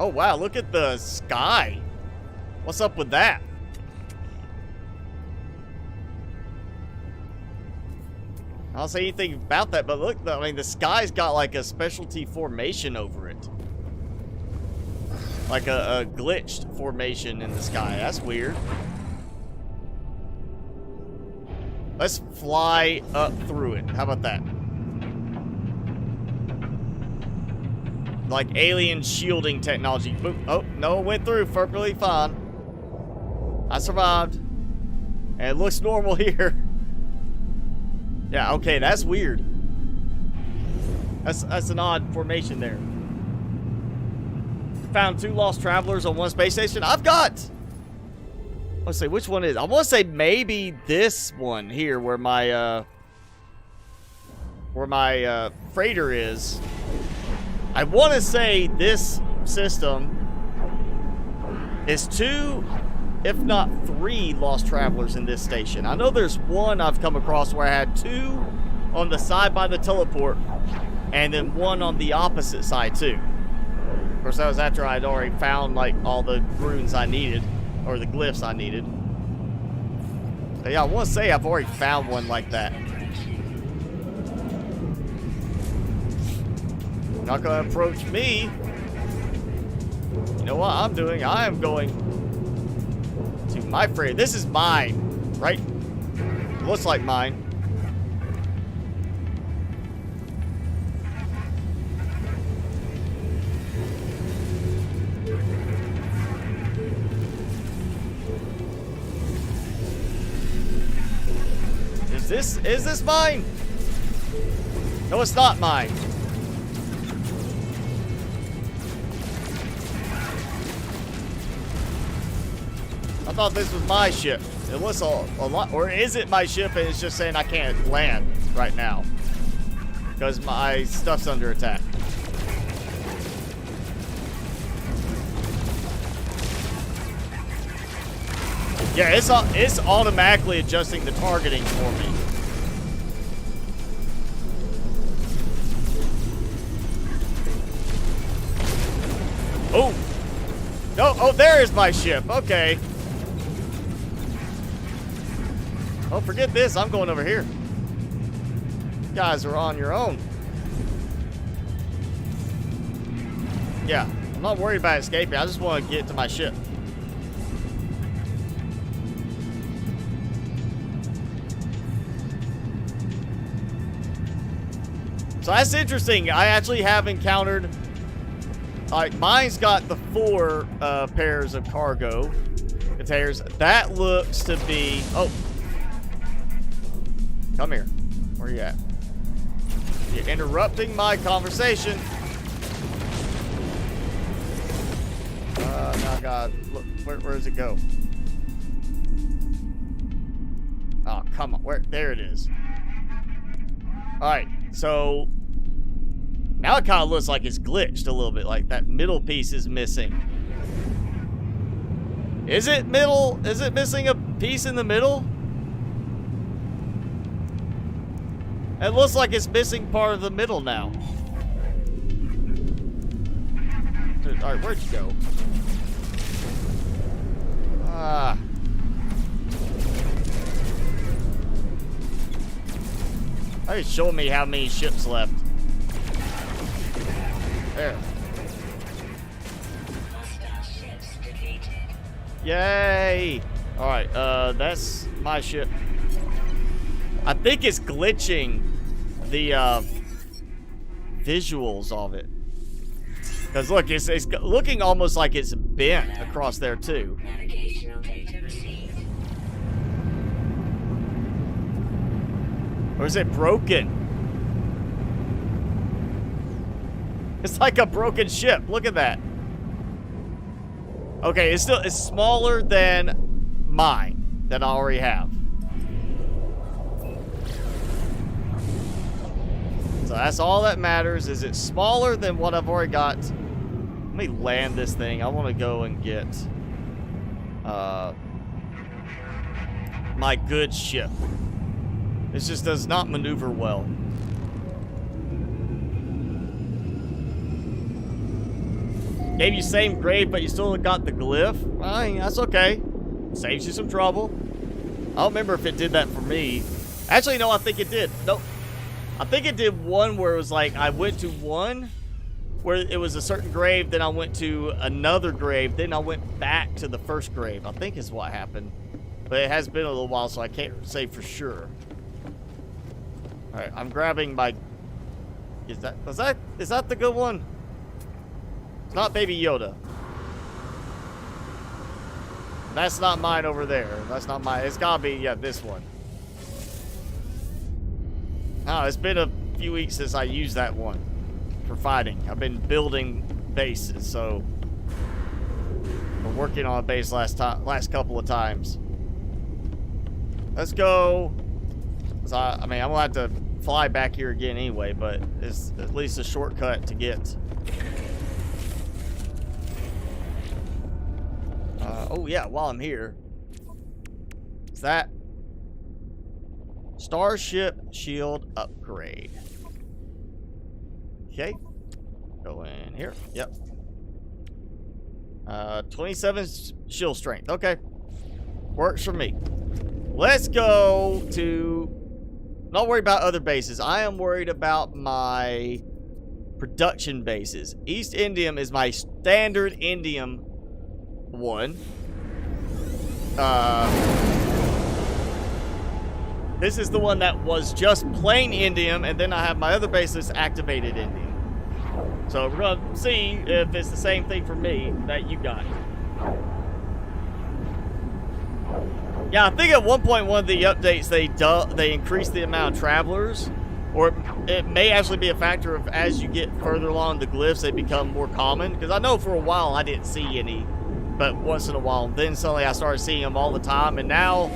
Oh, wow, look at the sky. What's up with that? I don't say anything about that, but look, I mean, the sky's got like a specialty formation over it. Like a glitched formation in the sky. That's weird. Let's fly up through it. How about that? Like alien shielding technology. Boop. Oh, no, it went through perfectly fine. I survived. And it looks normal here. Yeah, okay, that's weird. That's an odd formation there. Found 2 lost travelers on 1 space station. I've got... Let's see, which one is... I want to say maybe this one here where my freighter is. I want to say this system is 2, if not 3 lost travelers in this station. I know there's one I've come across where I had 2 on the side by the teleport and then 1 on the opposite side too. Of course, that was after I'd already found like all the runes I needed, or the glyphs I needed. But yeah, I want to say I've already found one like that. not gonna approach me. You know what I'm doing? I am going to my freighter. This is mine, right? Looks like mine. Is this mine? No, it's not mine. I thought this was my ship. It looks a lot, or is it my ship and it's just saying I can't land right now because my stuff's under attack? Yeah, it's automatically adjusting the targeting for me. Oh! No, oh, there is my ship. Okay. Oh, forget this. I'm going over here. You guys are on your own. Yeah, I'm not worried about escaping. I just want to get to my ship. So that's interesting. I actually have encountered, like, mine's got the 4 pairs of cargo containers. That looks to be, oh, come here. Where you at? You're interrupting my conversation. Now, God, look, where does it go? Oh, come on, there it is. All right, so now it kind of looks like it's glitched a little bit, like that middle piece is missing. Is it middle? Is it missing a piece in the middle? It looks like it's missing part of the middle now. All right, where'd you go? Ah. Oh, it's showing me how many ships left. There. Yay! Alright, that's my ship. I think it's glitching the visuals of it. Because look, it's looking almost like it's bent across there too. Navigational data received. Or is it broken? It's like a broken ship. Look at that. Okay, it's smaller than mine that I already have. So that's all that matters. Is it smaller than what I've already got? Let me land this thing. I want to go and get my good ship. It just does not maneuver well. Gave you same grade, but you still got the glyph. I mean, that's okay. Saves you some trouble. I don't remember if it did that for me. Actually, no, I think it did. Nope. I think it did one where it was like, I went to one where it was a certain grave, then I went to another grave, then I went back to the first grave. I think is what happened. But it has been a little while, so I can't say for sure. Alright, I'm grabbing my... Is that the good one? It's not Baby Yoda. That's not mine over there. That's not mine. It's gotta be, yeah, this one. Oh, it's been a few weeks since I used that one for fighting. I've been building bases, so we're working on a base last couple of times. Let's go. I mean, I'm gonna have to fly back here again anyway, but it's at least a shortcut to get. Oh yeah, while I'm here, is that Starship Shield upgrade? Okay, go in here. Yep. 27 shield strength. Okay, works for me. Let's go to. Not worried about other bases. I am worried about my Production bases. East Indium is my standard Indium one. This is the one that was just plain Indium, and then I have my other base that's activated Indium. So we're gonna see if it's the same thing for me that you got. Yeah, I think at one point one of the updates they increased the amount of travelers, or it may actually be a factor of as you get further along the glyphs they become more common. Because I know for a while I didn't see any, but once in a while, then suddenly I started seeing them all the time, and now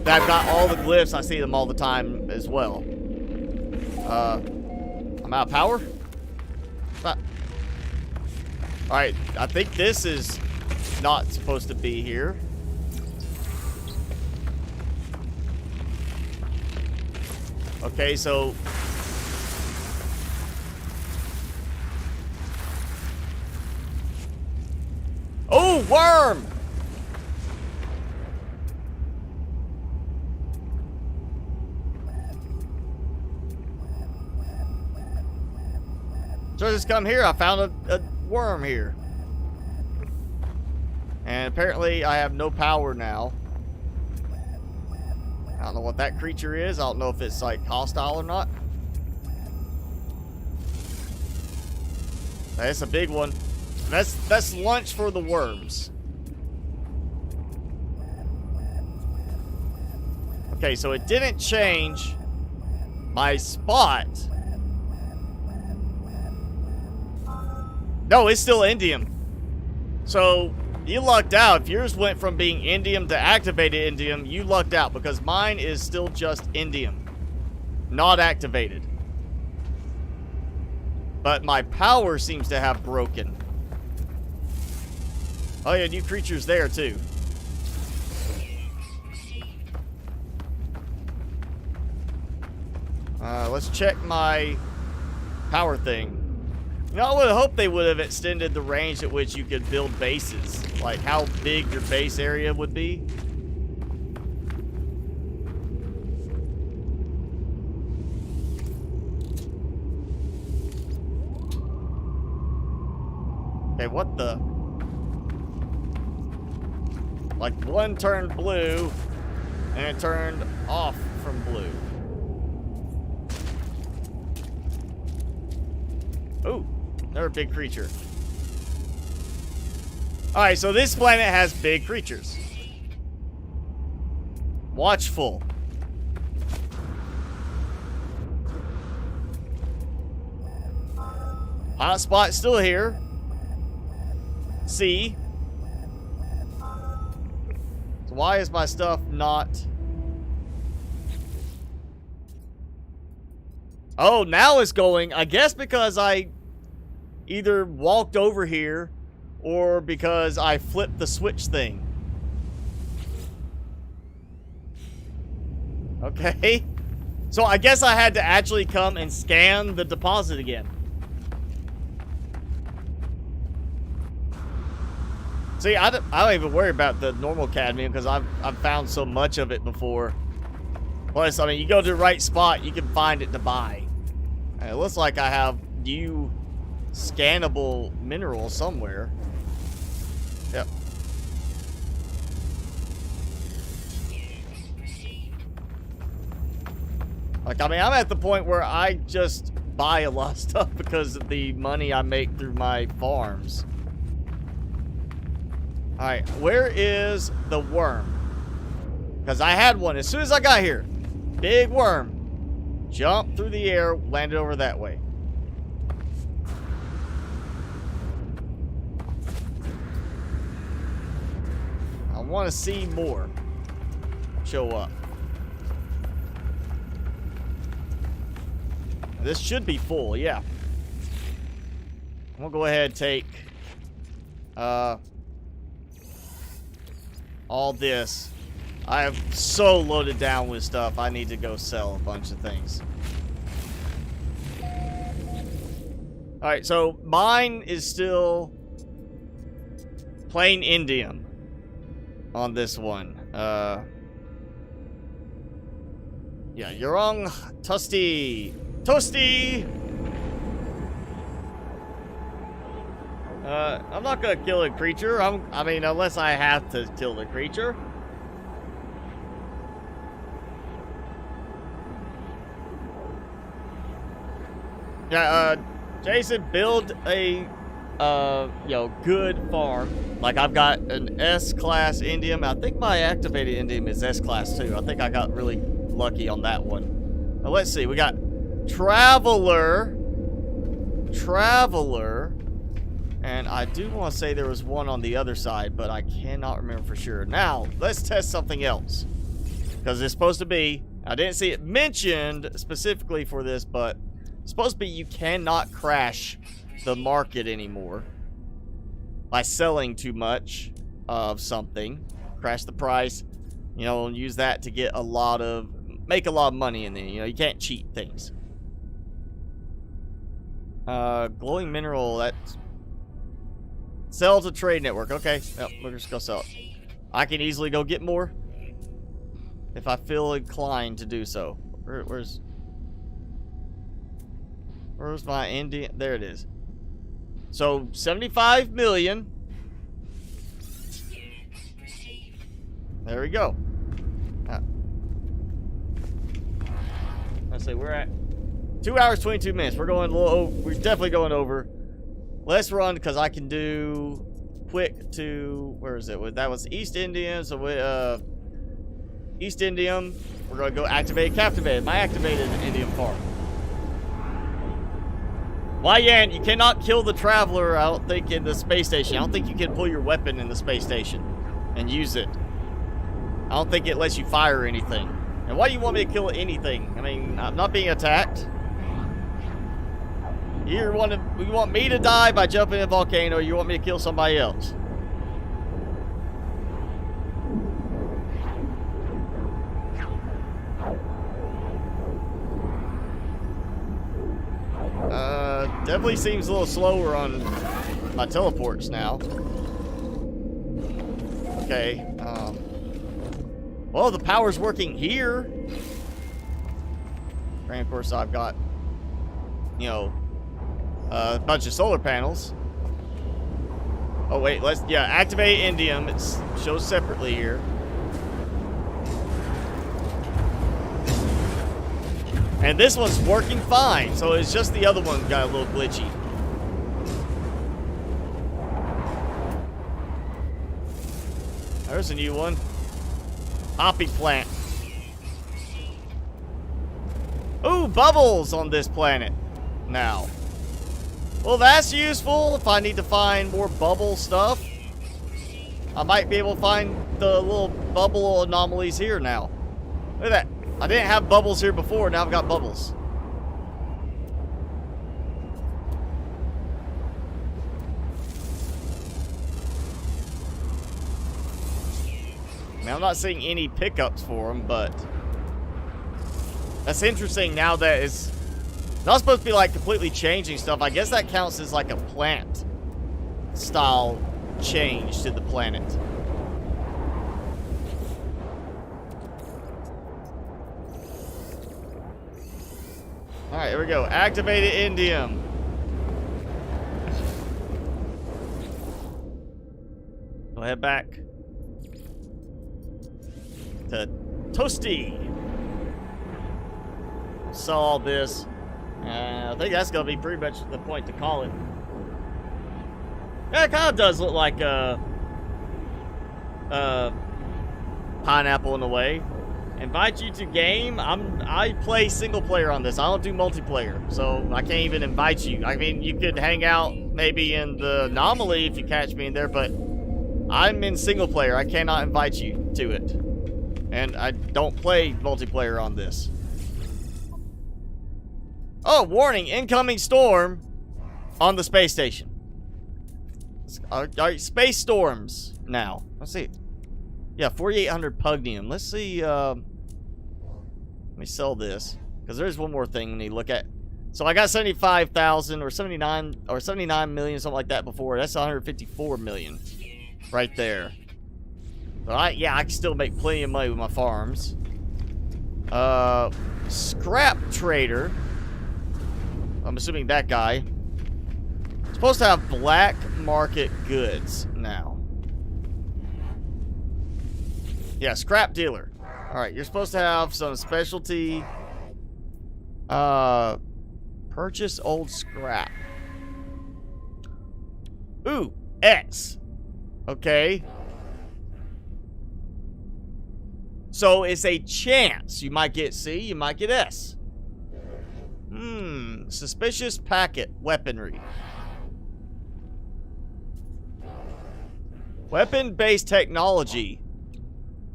that I've got all the glyphs, I see them all the time as well. I'm out of power. Alright, I think this is not supposed to be here. Okay, so... Oh, worm! So I just come here, I found a worm here. And apparently I have no power now. I don't know what that creature is. I don't know if it's like hostile or not. That's a big one. That's lunch for the worms. Okay, so it didn't change my spot. No, it's still Indium. So you lucked out. If yours went from being Indium to activated Indium, you lucked out because mine is still just Indium, not activated. But my power seems to have broken. Oh yeah, new creatures there too. Let's check my power thing. You know, I would have hoped they would have extended the range at which you could build bases. Like how big your base area would be. Okay, what the? Like one turned blue and it turned off from blue. Ooh, another big creature. Alright, so this planet has big creatures. Watchful. Hotspot still here. C. So why is my stuff not... Oh, now it's going. I guess because I either walked over here or because I flipped the switch thing. Okay. So I guess I had to actually come and scan the deposit again. See, I don't even worry about the normal cadmium because I've found so much of it before. Plus, I mean, you go to the right spot, you can find it to buy. And it looks like I have new scannable minerals somewhere. Yep. Like, I mean, I'm at the point where I just buy a lot of stuff because of the money I make through my farms. Alright, where is the worm? Because I had one as soon as I got here. Big worm. Jumped through the air, landed over that way. I want to see more show up. This should be full, yeah. I'm gonna go ahead and take all this. I have so loaded down with stuff. I need to go sell a bunch of things. Alright, so mine is still plain Indium on this one. Yeah, you're wrong. Toasty. I'm not gonna kill a creature. I mean, unless I have to kill the creature. Yeah, Jason, build a, good farm. Like, I've got an S-class indium. I think my activated indium is S-class, too. I think I got really lucky on that one. Now, let's see. We got Traveler. And I do want to say there was one on the other side, but I cannot remember for sure. Now, let's test something else. Because it's supposed to be, I didn't see it mentioned specifically for this, but it's supposed to be you cannot crash the market anymore by selling too much of something. Crash the price, and use that to get make a lot of money in there. You can't cheat things. Glowing mineral, that's sell to trade network. Okay, we're just gonna sell it. I can easily go get more if I feel inclined to do so. Where's my Indian? There it is. So 75 million. There we go. Let's see, we're at 2 hours 22 minutes. We're going a little over. We're definitely going over. Let's run because I can do quick to, where is it? That was East Indian. So East Indium. We're gonna go activate captivate. My activated Indian farm. Yan, you cannot kill the Traveler, I don't think, in the space station. I don't think you can pull your weapon in the space station and use it. I don't think it lets you fire anything. And why do you want me to kill anything? I mean, I'm not being attacked. You want me to die by jumping in a volcano, or you want me to kill somebody else? Definitely seems a little slower on my teleports now. Okay, well, the power's working here. And of course, I've got, a bunch of solar panels. Oh, wait, activate indium. It shows separately here. And this one's working fine, so it's just the other one got a little glitchy. There's a new one. Poppy plant. Ooh, bubbles on this planet now. Well, that's useful if I need to find more bubble stuff. I might be able to find the little bubble anomalies here now. Look at that. I didn't have bubbles here before, now I've got bubbles. I mean, I'm not seeing any pickups for them, but that's interesting now that it's not supposed to be like completely changing stuff. I guess that counts as like a plant style change to the planet. Alright, here we go. Activated indium. We'll head back to Toasty. Sell all this. I think that's going to be pretty much the point to call it. Yeah, it kind of does look like a pineapple in a way. Invite you to game. I play single player on this. I don't do multiplayer, so I can't even invite you. I mean, you could hang out maybe in the anomaly if you catch me in there, but I'm in single player. I cannot invite you to it, and I don't play multiplayer on this. Oh, warning! Incoming storm on the space station. Alright, space storms now. Let's see. Yeah, 4,800 pugnium. Let's see. Let me sell this because there's one more thing we need to look at. So I got 75,000 or 79 million, something like that before. That's 154 million right there. So I can still make plenty of money with my farms. Scrap trader. I'm assuming that guy. Supposed to have black market goods now. Yeah, scrap dealer. Alright, you're supposed to have some specialty. Purchase old scrap. Ooh, S. Okay. So it's a chance. You might get C, you might get S. Suspicious packet weaponry. Weapon-based technology.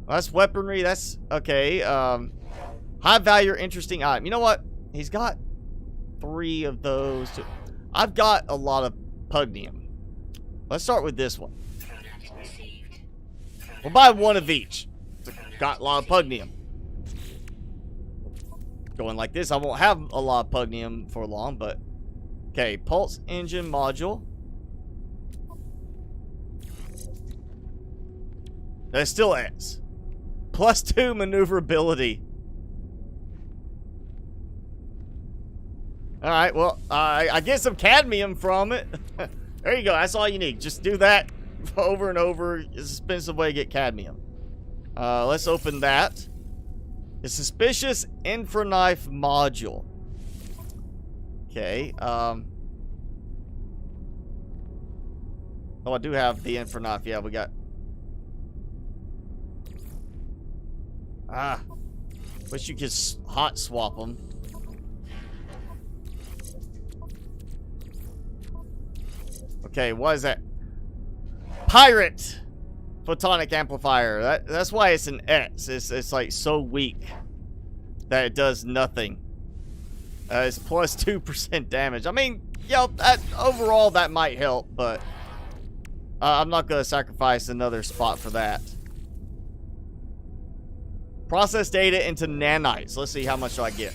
Well, that's weaponry. That's okay. High value, interesting item. You know what? He's got 3 of those. I've got a lot of pugnium. Let's start with this one. We'll buy 1 of each. Got a lot of pugnium. Going like this, I won't have a lot of pugnium for long, but okay. Pulse engine module. That still S. +2 maneuverability. Alright, well, I get some cadmium from it. There you go, that's all you need. Just do that over and over. It's an expensive way to get cadmium. Let's open that. The suspicious infraknife module. Okay, oh, I do have the infraknife. Yeah, we got... wish you could hot swap them. Okay, what is that? Pirate photonic amplifier. That's why it's an X. It's like so weak that it does nothing. It's +2% damage. I mean, yo, overall that might help, but I'm not gonna sacrifice another spot for that. Process data into nanites. Let's see how much do I get.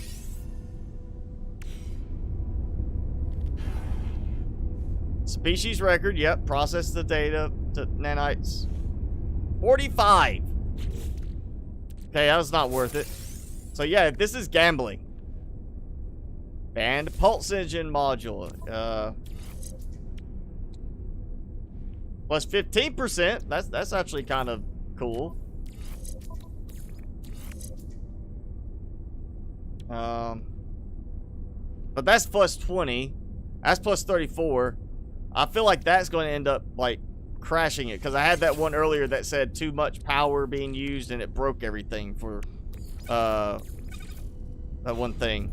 Species record. Yep. Process the data to nanites. 45. Okay, that was not worth it. So yeah, this is gambling. And pulse engine module. Plus 15%. That's actually kind of cool. But that's plus 20. That's plus 34. I feel like that's going to end up like crashing it, because I had that one earlier that said too much power being used and it broke everything for that one thing.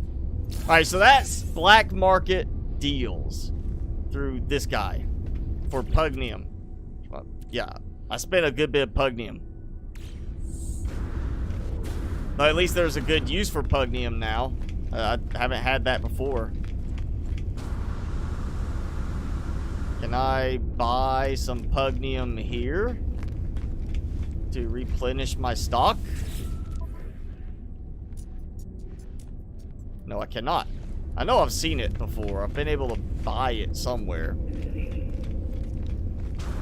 Alright, so that's black market deals through this guy for pugnium. Yeah, I spent a good bit of pugnium. But at least there's a good use for pugnium now. I haven't had that before. Can I buy some pugnium here to replenish my stock? No, I cannot. I know I've seen it before. I've been able to buy it somewhere.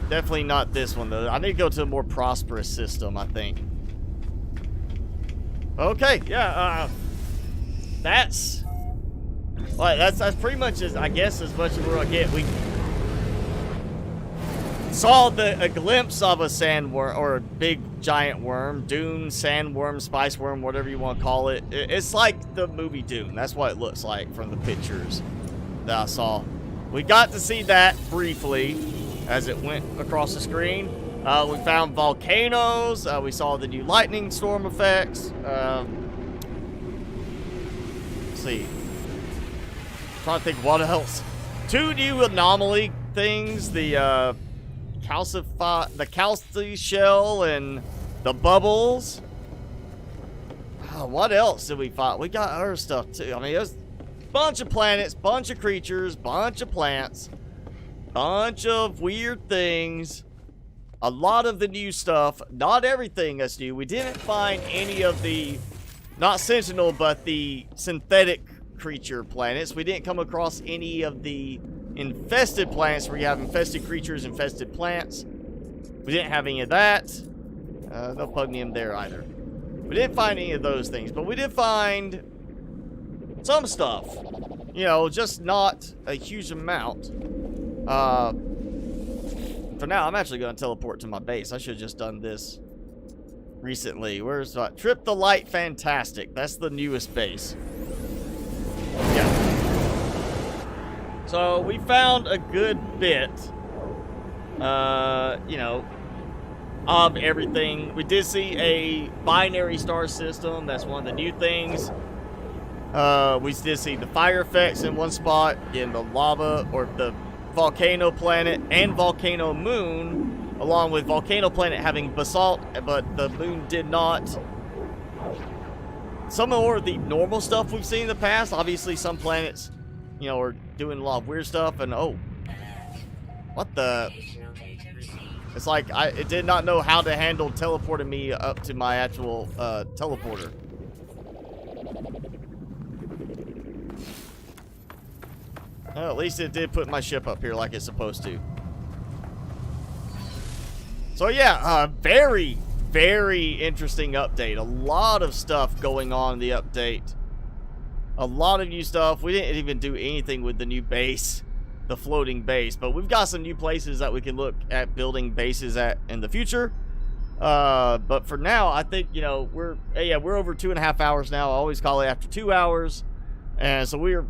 Definitely not this one, though. I need to go to a more prosperous system, I think. Okay, yeah, that's pretty much I guess as much as we're gonna get. We saw a glimpse of a sandworm, or a big giant worm, Dune, sandworm, spice worm, whatever you want to call it. It's like the movie Dune. That's what it looks like from the pictures that I saw. We got to see that briefly as it went across the screen. We found volcanoes. We saw the new lightning storm effects. Let's see. I'm trying to think what else. 2 new anomaly things. The calci shell and the bubbles. What else did we find? We got other stuff too. I mean, there's a bunch of planets, bunch of creatures, bunch of plants, bunch of weird things. A lot of the new stuff. Not everything that's new. We didn't find any of the, not Sentinel, but the synthetic creature planets. We didn't come across any of the infested planets where you have infested creatures, infested plants. We didn't have any of that. No pugnium there either. We didn't find any of those things, but we did find some stuff. You know, just not a huge amount. For now, I'm actually going to teleport to my base. I should have just done this recently. Where's that? Trip the Light Fantastic. That's the newest base. Yeah. So, we found a good bit, you know, of everything. We did see a binary star system. That's one of the new things. We did see the fire effects in one spot, in the lava, or the volcano planet and volcano moon, along with volcano planet having basalt, but the moon did not. Some more of the normal stuff we've seen in the past. Obviously, some planets, you know, are doing a lot of weird stuff, and oh, what the? It's like it did not know how to handle teleporting me up to my actual teleporter. Well, at least it did put my ship up here like it's supposed to. So yeah, very, very interesting update. A lot of stuff going on in the update. A lot of new stuff. We didn't even do anything with the new base, the floating base, but we've got some new places that we can look at building bases at in the future. But for now, I think, you know, we're over 2.5 hours now. I always call it after 2 hours, and so we're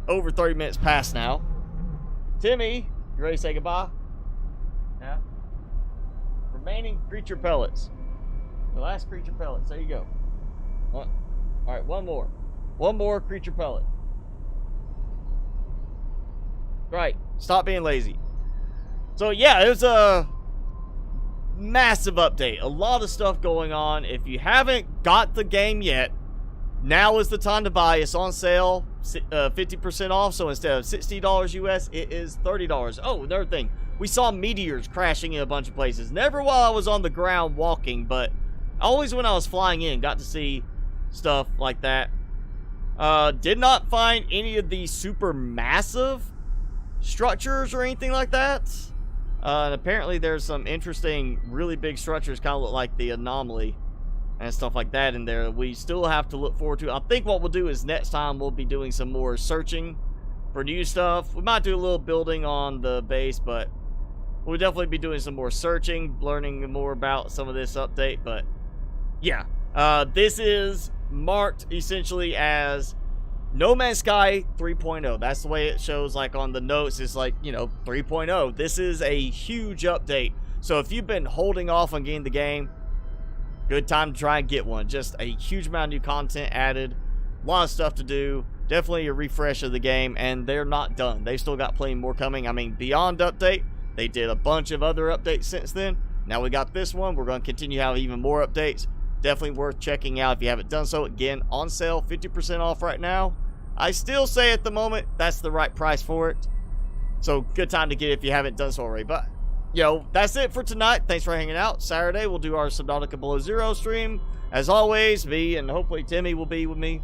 over 30 minutes past now. Timmy, you ready to say goodbye? Yeah. Remaining creature pellets. The last creature pellets. There you go. All right, one more. One more creature pellet. Right. Stop being lazy. So yeah, it was a massive update. A lot of stuff going on. If you haven't got the game yet, now is the time to buy. It's on sale, 50% off. So instead of $60 US, it is $30. Oh, another thing. We saw meteors crashing in a bunch of places. Never while I was on the ground walking, but always when I was flying in, got to see stuff like that. Did not find any of these super massive structures or anything like that. And apparently there's some interesting, really big structures, kind of look like the anomaly and stuff like that in there. We still have to look forward to. I think what we'll do is next time we'll be doing some more searching for new stuff. We might do a little building on the base, but we'll definitely be doing some more searching, learning more about some of this update. But yeah, this is marked essentially as No Man's Sky 3.0. That's the way it shows, like on the notes. It's like, you know, 3.0. This is a huge update. So if you've been holding off on getting the game, good time to try and get one. Just a huge amount of new content added. A lot of stuff to do. Definitely a refresh of the game. And they're not done. They've still got plenty more coming. I mean, beyond update, they did a bunch of other updates since then. Now we got this one. We're going to continue to have even more updates. Definitely worth checking out if you haven't done so. Again, on sale, 50% off right now. I still say at the moment, that's the right price for it. So, good time to get it if you haven't done so already. But, yo, that's it for tonight. Thanks for hanging out. Saturday, we'll do our Subnautica Below Zero stream. As always, me and hopefully Timmy will be with me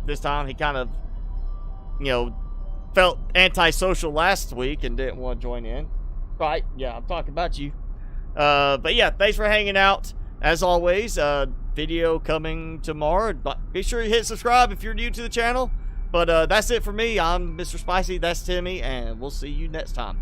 this time. He kind of, you know, felt antisocial last week and didn't want to join in. Right, yeah, I'm talking about you. But, yeah, thanks for hanging out. As always, video coming tomorrow. But be sure you hit subscribe if you're new to the channel. But that's it for me. I'm Mr. Spicy. That's Timmy. And we'll see you next time.